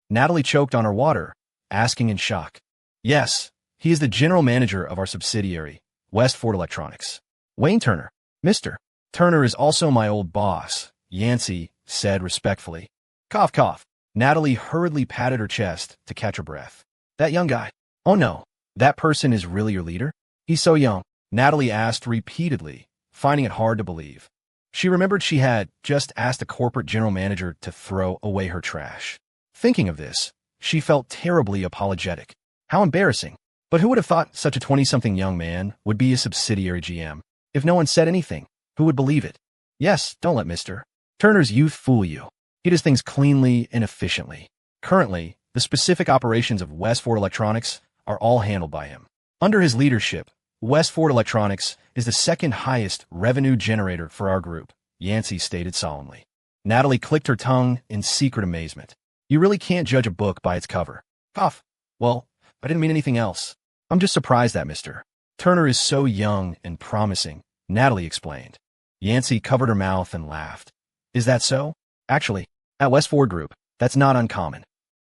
Natalie choked on her water, asking in shock. Yes, he is the general manager of our subsidiary, Westford Electronics. Wayne Turner. Mr. Turner is also my old boss, Yancey said respectfully. Cough, cough. Natalie hurriedly patted her chest to catch her breath. That young guy. Oh no, that person is really your leader? He's so young, Natalie asked repeatedly, finding it hard to believe. She remembered she had just asked a corporate general manager to throw away her trash. Thinking of this, she felt terribly apologetic. How embarrassing. But who would have thought such a 20-something young man would be a subsidiary GM? If no one said anything, who would believe it? Yes, don't let Mr. Turner's youth fool you. He does things cleanly and efficiently. Currently, the specific operations of Westford Electronics are all handled by him. Under his leadership, Westford Electronics is the second highest revenue generator for our group, Yancey stated solemnly. Natalie clicked her tongue in secret amazement. You really can't judge a book by its cover. Cough. Well, I didn't mean anything else. I'm just surprised that Mr. Turner is so young and promising, Natalie explained. Yancey covered her mouth and laughed. Is that so? Actually, at Westford Group, that's not uncommon.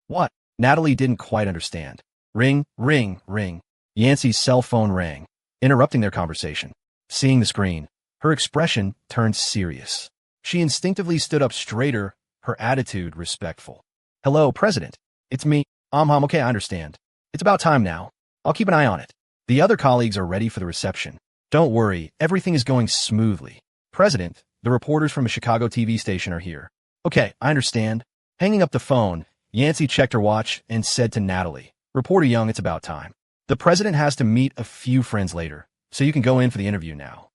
What? Natalie didn't quite understand. Ring, ring, ring. Yancey's cell phone rang, interrupting their conversation. Seeing the screen, her expression turned serious. She instinctively stood up straighter, her attitude respectful. Hello, President. It's me. Okay, I understand. It's about time now. I'll keep an eye on it. The other colleagues are ready for the reception. Don't worry, everything is going smoothly. President, the reporters from a Chicago TV station are here. Okay, I understand. Hanging up the phone, Yancey checked her watch and said to Natalie, Reporter Young, it's about time. The president has to meet a few friends later, so you can go in for the interview now.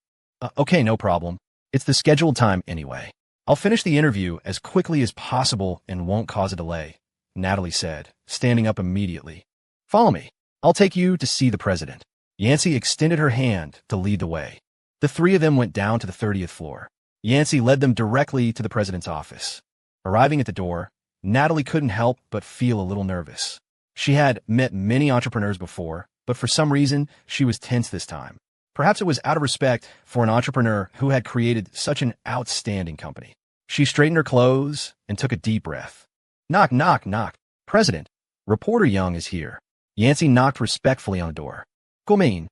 Okay, no problem. It's the scheduled time anyway. I'll finish the interview as quickly as possible and won't cause a delay, Natalie said, standing up immediately. Follow me. I'll take you to see the president. Yancey extended her hand to lead the way. The three of them went down to the 30th floor. Yancey led them directly to the president's office. Arriving at the door, Natalie couldn't help but feel a little nervous. She had met many entrepreneurs before, but for some reason, she was tense this time. Perhaps it was out of respect for an entrepreneur who had created such an outstanding company. She straightened her clothes and took a deep breath. Knock, knock, knock. President, Reporter Young is here. Yancey knocked respectfully on the door. Come in.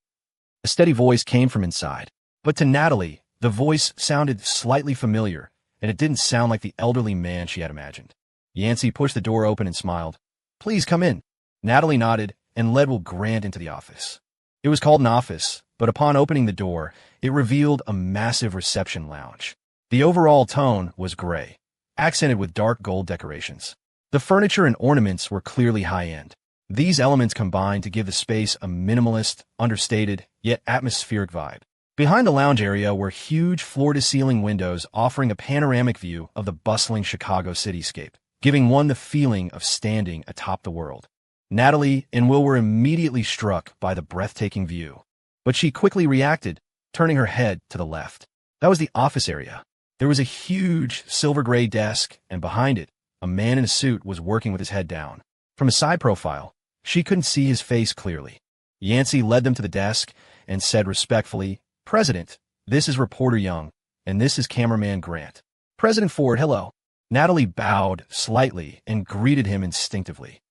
A steady voice came from inside. But to Natalie, the voice sounded slightly familiar, and it didn't sound like the elderly man she had imagined. Yancey pushed the door open and smiled. Please come in. Natalie nodded and led Will Grant into the office. It was called an office, but upon opening the door, it revealed a massive reception lounge. The overall tone was gray, accented with dark gold decorations. The furniture and ornaments were clearly high-end. These elements combined to give the space a minimalist, understated, yet atmospheric vibe. Behind the lounge area were huge floor-to-ceiling windows offering a panoramic view of the bustling Chicago cityscape, giving one the feeling of standing atop the world. Natalie and Will were immediately struck by the breathtaking view, but she quickly reacted, turning her head to the left. That was the office area. There was a huge silver-gray desk, and behind it, a man in a suit was working with his head down. From a side profile, she couldn't see his face clearly. Yancey led them to the desk and said respectfully, President, this is Reporter Young, and this is Cameraman Grant. President Ford, hello. Natalie bowed slightly and greeted him instinctively.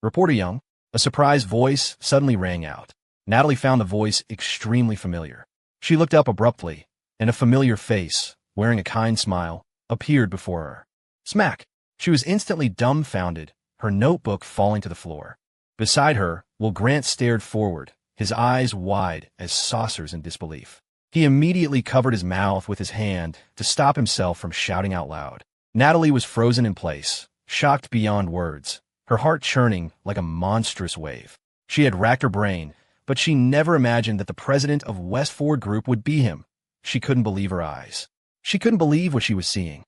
Reporter Young, a surprised voice suddenly rang out. Natalie found the voice extremely familiar. She looked up abruptly, and a familiar face, wearing a kind smile, appeared before her. Smack! She was instantly dumbfounded, her notebook falling to the floor. Beside her, Will Grant stared forward, his eyes wide as saucers in disbelief. He immediately covered his mouth with his hand to stop himself from shouting out loud. Natalie was frozen in place, shocked beyond words, her heart churning like a monstrous wave. She had racked her brain, but she never imagined that the president of Westford Group would be him. She couldn't believe her eyes. She couldn't believe what she was seeing.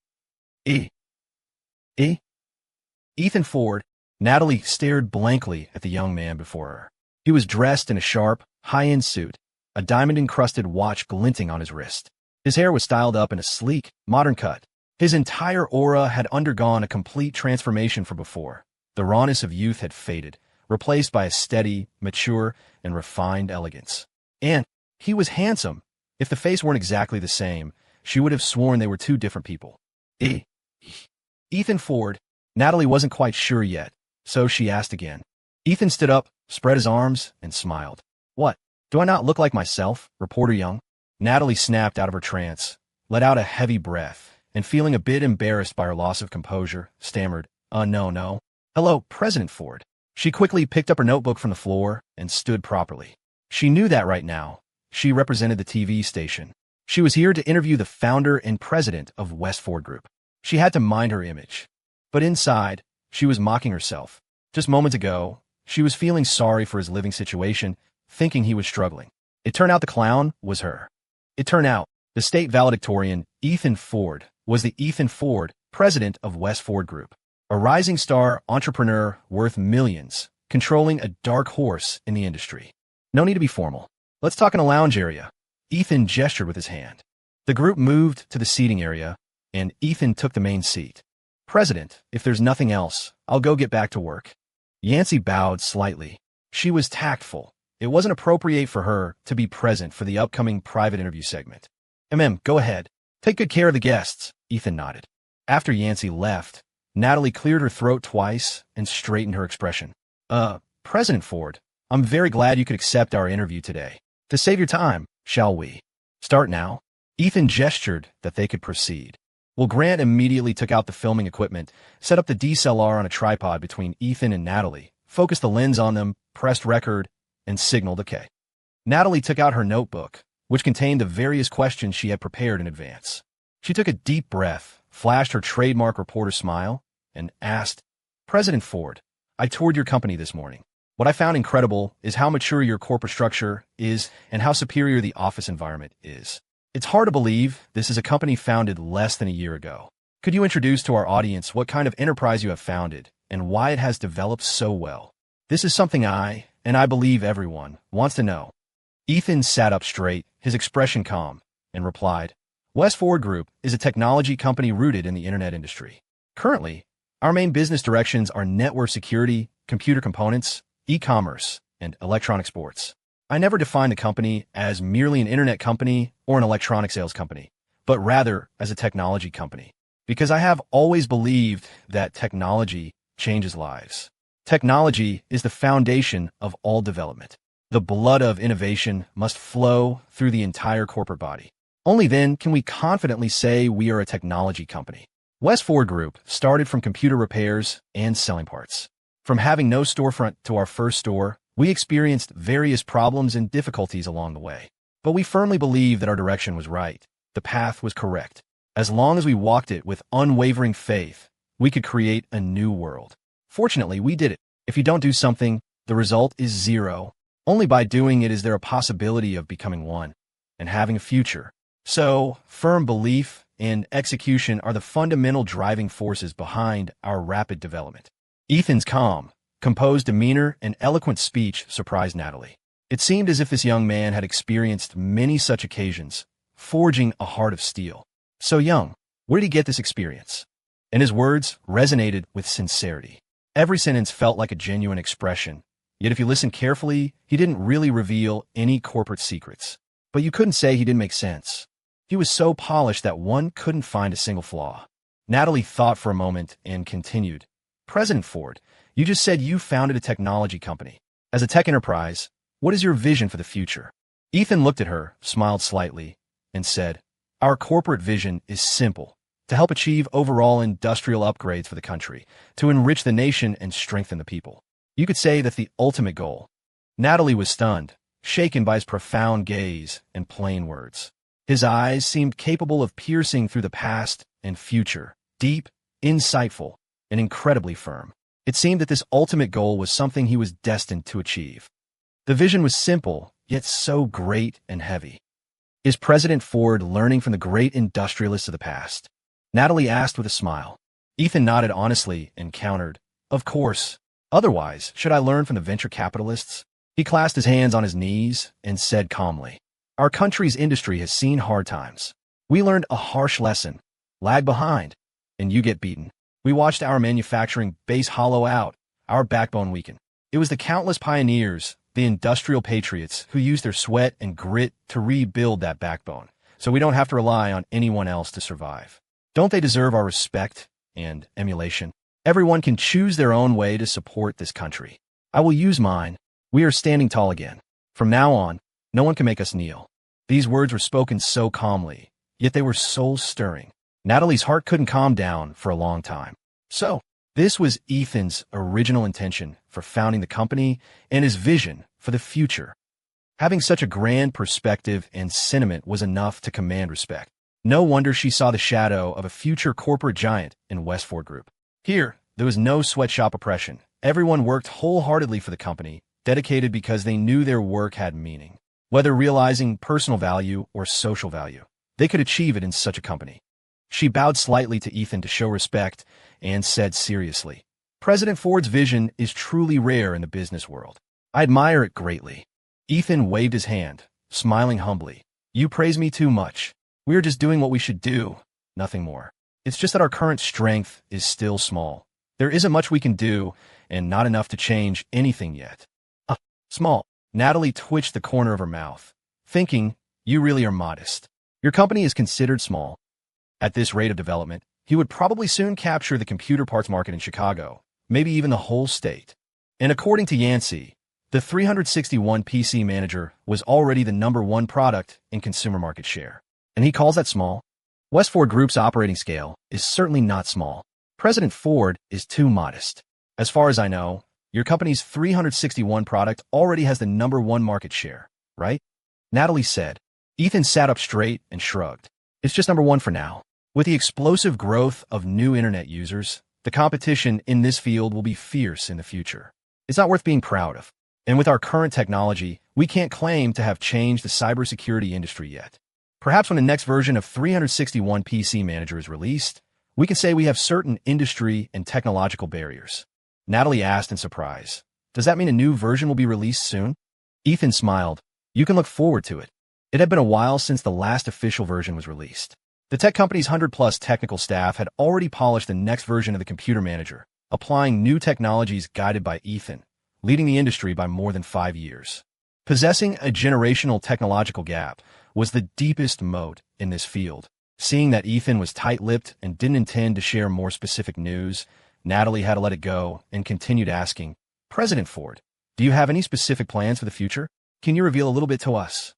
Ethan Ford. Natalie stared blankly at the young man before her. He was dressed in a sharp, high-end suit, a diamond-encrusted watch glinting on his wrist. His hair was styled up in a sleek, modern cut, His entire aura had undergone a complete transformation from before. The rawness of youth had faded, replaced by a steady, mature, and refined elegance. And he was handsome. If the face weren't exactly the same, she would have sworn they were two different people. Ethan Ford. Natalie wasn't quite sure yet, so she asked again. Ethan stood up, spread his arms, and smiled. What? Do I not look like myself, Reporter Young? Natalie snapped out of her trance, let out a heavy breath, and feeling a bit embarrassed by her loss of composure, stammered, no. Hello, President Ford. She quickly picked up her notebook from the floor and stood properly. She knew that right now. She represented the TV station. She was here to interview the founder and president of West Ford Group. She had to mind her image. But inside, she was mocking herself. Just moments ago, she was feeling sorry for his living situation, thinking he was struggling. It turned out the clown was her. It turned out the state valedictorian, Ethan Ford, was the Ethan Ford, president of West Ford Group. A rising star entrepreneur worth millions, controlling a dark horse in the industry. No need to be formal. Let's talk in a lounge area. Ethan gestured with his hand. The group moved to the seating area, and Ethan took the main seat. President, if there's nothing else, I'll go get back to work. Yancey bowed slightly. She was tactful. It wasn't appropriate for her to be present for the upcoming private interview segment. Go ahead. Take good care of the guests, Ethan nodded. After Yancey left, Natalie cleared her throat twice and straightened her expression. President Ford, I'm very glad you could accept our interview today. To save your time, shall we start now? Ethan gestured that they could proceed. Well, Grant immediately took out the filming equipment, set up the DSLR on a tripod between Ethan and Natalie, focused the lens on them, pressed record, and signaled OK. Natalie took out her notebook, which contained the various questions she had prepared in advance. She took a deep breath, flashed her trademark reporter smile, and asked, President Ford, I toured your company this morning. What I found incredible is how mature your corporate structure is and how superior the office environment is. It's hard to believe this is a company founded less than a year ago. Could you introduce to our audience what kind of enterprise you have founded and why it has developed so well? This is something I believe everyone, wants to know. Ethan sat up straight, his expression calm, and replied, West Ford Group is a technology company rooted in the internet industry. Currently, our main business directions are network security, computer components, e-commerce, and electronic sports. I never defined the company as merely an internet company or an electronic sales company, but rather as a technology company, because I have always believed that technology changes lives. Technology is the foundation of all development. The blood of innovation must flow through the entire corporate body. Only then can we confidently say we are a technology company. West Ford Group started from computer repairs and selling parts. From having no storefront to our first store, we experienced various problems and difficulties along the way. But we firmly believe that our direction was right. The path was correct. As long as we walked it with unwavering faith, we could create a new world. Fortunately, we did it. If you don't do something, the result is zero. Only by doing it is there a possibility of becoming one and having a future. So, firm belief and execution are the fundamental driving forces behind our rapid development. Ethan's calm, composed demeanor and eloquent speech surprised Natalie. It seemed as if this young man had experienced many such occasions, forging a heart of steel. So young, where did he get this experience? And his words resonated with sincerity. Every sentence felt like a genuine expression, yet if you listen carefully, he didn't really reveal any corporate secrets. But you couldn't say he didn't make sense. He was so polished that one couldn't find a single flaw. Natalie thought for a moment and continued, President Ford, you just said you founded a technology company. As a tech enterprise, what is your vision for the future? Ethan looked at her, smiled slightly, and said, Our corporate vision is simple, to help achieve overall industrial upgrades for the country, to enrich the nation and strengthen the people. You could say that's the ultimate goal. Natalie was stunned, shaken by his profound gaze and plain words. His eyes seemed capable of piercing through the past and future, deep, insightful, and incredibly firm. It seemed that this ultimate goal was something he was destined to achieve. The vision was simple, yet so great and heavy. Is President Ford learning from the great industrialists of the past? Natalie asked with a smile. Ethan nodded honestly and countered, Of course. Otherwise, should I learn from the venture capitalists? He clasped his hands on his knees and said calmly, Our country's industry has seen hard times. We learned a harsh lesson. lag behind, and you get beaten. We watched our manufacturing base hollow out, our backbone weaken. It was the countless pioneers, the industrial patriots, who used their sweat and grit to rebuild that backbone, so we don't have to rely on anyone else to survive. Don't they deserve our respect and emulation? Everyone can choose their own way to support this country. I will use mine. We are standing tall again. From now on, no one can make us kneel. These words were spoken so calmly, yet they were soul-stirring. Natalie's heart couldn't calm down for a long time. So, this was Ethan's original intention for founding the company and his vision for the future. Having such a grand perspective and sentiment was enough to command respect. No wonder she saw the shadow of a future corporate giant in Westford Group. Here, there was no sweatshop oppression. Everyone worked wholeheartedly for the company, dedicated because they knew their work had meaning. Whether realizing personal value or social value, they could achieve it in such a company. She bowed slightly to Ethan to show respect and said seriously, "President Ford's vision is truly rare in the business world. I admire it greatly." Ethan waved his hand, smiling humbly. "You praise me too much. We are just doing what we should do, nothing more. It's just that our current strength is still small. There isn't much we can do, and not enough to change anything yet." Small. Natalie twitched the corner of her mouth, thinking, "You really are modest. Your company is considered small." At this rate of development, he would probably soon capture the computer parts market in Chicago, maybe even the whole state. And according to Yancey, the 361 PC Manager was already the #1 product in consumer market share. And he calls that small? Westford Group's operating scale is certainly not small. President Ford is too modest. As far as I know, your company's 361 product already has the #1 market share, right? Natalie said. Ethan sat up straight and shrugged. It's just #1 for now. With the explosive growth of new internet users, the competition in this field will be fierce in the future. It's not worth being proud of. And with our current technology, we can't claim to have changed the cybersecurity industry yet. Perhaps when the next version of 361 PC Manager is released, we can say we have certain industry and technological barriers. Natalie asked in surprise, "Does that mean a new version will be released soon?" Ethan smiled. "You can look forward to it. It had been a while since the last official version was released. The tech company's 100-plus technical staff had already polished the next version of the computer manager, applying new technologies guided by Ethan, leading the industry by more than 5 years. Possessing a generational technological gap was the deepest moat in this field. Seeing that Ethan was tight-lipped and didn't intend to share more specific news, Natalie had to let it go and continued asking, "President Ford, do you have any specific plans for the future? Can you reveal a little bit to us?"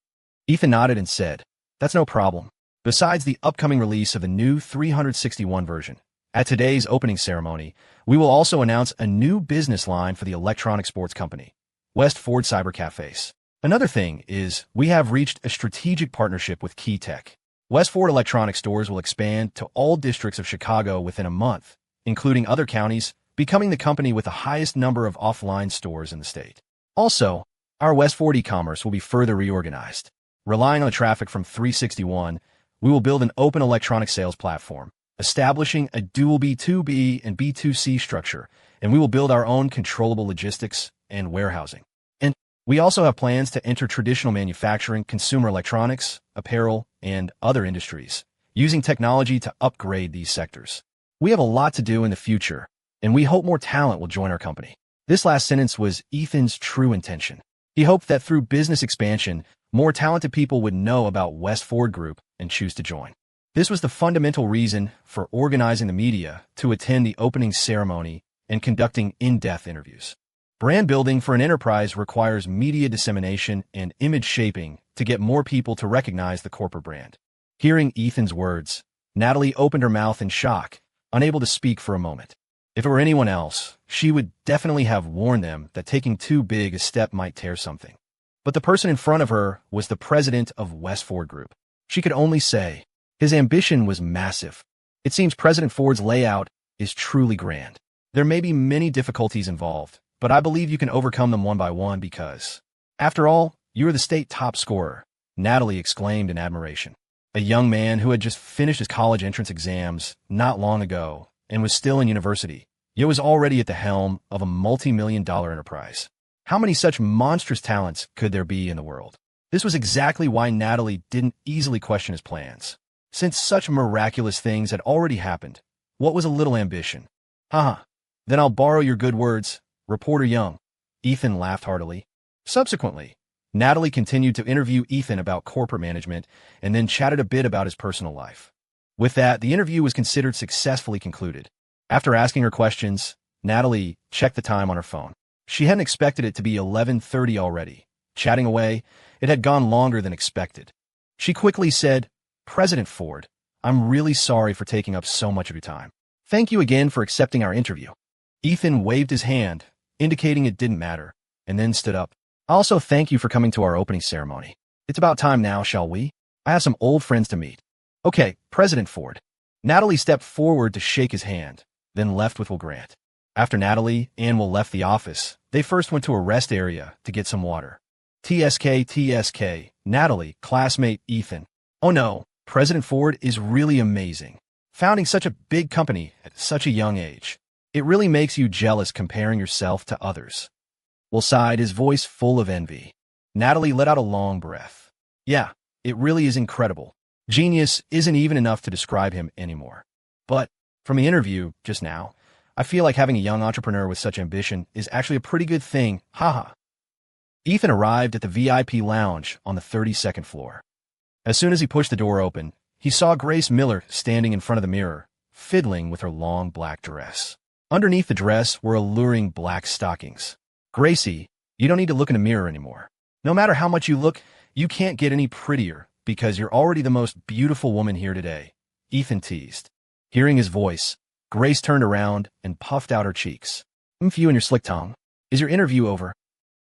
Ethan nodded and said, "That's no problem. Besides the upcoming release of the new 361 version, at today's opening ceremony, we will also announce a new business line for the electronic sports company, West Ford Cyber Cafes. Another thing is we have reached a strategic partnership with Key Tech. West Ford electronic stores will expand to all districts of Chicago within a month, including other counties, becoming the company with the highest number of offline stores in the state. Also, our West Ford e-commerce will be further reorganized. Relying on the traffic from 361, we will build an open electronic sales platform, establishing a dual B2B and B2C structure, and we will build our own controllable logistics and warehousing. And we also have plans to enter traditional manufacturing, consumer electronics, apparel, and other industries, using technology to upgrade these sectors. We have a lot to do in the future, and we hope more talent will join our company." This last sentence was Ethan's true intention. He hoped that through business expansion, more talented people would know about West Ford Group and choose to join. This was the fundamental reason for organizing the media to attend the opening ceremony and conducting in-depth interviews. Brand building for an enterprise requires media dissemination and image shaping to get more people to recognize the corporate brand. Hearing Ethan's words, Natalie opened her mouth in shock, unable to speak for a moment. If it were anyone else, she would definitely have warned them that taking too big a step might tear something. But the person in front of her was the president of West Ford Group. She could only say, his ambition was massive. It seems President Ford's layout is truly grand. There may be many difficulties involved, but I believe you can overcome them one by one because, after all, you are the state top scorer, Natalie exclaimed in admiration. A young man who had just finished his college entrance exams not long ago and was still in university, yet was already at the helm of a multi-million-dollar enterprise. How many such monstrous talents could there be in the world? This was exactly why Natalie didn't easily question his plans. Since such miraculous things had already happened, what was a little ambition? Haha. Then I'll borrow your good words, Reporter Young. Ethan laughed heartily. Subsequently, Natalie continued to interview Ethan about corporate management and then chatted a bit about his personal life. With that, the interview was considered successfully concluded. After asking her questions, Natalie checked the time on her phone. She hadn't expected it to be 11:30 already. Chatting away, it had gone longer than expected. She quickly said, President Ford, I'm really sorry for taking up so much of your time. Thank you again for accepting our interview. Ethan waved his hand, indicating it didn't matter, and then stood up. Also, thank you for coming to our opening ceremony. It's about time now, shall we? I have some old friends to meet. Okay, President Ford. Natalie stepped forward to shake his hand, then left with Will Grant. After Natalie and Will left the office, they first went to a rest area to get some water. TSK, Natalie, classmate Ethan. Oh no, President Ford is really amazing. Founding such a big company at such a young age. It really makes you jealous comparing yourself to others. Will sighed, his voice full of envy. Natalie let out a long breath. Yeah, it really is incredible. Genius isn't even enough to describe him anymore. But, from the interview just now, I feel like having a young entrepreneur with such ambition is actually a pretty good thing, haha. Ethan arrived at the VIP lounge on the 32nd floor. As soon as he pushed the door open, he saw Grace Miller standing in front of the mirror, fiddling with her long black dress. Underneath the dress were alluring black stockings. Gracie, you don't need to look in a mirror anymore. No matter how much you look, you can't get any prettier because you're already the most beautiful woman here today, Ethan teased. Hearing his voice, Grace turned around and puffed out her cheeks. You and your slick tongue. Is your interview over?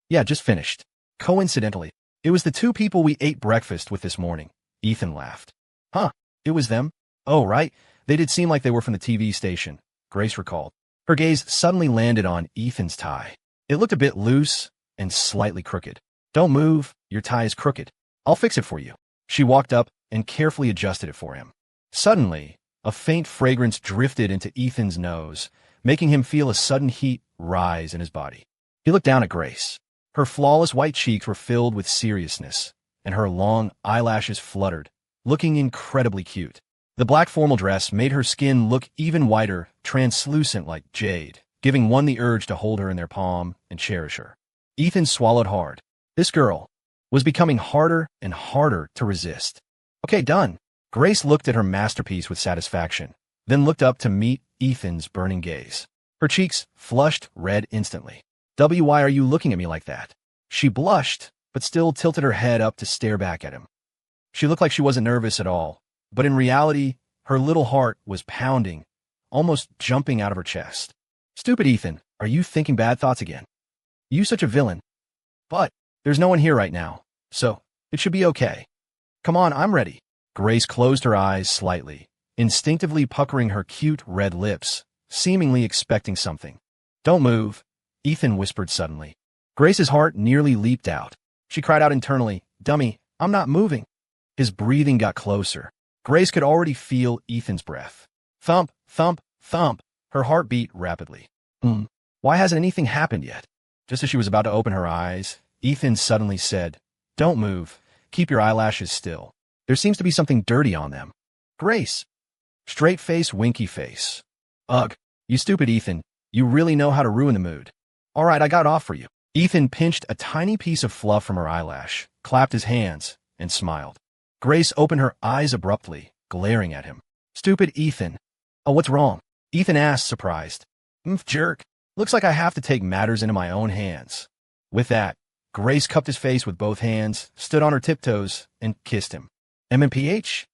Yeah, just finished. Coincidentally, it was the two people we ate breakfast with this morning. Ethan laughed. Huh, it was them? Oh, right. They did seem like they were from the TV station, Grace recalled. Her gaze suddenly landed on Ethan's tie. It looked a bit loose and slightly crooked. Don't move, your tie is crooked. I'll fix it for you. She walked up and carefully adjusted it for him. Suddenly, a faint fragrance drifted into Ethan's nose, making him feel a sudden heat rise in his body. He looked down at Grace. Her flawless white cheeks were filled with seriousness, and her long eyelashes fluttered, looking incredibly cute. The black formal dress made her skin look even whiter, translucent like jade, giving one the urge to hold her in their palm and cherish her. Ethan swallowed hard. This girl was becoming harder and harder to resist. Okay, done. Grace looked at her masterpiece with satisfaction, then looked up to meet Ethan's burning gaze. Her cheeks flushed red instantly. Why are you looking at me like that? She blushed, but still tilted her head up to stare back at him. She looked like she wasn't nervous at all, but in reality, her little heart was pounding, almost jumping out of her chest. Stupid Ethan, are you thinking bad thoughts again? You such a villain. But there's no one here right now, so it should be okay. Come on, I'm ready. Grace closed her eyes slightly, instinctively puckering her cute red lips, seemingly expecting something. Don't move, Ethan whispered suddenly. Grace's heart nearly leaped out. She cried out internally, Dummy, I'm not moving. His breathing got closer. Grace could already feel Ethan's breath. Thump, thump, thump. Her heart beat rapidly. Why hasn't anything happened yet? Just as she was about to open her eyes, Ethan suddenly said, Don't move. Keep your eyelashes still. There seems to be something dirty on them. Grace. Straight face, winky face. Ugh, you stupid Ethan. You really know how to ruin the mood. All right, I got off for you. Ethan pinched a tiny piece of fluff from her eyelash, clapped his hands, and smiled. Grace opened her eyes abruptly, glaring at him. Stupid Ethan. Oh, what's wrong? Ethan asked, surprised. Jerk. Looks like I have to take matters into my own hands. With that, Grace cupped his face with both hands, stood on her tiptoes, and kissed him. MMPH?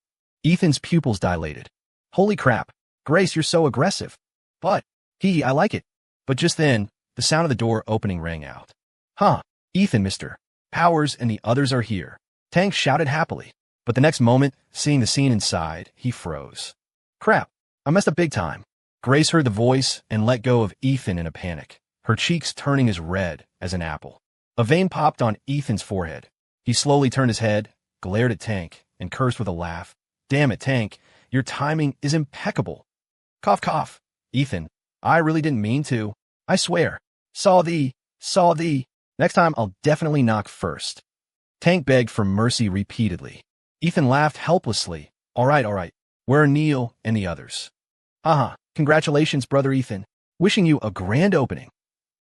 Ethan's pupils dilated. Holy crap. Grace, you're so aggressive. But, I like it. But just then, the sound of the door opening rang out. Huh, Ethan, Mr. Powers and the others are here. Tank shouted happily. But the next moment, seeing the scene inside, he froze. Crap, I messed up big time. Grace heard the voice and let go of Ethan in a panic, her cheeks turning as red as an apple. A vein popped on Ethan's forehead. He slowly turned his head, glared at Tank, and cursed with a laugh. Damn it, Tank, your timing is impeccable. Cough, cough. Ethan, I really didn't mean to. I swear. Saw thee. Next time I'll definitely knock first. Tank begged for mercy repeatedly. Ethan laughed helplessly, All right. Where are Neil and the others? Haha, congratulations, brother Ethan. Wishing you a grand opening.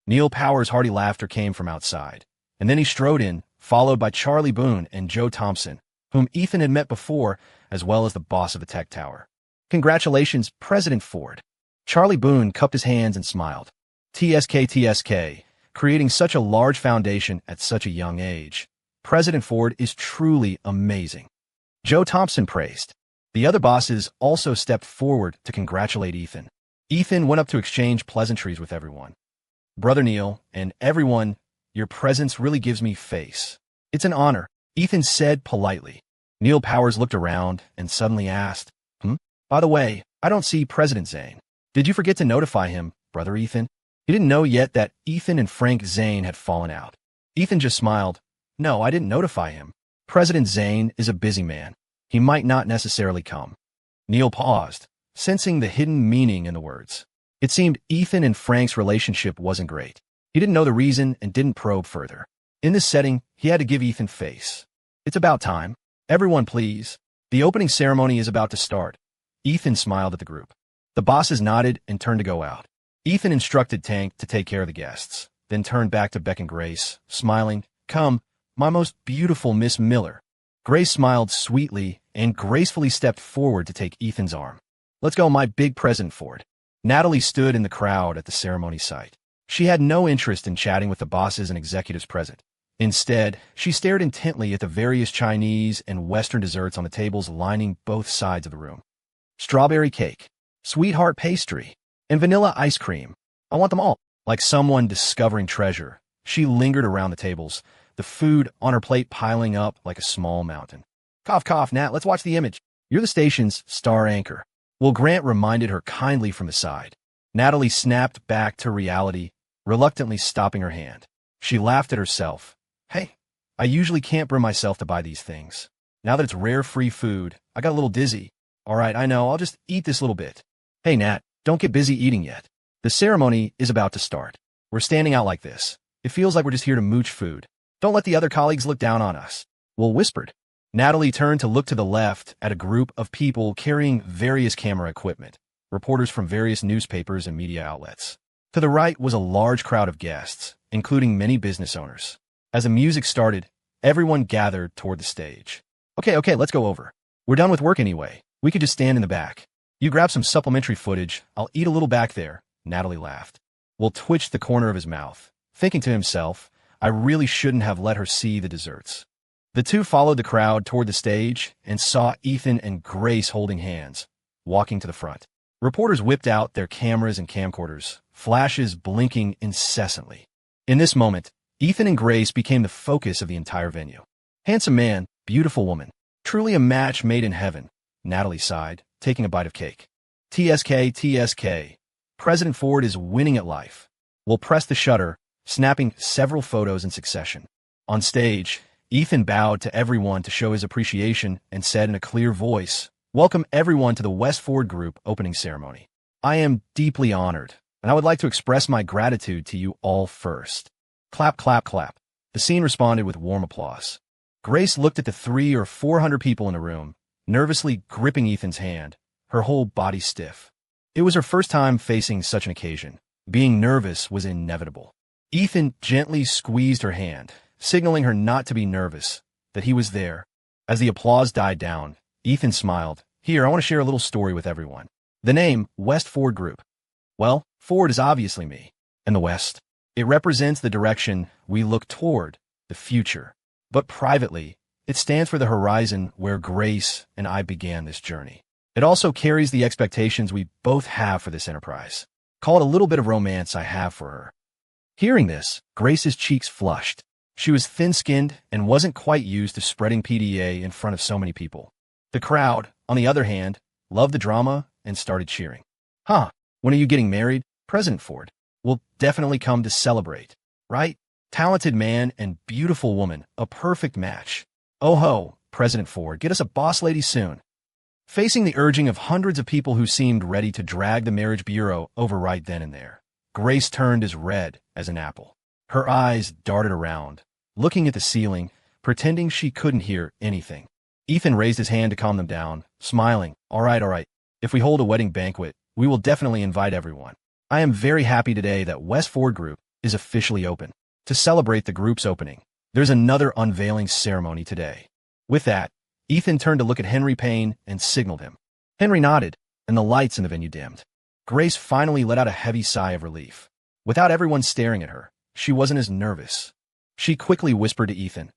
Neil Power's hearty laughter came from outside, and then he strode in, followed by Charlie Boone and Joe Thompson, whom Ethan had met before, as well as the boss of the tech tower. Congratulations, President Ford. Charlie Boone cupped his hands and smiled. TSK, creating such a large foundation at such a young age. President Ford is truly amazing. Joe Thompson praised. The other bosses also stepped forward to congratulate Ethan. Ethan went up to exchange pleasantries with everyone. Brother Neil and everyone, your presence really gives me face. It's an honor, Ethan said politely. Neil Powers looked around and suddenly asked, By the way, I don't see President Zane. Did you forget to notify him, brother Ethan? He didn't know yet that Ethan and Frank Zane had fallen out. Ethan just smiled. No, I didn't notify him. President Zane is a busy man. He might not necessarily come. Neil paused, sensing the hidden meaning in the words. It seemed Ethan and Frank's relationship wasn't great. He didn't know the reason and didn't probe further. In this setting, he had to give Ethan face. It's about time. Everyone please. The opening ceremony is about to start. Ethan smiled at the group. The bosses nodded and turned to go out. Ethan instructed Tank to take care of the guests, then turned back to Beck and Grace, smiling, Come, my most beautiful Miss Miller. Grace smiled sweetly and gracefully stepped forward to take Ethan's arm. Let's go, my big President Ford. Natalie stood in the crowd at the ceremony site. She had no interest in chatting with the bosses and executives present. Instead, she stared intently at the various Chinese and Western desserts on the tables lining both sides of the room. Strawberry cake, sweetheart pastry, and vanilla ice cream. I want them all. Like someone discovering treasure, she lingered around the tables, the food on her plate piling up like a small mountain. Cough, Nat, let's watch the image. You're the station's star anchor. Will Grant reminded her kindly from the side. Natalie snapped back to reality, reluctantly stopping her hand. She laughed at herself. Hey, I usually can't bring myself to buy these things. Now that it's rare free food, I got a little dizzy. All right, I know, I'll just eat this little bit. Hey, Nat, don't get busy eating yet. The ceremony is about to start. We're standing out like this. It feels like we're just here to mooch food. Don't let the other colleagues look down on us. Will whispered. Natalie turned to look to the left at a group of people carrying various camera equipment, reporters from various newspapers and media outlets. To the right was a large crowd of guests, including many business owners. As the music started, everyone gathered toward the stage. Okay, let's go over. We're done with work anyway. We could just stand in the back. You grab some supplementary footage. I'll eat a little back there. Natalie laughed. Will twitched the corner of his mouth, thinking to himself, I really shouldn't have let her see the desserts. The two followed the crowd toward the stage and saw Ethan and Grace holding hands, walking to the front. Reporters whipped out their cameras and camcorders, flashes blinking incessantly. In this moment, Ethan and Grace became the focus of the entire venue. Handsome man, beautiful woman. Truly a match made in heaven, Natalie sighed, taking a bite of cake. TSK. President Ford is winning at life. Will pressed the shutter, snapping several photos in succession. On stage, Ethan bowed to everyone to show his appreciation and said in a clear voice, Welcome everyone to the West Ford Group opening ceremony. I am deeply honored, and I would like to express my gratitude to you all first. Clap. The scene responded with warm applause. Grace looked at the 300 or 400 people in the room, nervously gripping Ethan's hand, her whole body stiff. It was her first time facing such an occasion. Being nervous was inevitable. Ethan gently squeezed her hand, signaling her not to be nervous, that he was there. As the applause died down, Ethan smiled. Here, I want to share a little story with everyone. The name, West Ford Group. Well, Ford is obviously me. And the West? It represents the direction we look toward, the future. But privately, it stands for the horizon where Grace and I began this journey. It also carries the expectations we both have for this enterprise. Call it a little bit of romance I have for her. Hearing this, Grace's cheeks flushed. She was thin-skinned and wasn't quite used to spreading PDA in front of so many people. The crowd, on the other hand, loved the drama and started cheering. When are you getting married? President Ford. We'll definitely come to celebrate, right? Talented man and beautiful woman, a perfect match. Oh ho, President Ford, get us a boss lady soon. Facing the urging of hundreds of people who seemed ready to drag the marriage bureau over right then and there, Grace turned as red as an apple. Her eyes darted around, looking at the ceiling, pretending she couldn't hear anything. Ethan raised his hand to calm them down, smiling. All right, all right. If we hold a wedding banquet, we will definitely invite everyone. I am very happy today that West Ford Group is officially open. To celebrate the group's opening, there's another unveiling ceremony today. With that, Ethan turned to look at Henry Payne and signaled him. Henry nodded, and the lights in the venue dimmed. Grace finally let out a heavy sigh of relief. Without everyone staring at her, she wasn't as nervous. She quickly whispered to Ethan,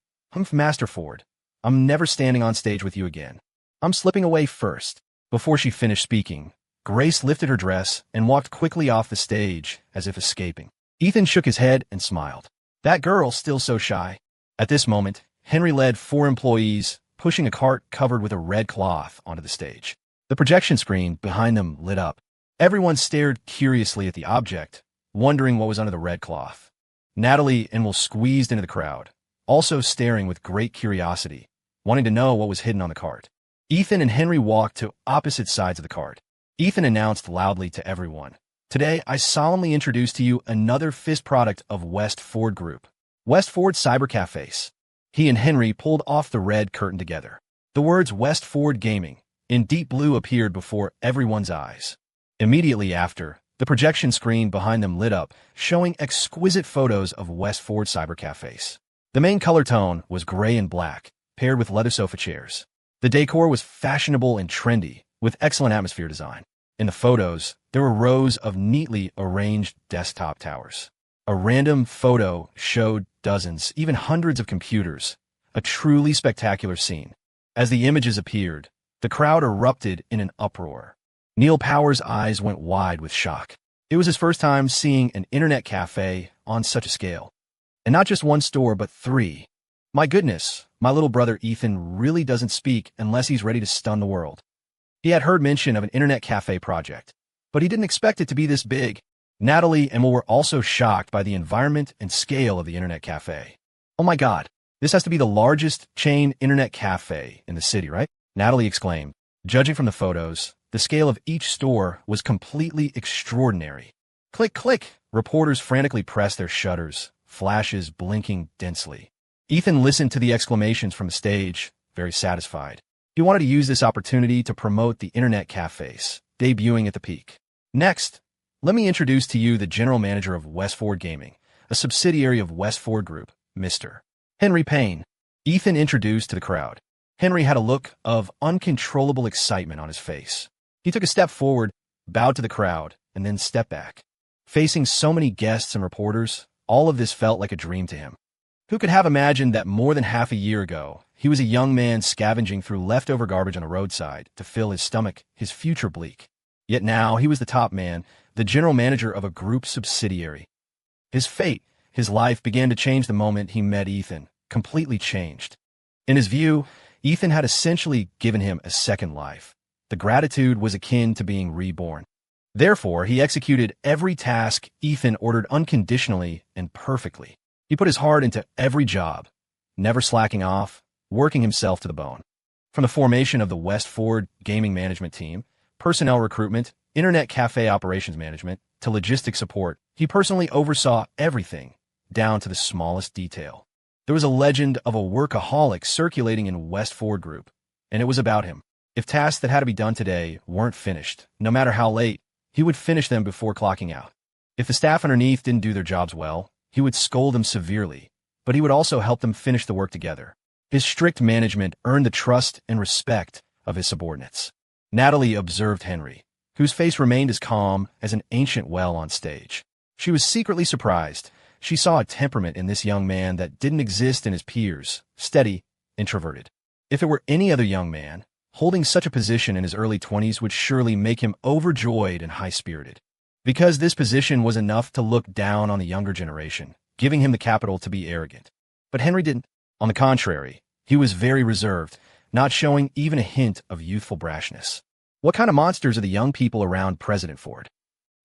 Master Ford, I'm never standing on stage with you again. I'm slipping away first. Before she finished speaking, Grace lifted her dress and walked quickly off the stage as if escaping. Ethan shook his head and smiled. That girl still so shy. At this moment, Henry led 4 employees, pushing a cart covered with a red cloth onto the stage. The projection screen behind them lit up. Everyone stared curiously at the object, wondering what was under the red cloth. Natalie and Will squeezed into the crowd, also staring with great curiosity, wanting to know what was hidden on the cart. Ethan and Henry walked to opposite sides of the cart. Ethan announced loudly to everyone, Today, I solemnly introduce to you another fifth product of West Ford Group, West Ford Cyber Cafes. He and Henry pulled off the red curtain together. The words West Ford Gaming in deep blue appeared before everyone's eyes. Immediately after, the projection screen behind them lit up, showing exquisite photos of West Ford Cyber Cafes. The main color tone was gray and black, paired with leather sofa chairs. The decor was fashionable and trendy, with excellent atmosphere design. In the photos, there were rows of neatly arranged desktop towers. A random photo showed dozens, even hundreds of computers. A truly spectacular scene. As the images appeared, the crowd erupted in an uproar. Neil Power's eyes went wide with shock. It was his first time seeing an internet cafe on such a scale. And not just one store, but 3. My goodness, my little brother Ethan really doesn't speak unless he's ready to stun the world. He had heard mention of an internet cafe project, but he didn't expect it to be this big. Natalie and Will were also shocked by the environment and scale of the internet cafe. Oh my God, this has to be the largest chain internet cafe in the city, right? Natalie exclaimed. Judging from the photos, the scale of each store was completely extraordinary. Click, click. Reporters frantically pressed their shutters, flashes blinking densely. Ethan listened to the exclamations from the stage, very satisfied. He wanted to use this opportunity to promote the internet cafes, debuting at the peak. Next, let me introduce to you the general manager of West Ford Gaming, a subsidiary of West Ford Group, Mr. Henry Payne. Ethan introduced to the crowd. Henry had a look of uncontrollable excitement on his face. He took a step forward, bowed to the crowd, and then stepped back. Facing so many guests and reporters, all of this felt like a dream to him. Who could have imagined that more than half a year ago, he was a young man scavenging through leftover garbage on the roadside to fill his stomach, his future bleak. Yet now he was the top man, the general manager of a group subsidiary. His fate, his life began to change the moment he met Ethan, completely changed. In his view, Ethan had essentially given him a second life. The gratitude was akin to being reborn. Therefore, he executed every task Ethan ordered unconditionally and perfectly. He put his heart into every job, never slacking off, working himself to the bone. From the formation of the West Ford Gaming Management Team, personnel recruitment, internet cafe operations management, to logistics support, he personally oversaw everything, down to the smallest detail. There was a legend of a workaholic circulating in West Ford Group, and it was about him. If tasks that had to be done today weren't finished, no matter how late, he would finish them before clocking out. If the staff underneath didn't do their jobs well, he would scold them severely, but he would also help them finish the work together. His strict management earned the trust and respect of his subordinates. Natalie observed Henry, whose face remained as calm as an ancient well on stage. She was secretly surprised. She saw a temperament in this young man that didn't exist in his peers, steady, introverted. If it were any other young man, holding such a position in his early 20s would surely make him overjoyed and high-spirited. Because this position was enough to look down on the younger generation, giving him the capital to be arrogant. But Henry didn't. On the contrary, he was very reserved, not showing even a hint of youthful brashness. What kind of monsters are the young people around President Ford?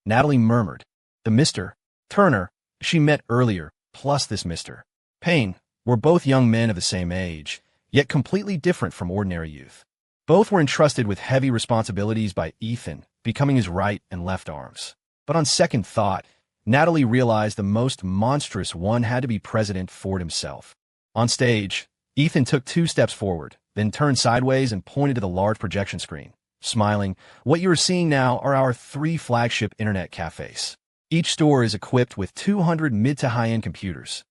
Natalie murmured. The Mr. Turner she met earlier, plus this Mr. Payne, were both young men of the same age, yet completely different from ordinary youth. Both were entrusted with heavy responsibilities by Ethan, becoming his right and left arms. But on second thought, Natalie realized the most monstrous one had to be President Ford himself. On stage, Ethan took 2 steps forward, then turned sideways and pointed to the large projection screen, smiling. "What you are seeing now are our 3 flagship internet cafes. Each store is equipped with 200 mid to high-end computers."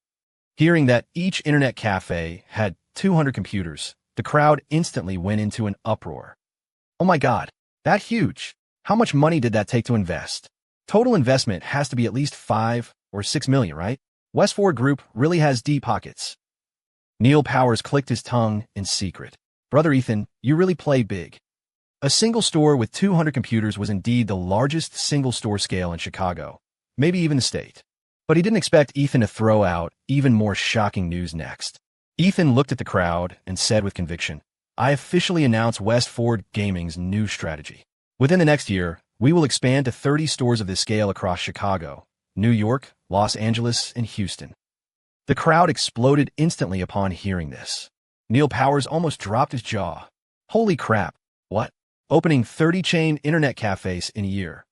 Hearing that each internet cafe had 200 computers, the crowd instantly went into an uproar. "Oh my God, that huge! How much money did that take to invest? Total investment has to be at least 5 or 6 million, right? West Ford Group really has deep pockets." Neil Powers clicked his tongue in secret. "Brother Ethan, you really play big." A single store with 200 computers was indeed the largest single store scale in Chicago, maybe even the state. But he didn't expect Ethan to throw out even more shocking news next. Ethan looked at the crowd and said with conviction, "I officially announce West Ford Gaming's new strategy. Within the next year, we will expand to 30 stores of this scale across Chicago, New York, Los Angeles, and Houston." The crowd exploded instantly upon hearing this. Neil Powers almost dropped his jaw. "Holy crap, what? Opening 30 chain internet cafes in a year?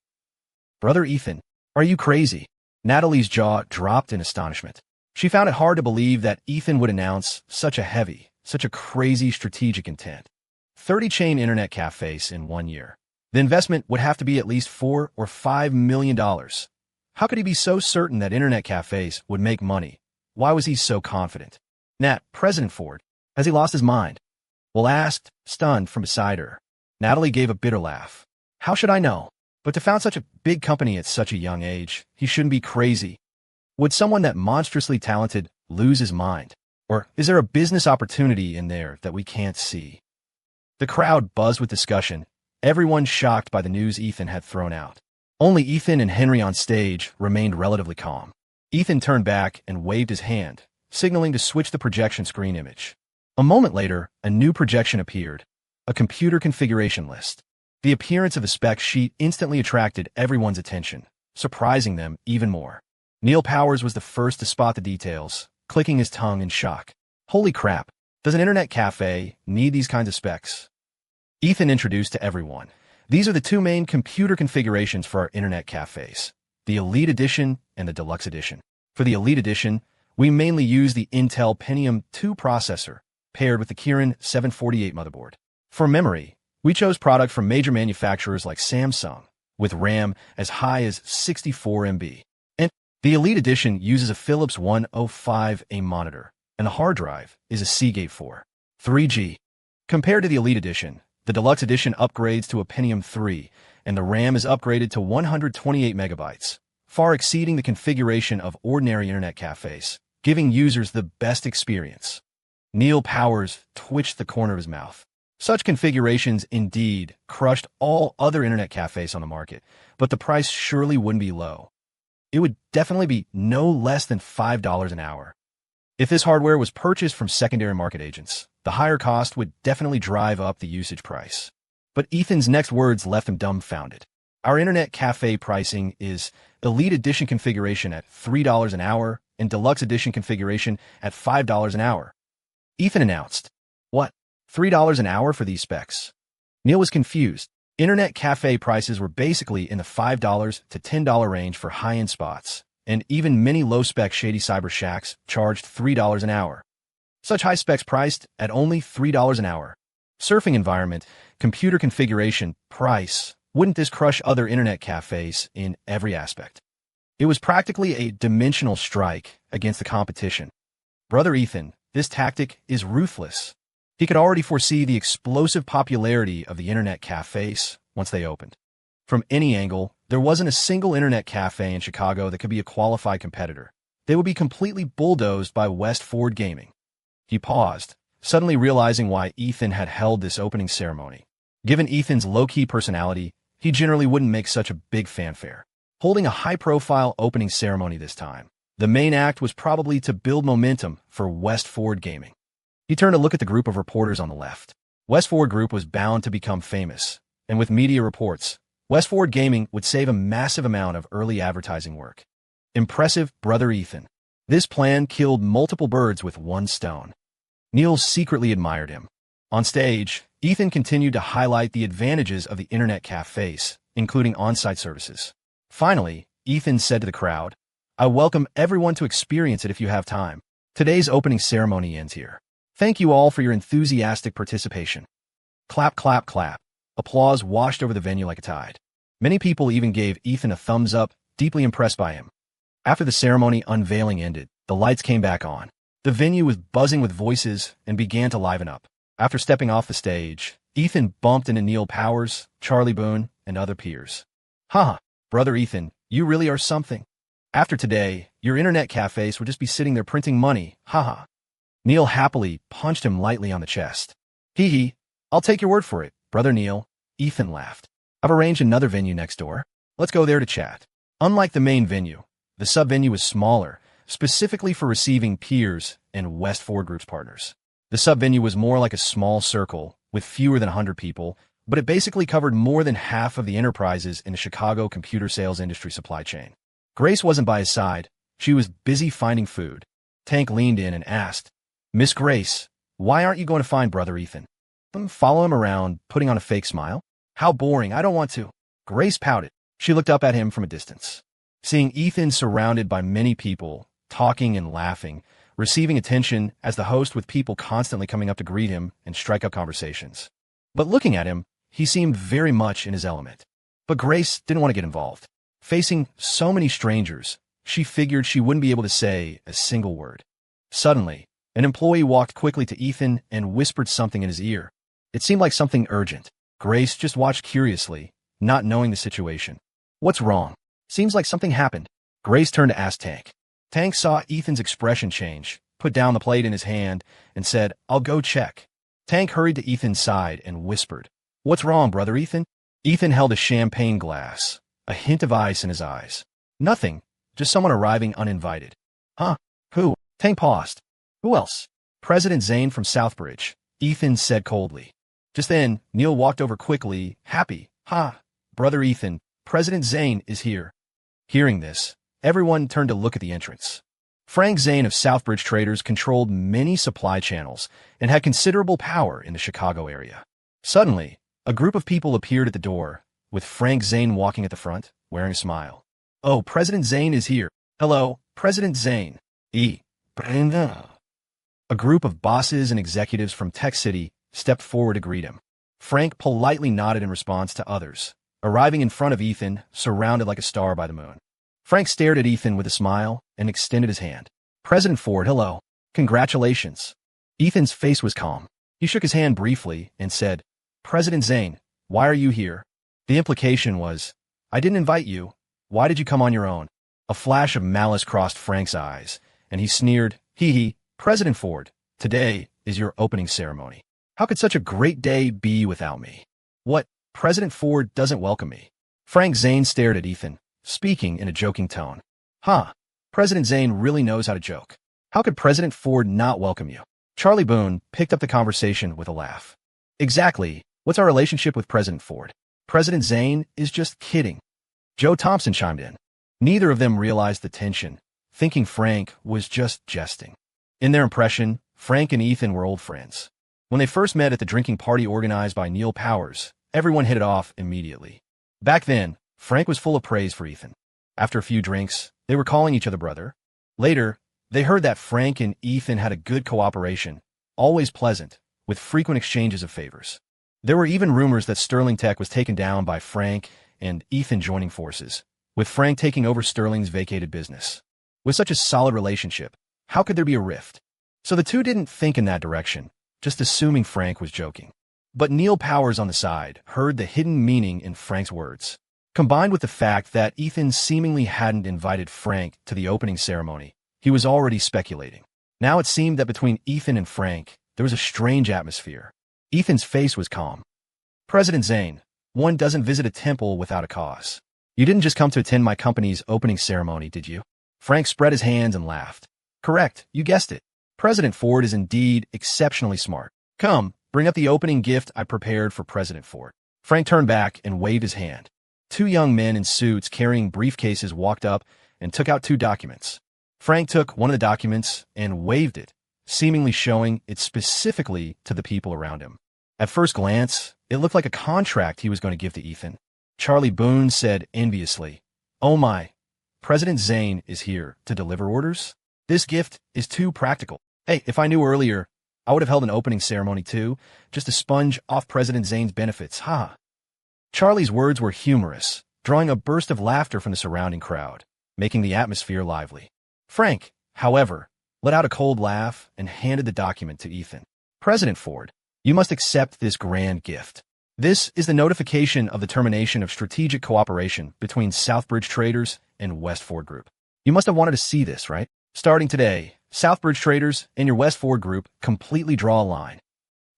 Brother Ethan, are you crazy?" Natalie's jaw dropped in astonishment. She found it hard to believe that Ethan would announce such a crazy strategic intent. 30 chain internet cafes in 1 year. The investment would have to be at least $4 or $5 million. How could he be so certain that internet cafes would make money? Why was he so confident? "Nat, President Ford, has he lost his mind?" Will asked, stunned from beside her. Natalie gave a bitter laugh. "How should I know? But to found such a big company at such a young age, he shouldn't be crazy. Would someone that monstrously talented lose his mind? Or is there a business opportunity in there that we can't see?" The crowd buzzed with discussion, everyone shocked by the news Ethan had thrown out. Only Ethan and Henry on stage remained relatively calm. Ethan turned back and waved his hand, signaling to switch the projection screen image. A moment later, a new projection appeared, a computer configuration list. The appearance of the spec sheet instantly attracted everyone's attention, surprising them even more. Neil Powers was the first to spot the details, clicking his tongue in shock. "Holy crap, does an internet cafe need these kinds of specs?" Ethan introduced to everyone. "These are the 2 main computer configurations for our internet cafes, the Elite Edition and the Deluxe Edition. For the Elite Edition, we mainly use the Intel Pentium 2 processor, paired with the Kirin 748 motherboard. For memory, we chose product from major manufacturers like Samsung, with RAM as high as 64 MB. And the Elite Edition uses a Philips 105A monitor, and the hard drive is a Seagate 4. 3G. Compared to the Elite Edition, the Deluxe Edition upgrades to a Pentium 3, and the RAM is upgraded to 128 megabytes, far exceeding the configuration of ordinary internet cafes, giving users the best experience." Neil Powers twitched the corner of his mouth. Such configurations indeed crushed all other internet cafes on the market, but the price surely wouldn't be low. It would definitely be no less than $5 an hour. If this hardware was purchased from secondary market agents, the higher cost would definitely drive up the usage price. But Ethan's next words left him dumbfounded. "Our internet cafe pricing is Elite Edition configuration at $3 an hour and Deluxe Edition configuration at $5 an hour." Ethan announced. "What? $3 an hour for these specs?" Neil was confused. Internet cafe prices were basically in the $5 to $10 range for high-end spots, and even many low-spec shady cyber shacks charged $3 an hour. Such high specs priced at only $3 an hour. Surfing environment, computer configuration, price. Wouldn't this crush other internet cafes in every aspect? It was practically a dimensional strike against the competition. Brother Ethan, this tactic is ruthless. He could already foresee the explosive popularity of the internet cafes once they opened. From any angle, there wasn't a single internet cafe in Chicago that could be a qualified competitor. They would be completely bulldozed by West Ford Gaming. He paused, suddenly realizing why Ethan had held this opening ceremony. Given Ethan's low-key personality, he generally wouldn't make such a big fanfare. Holding a high-profile opening ceremony this time, the main act was probably to build momentum for West Ford Gaming. He turned to look at the group of reporters on the left. West Ford Group was bound to become famous, and with media reports, West Ford Gaming would save a massive amount of early advertising work. Impressive, Brother Ethan. This plan killed multiple birds with one stone. Neil secretly admired him. On stage, Ethan continued to highlight the advantages of the internet cafes, including on-site services. Finally, Ethan said to the crowd, "I welcome everyone to experience it if you have time. Today's opening ceremony ends here. Thank you all for your enthusiastic participation. Clap, clap, clap. Applause washed over the venue like a tide. Many people even gave Ethan a thumbs up, deeply impressed by him. After the ceremony unveiling ended, the lights came back on. The venue was buzzing with voices and began to liven up. After stepping off the stage, Ethan bumped into Neil Powers, Charlie Boone, and other peers. Haha, brother Ethan, you really are something. After today, your internet cafes would just be sitting there printing money, haha. Neil happily punched him lightly on the chest. Hee hee, I'll take your word for it, brother Neil, Ethan laughed. I've arranged another venue next door. Let's go there to chat. Unlike the main venue, the sub-venue was smaller, specifically for receiving peers and West Ford Group's partners. The sub-venue was more like a small circle, with fewer than 100 people, but it basically covered more than half of the enterprises in the Chicago computer sales industry supply chain. Grace wasn't by his side. She was busy finding food. Tank leaned in and asked, Miss Grace, why aren't you going to find brother Ethan? Follow him around, putting on a fake smile. How boring, I don't want to. Grace pouted. She looked up at him from a distance. Seeing Ethan surrounded by many people, talking and laughing, receiving attention as the host with people constantly coming up to greet him and strike up conversations. But looking at him, he seemed very much in his element. But Grace didn't want to get involved. Facing so many strangers, she figured she wouldn't be able to say a single word. Suddenly, an employee walked quickly to Ethan and whispered something in his ear. It seemed like something urgent. Grace just watched curiously, not knowing the situation. What's wrong? Seems like something happened. Grace turned to ask Tank. Tank saw Ethan's expression change, put down the plate in his hand, and said, I'll go check. Tank hurried to Ethan's side and whispered, What's wrong, brother Ethan? Ethan held a champagne glass, a hint of ice in his eyes. Nothing, just someone arriving uninvited. Huh? Who? Tank paused. Who else? President Zane from Southbridge, Ethan said coldly. Just then, Neil walked over quickly, happy. Ha! Brother Ethan, President Zane is here. Hearing this, everyone turned to look at the entrance. Frank Zane of Southbridge Traders controlled many supply channels and had considerable power in the Chicago area. Suddenly, a group of people appeared at the door, with Frank Zane walking at the front, wearing a smile. Oh, President Zane is here. Hello, President Zane. Brenda. A group of bosses and executives from Tech City stepped forward to greet him. Frank politely nodded in response to others, arriving in front of Ethan, surrounded like a star by the moon. Frank stared at Ethan with a smile and extended his hand. President Ford, hello. Congratulations. Ethan's face was calm. He shook his hand briefly and said, President Zane, why are you here? The implication was, I didn't invite you. Why did you come on your own? A flash of malice crossed Frank's eyes, and he sneered, Hee hee, President Ford, today is your opening ceremony. How could such a great day be without me? What? President Ford doesn't welcome me. Frank Zane stared at Ethan, speaking in a joking tone. Huh, President Zane really knows how to joke. How could President Ford not welcome you? Charlie Boone picked up the conversation with a laugh. Exactly, what's our relationship with President Ford? President Zane is just kidding. Joe Thompson chimed in. Neither of them realized the tension, thinking Frank was just jesting. In their impression, Frank and Ethan were old friends. When they first met at the drinking party organized by Neil Powers, everyone hit it off immediately. Back then, Frank was full of praise for Ethan. After a few drinks, they were calling each other brother. Later, they heard that Frank and Ethan had a good cooperation, always pleasant, with frequent exchanges of favors. There were even rumors that Sterling Tech was taken down by Frank and Ethan joining forces, with Frank taking over Sterling's vacated business. With such a solid relationship, how could there be a rift? So the two didn't think in that direction, just assuming Frank was joking. But Neil Powers on the side heard the hidden meaning in Frank's words. Combined with the fact that Ethan seemingly hadn't invited Frank to the opening ceremony, he was already speculating. Now it seemed that between Ethan and Frank, there was a strange atmosphere. Ethan's face was calm. President Zane, one doesn't visit a temple without a cause. You didn't just come to attend my company's opening ceremony, did you? Frank spread his hands and laughed. Correct, you guessed it. President Ford is indeed exceptionally smart. Come, bring up the opening gift I prepared for President Ford. Frank turned back and waved his hand. Two young men in suits carrying briefcases walked up and took out two documents. Frank took one of the documents and waved it, seemingly showing it specifically to the people around him. At first glance, it looked like a contract he was going to give to Ethan. Charlie Boone said enviously, Oh my, President Zane is here to deliver orders? This gift is too practical. Hey, if I knew earlier, I I would have held an opening ceremony too, just to sponge off President Zane's benefits, ha. Charlie's words were humorous, drawing a burst of laughter from the surrounding crowd, making the atmosphere lively. Frank, however, let out a cold laugh and handed the document to Ethan. President Ford, you must accept this grand gift. This is the notification of the termination of strategic cooperation between Southbridge Traders and West Ford Group. You must have wanted to see this, right? Starting today, Southbridge Traders and your West Ford Group completely draw a line.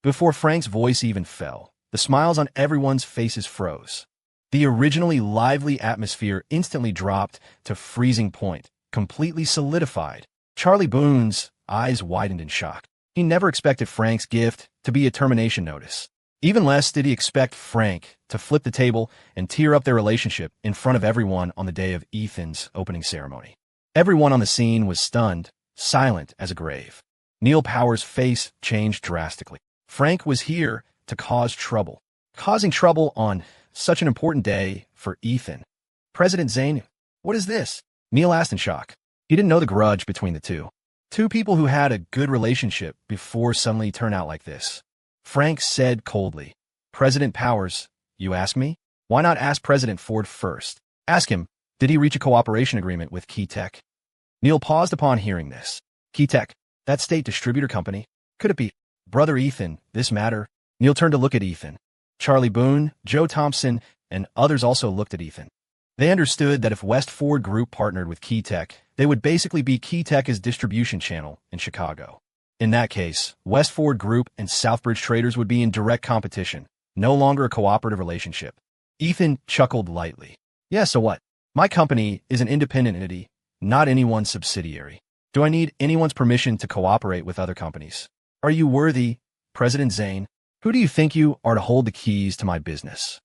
Before Frank's voice even fell, the smiles on everyone's faces froze. The originally lively atmosphere instantly dropped to freezing point, completely solidified. Charlie Boone's eyes widened in shock. He never expected Frank's gift to be a termination notice. Even less did he expect Frank to flip the table and tear up their relationship in front of everyone on the day of Ethan's opening ceremony. Everyone on the scene was stunned, silent as a grave. Neil Power's face changed drastically. Frank was here to cause trouble. Causing trouble on such an important day for Ethan. President Zane, what is this? Neil asked in shock. He didn't know the grudge between the two. Two people who had a good relationship before suddenly turn out like this. Frank said coldly, President Powers, you ask me? Why not ask President Ford first? Ask him, did he reach a cooperation agreement with Keytech? Neil paused upon hearing this. Keytech, that state distributor company. Could it be? Brother Ethan, this matter? Neil turned to look at Ethan. Charlie Boone, Joe Thompson, and others also looked at Ethan. They understood that if West Ford Group partnered with Keytech, they would basically be Keytech's distribution channel in Chicago. In that case, West Ford Group and Southbridge Traders would be in direct competition, no longer a cooperative relationship. Ethan chuckled lightly. Yeah, so what? My company is an independent entity, not anyone's subsidiary. Do I need anyone's permission to cooperate with other companies? Are you worthy, President Zane? Who do you think you are to hold the keys to my business?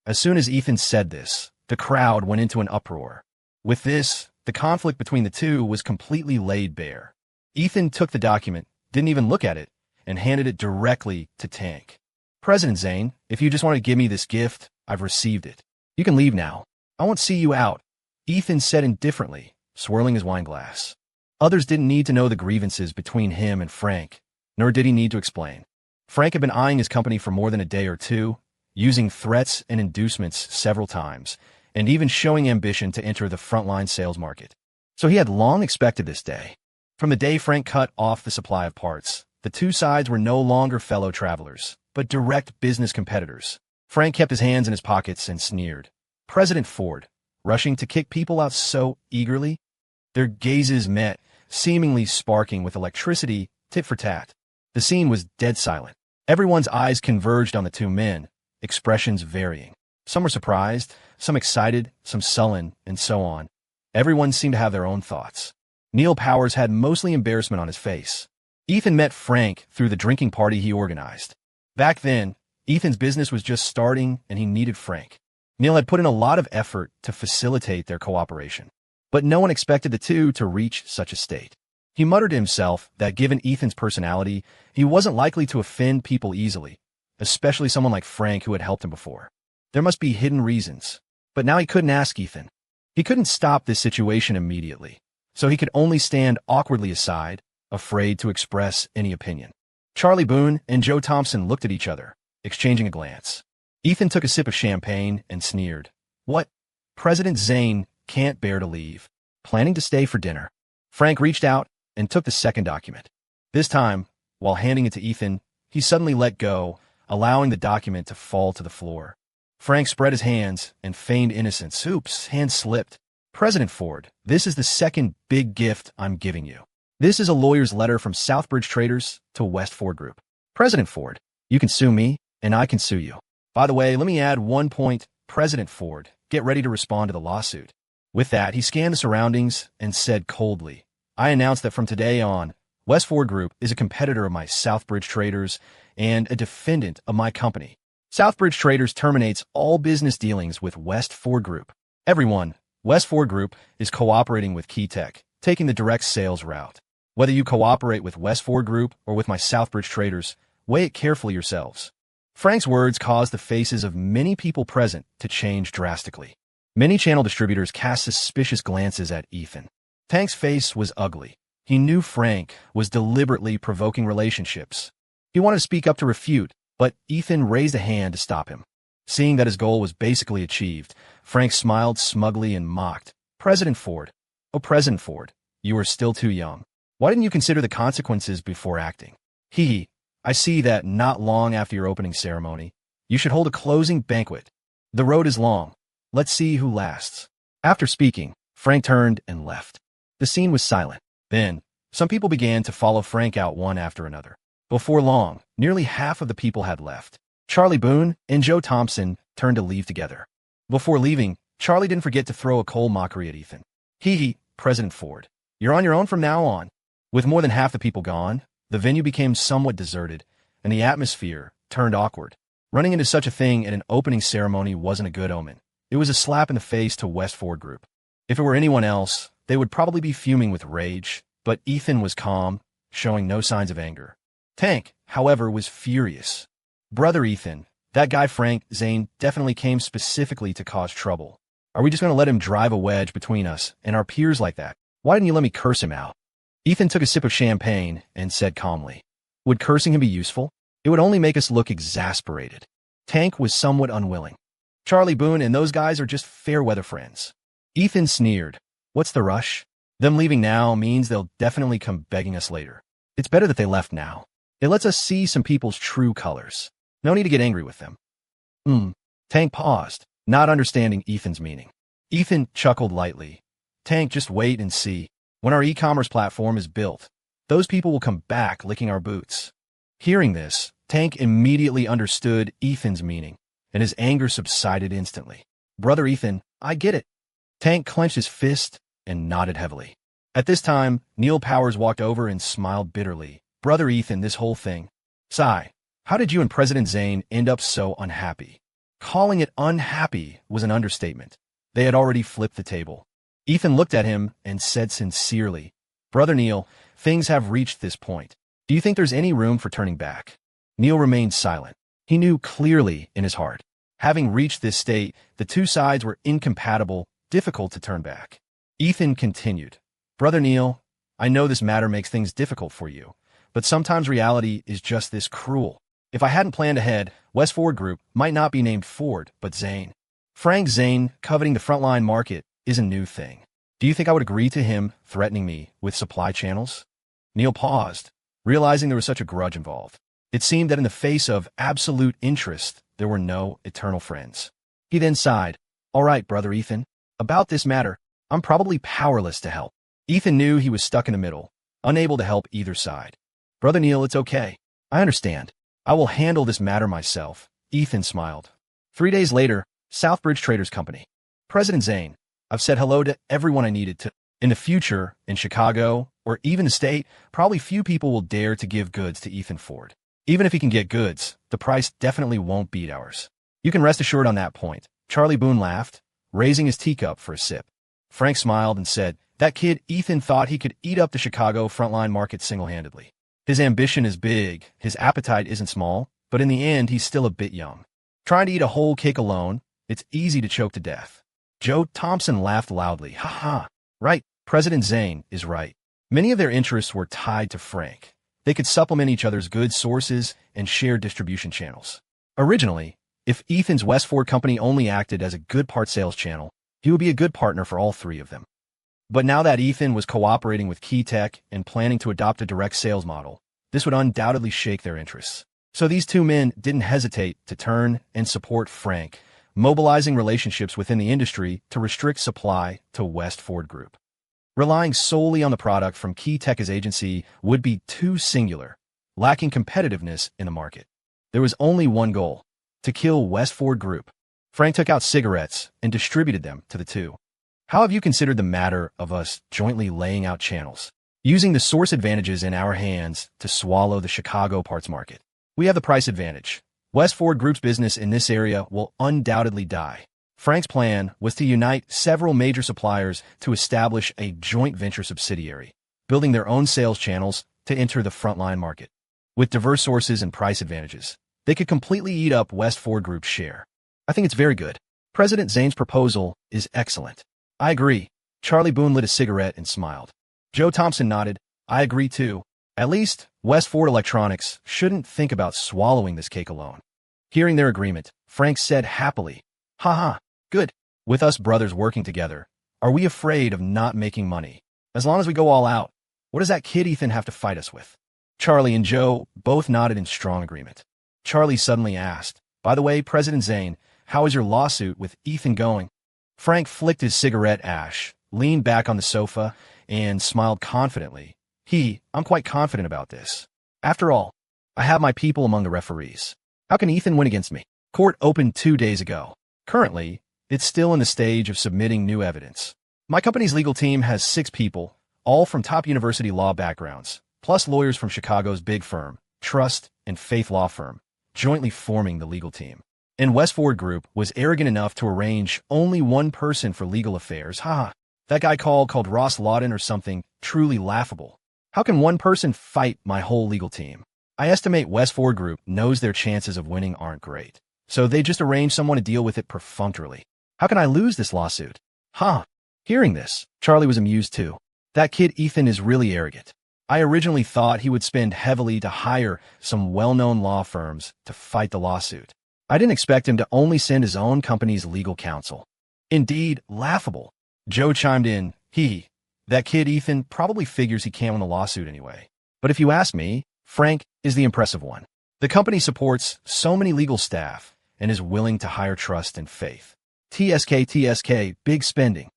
As soon as Ethan said this, the crowd went into an uproar. With this, the conflict between the two was completely laid bare. Ethan took the document, didn't even look at it, and handed it directly to Tank. President Zane, if you just want to give me this gift, I've received it. You can leave now. I won't see you out, Ethan said indifferently, swirling his wine glass. Others didn't need to know the grievances between him and Frank, nor did he need to explain. Frank had been eyeing his company for more than a day or two, using threats and inducements several times, and even showing ambition to enter the frontline sales market. So he had long expected this day. From the day Frank cut off the supply of parts, the two sides were no longer fellow travelers, but direct business competitors. Frank kept his hands in his pockets and sneered. President Ford, rushing to kick people out so eagerly? Their gazes met, seemingly sparking with electricity, tit for tat. The scene was dead silent. Everyone's eyes converged on the two men, expressions varying. Some were surprised, some excited, some sullen, and so on. Everyone seemed to have their own thoughts. Neil Powers had mostly embarrassment on his face. Ethan met Frank through the drinking party he organized. Back then, Ethan's business was just starting and he needed Frank. Neil had put in a lot of effort to facilitate their cooperation, but no one expected the two to reach such a state. He muttered to himself that given Ethan's personality, he wasn't likely to offend people easily, especially someone like Frank who had helped him before. There must be hidden reasons, but now he couldn't ask Ethan. He couldn't stop this situation immediately, so he could only stand awkwardly aside, afraid to express any opinion. Charlie Boone and Joe Thompson looked at each other, exchanging a glance. Ethan took a sip of champagne and sneered. What? President Zane can't bear to leave. Planning to stay for dinner. Frank reached out and took the second document. This time, while handing it to Ethan, he suddenly let go, allowing the document to fall to the floor. Frank spread his hands and feigned innocence. Oops, hand slipped. President Ford, this is the second big gift I'm giving you. This is a lawyer's letter from Southbridge Traders to West Ford Group. President Ford, you can sue me, and I can sue you. By the way, let me add one point. President Ford, get ready to respond to the lawsuit. With that, he scanned the surroundings and said coldly, I announce that from today on, West Ford Group is a competitor of my Southbridge Traders and a defendant of my company. Southbridge Traders terminates all business dealings with West Ford Group. Everyone, West Ford Group is cooperating with Keytech, taking the direct sales route. Whether you cooperate with West Ford Group or with my Southbridge Traders, weigh it carefully yourselves. Frank's words caused the faces of many people present to change drastically. Many channel distributors cast suspicious glances at Ethan. Tank's face was ugly. He knew Frank was deliberately provoking relationships. He wanted to speak up to refute, but Ethan raised a hand to stop him. Seeing that his goal was basically achieved, Frank smiled smugly and mocked. President Ford. Oh, President Ford, you are still too young. Why didn't you consider the consequences before acting? I see that not long after your opening ceremony, you should hold a closing banquet. The road is long. Let's see who lasts. After speaking, Frank turned and left. The scene was silent. Then, some people began to follow Frank out one after another. Before long, nearly half of the people had left. Charlie Boone and Joe Thompson turned to leave together. Before leaving, Charlie didn't forget to throw a cold mockery at Ethan. President Ford, you're on your own from now on. With more than half the people gone, the venue became somewhat deserted, and the atmosphere turned awkward. Running into such a thing at an opening ceremony wasn't a good omen. It was a slap in the face to West Ford Group. If it were anyone else, they would probably be fuming with rage, but Ethan was calm, showing no signs of anger. Tank, however, was furious. Brother Ethan, that guy Frank Zane definitely came specifically to cause trouble. Are we just going to let him drive a wedge between us and our peers like that? Why didn't you let me curse him out? Ethan took a sip of champagne and said calmly, would cursing him be useful? It would only make us look exasperated. Tank was somewhat unwilling. Charlie Boone and those guys are just fair-weather friends. Ethan sneered. What's the rush? Them leaving now means they'll definitely come begging us later. It's better that they left now. It lets us see some people's true colors. No need to get angry with them. Tank paused, not understanding Ethan's meaning. Ethan chuckled lightly. Tank, just wait and see. When our e-commerce platform is built, those people will come back licking our boots. Hearing this, Tank immediately understood Ethan's meaning, and his anger subsided instantly. Brother Ethan, I get it. Tank clenched his fist and nodded heavily. At this time, Neil Powers walked over and smiled bitterly. Brother Ethan, this whole thing. Sigh, how did you and President Zane end up so unhappy? Calling it unhappy was an understatement. They had already flipped the table. Ethan looked at him and said sincerely, Brother Neil, things have reached this point. Do you think there's any room for turning back? Neil remained silent. He knew clearly in his heart. Having reached this state, the two sides were incompatible, difficult to turn back. Ethan continued, Brother Neil, I know this matter makes things difficult for you, but sometimes reality is just this cruel. If I hadn't planned ahead, West Ford Group might not be named Ford, but Zane. Frank Zane coveting the frontline market is a new thing. Do you think I would agree to him threatening me with supply channels? Neil paused, realizing there was such a grudge involved. It seemed that in the face of absolute interest, there were no eternal friends. He then sighed. All right, Brother Ethan, about this matter, I'm probably powerless to help. Ethan knew he was stuck in the middle, unable to help either side. Brother Neil, it's okay. I understand. I will handle this matter myself. Ethan smiled. 3 days later, Southbridge Traders Company. President Zane, I've said hello to everyone I needed to. In the future, in Chicago, or even the state, probably few people will dare to give goods to Ethan Ford. Even if he can get goods, the price definitely won't beat ours. You can rest assured on that point. Charlie Boone laughed, raising his teacup for a sip. Frank smiled and said, that kid Ethan thought he could eat up the Chicago frontline market single-handedly. His ambition is big, his appetite isn't small, but in the end, he's still a bit young. Trying to eat a whole cake alone, it's easy to choke to death. Joe Thompson laughed loudly. Ha ha. Right, President Zane is right. Many of their interests were tied to Frank. They could supplement each other's goods sources and share distribution channels. Originally, if Ethan's West Ford Company only acted as a good part sales channel, he would be a good partner for all three of them. But now that Ethan was cooperating with Key Tech and planning to adopt a direct sales model, this would undoubtedly shake their interests. So these two men didn't hesitate to turn and support Frank, mobilizing relationships within the industry to restrict supply to West Ford Group. Relying solely on the product from Key Tech as agency would be too singular, lacking competitiveness in the market. There was only one goal, to kill West Ford Group. Frank took out cigarettes and distributed them to the two. How have you considered the matter of us jointly laying out channels, using the source advantages in our hands to swallow the Chicago parts market? We have the price advantage. West Ford Group's business in this area will undoubtedly die. Frank's plan was to unite several major suppliers to establish a joint venture subsidiary, building their own sales channels to enter the frontline market. With diverse sources and price advantages, they could completely eat up West Ford Group's share. I think it's very good. President Zane's proposal is excellent. I agree. Charlie Boone lit a cigarette and smiled. Joe Thompson nodded. I agree too. At least, Westford Electronics shouldn't think about swallowing this cake alone. Hearing their agreement, Frank said happily, Haha, good. With us brothers working together, are we afraid of not making money? As long as we go all out, what does that kid Ethan have to fight us with? Charlie and Joe both nodded in strong agreement. Charlie suddenly asked, By the way, President Zane, how is your lawsuit with Ethan going? Frank flicked his cigarette ash, leaned back on the sofa, and smiled confidently. I'm quite confident about this. After all, I have my people among the referees. How can Ethan win against me? Court opened 2 days ago. Currently, it's still in the stage of submitting new evidence. My company's legal team has 6 people, all from top university law backgrounds, plus lawyers from Chicago's big firm, Trust and Faith Law Firm, jointly forming the legal team. And Westford Group was arrogant enough to arrange only one person for legal affairs. That guy called Ross Lawton or something truly laughable. How can one person fight my whole legal team? I estimate Westford Group knows their chances of winning aren't great, so they just arranged someone to deal with it perfunctorily. How can I lose this lawsuit? Hearing this, Charlie was amused too. That kid Ethan is really arrogant. I originally thought he would spend heavily to hire some well-known law firms to fight the lawsuit. I didn't expect him to only send his own company's legal counsel. Indeed, laughable. Joe chimed in, that kid Ethan probably figures he can't win the lawsuit anyway. But if you ask me, Frank is the impressive one. The company supports so many legal staff and is willing to hire Trust and Faith. TSK, big spending.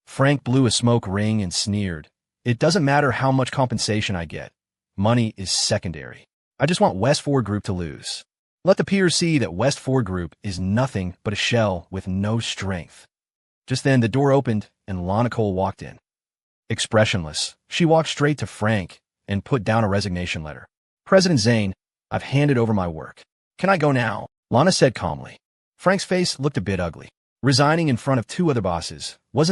Frank blew a smoke ring and sneered. It doesn't matter how much compensation I get. Money is secondary. I just want Westford Group to lose. Let the peers see that Westford Group is nothing but a shell with no strength. Just then, the door opened and Lana Cole walked in. Expressionless, she walked straight to Frank and put down a resignation letter. President Zane, I've handed over my work. Can I go now? Lana said calmly. Frank's face looked a bit ugly. Resigning in front of 2 other bosses wasn't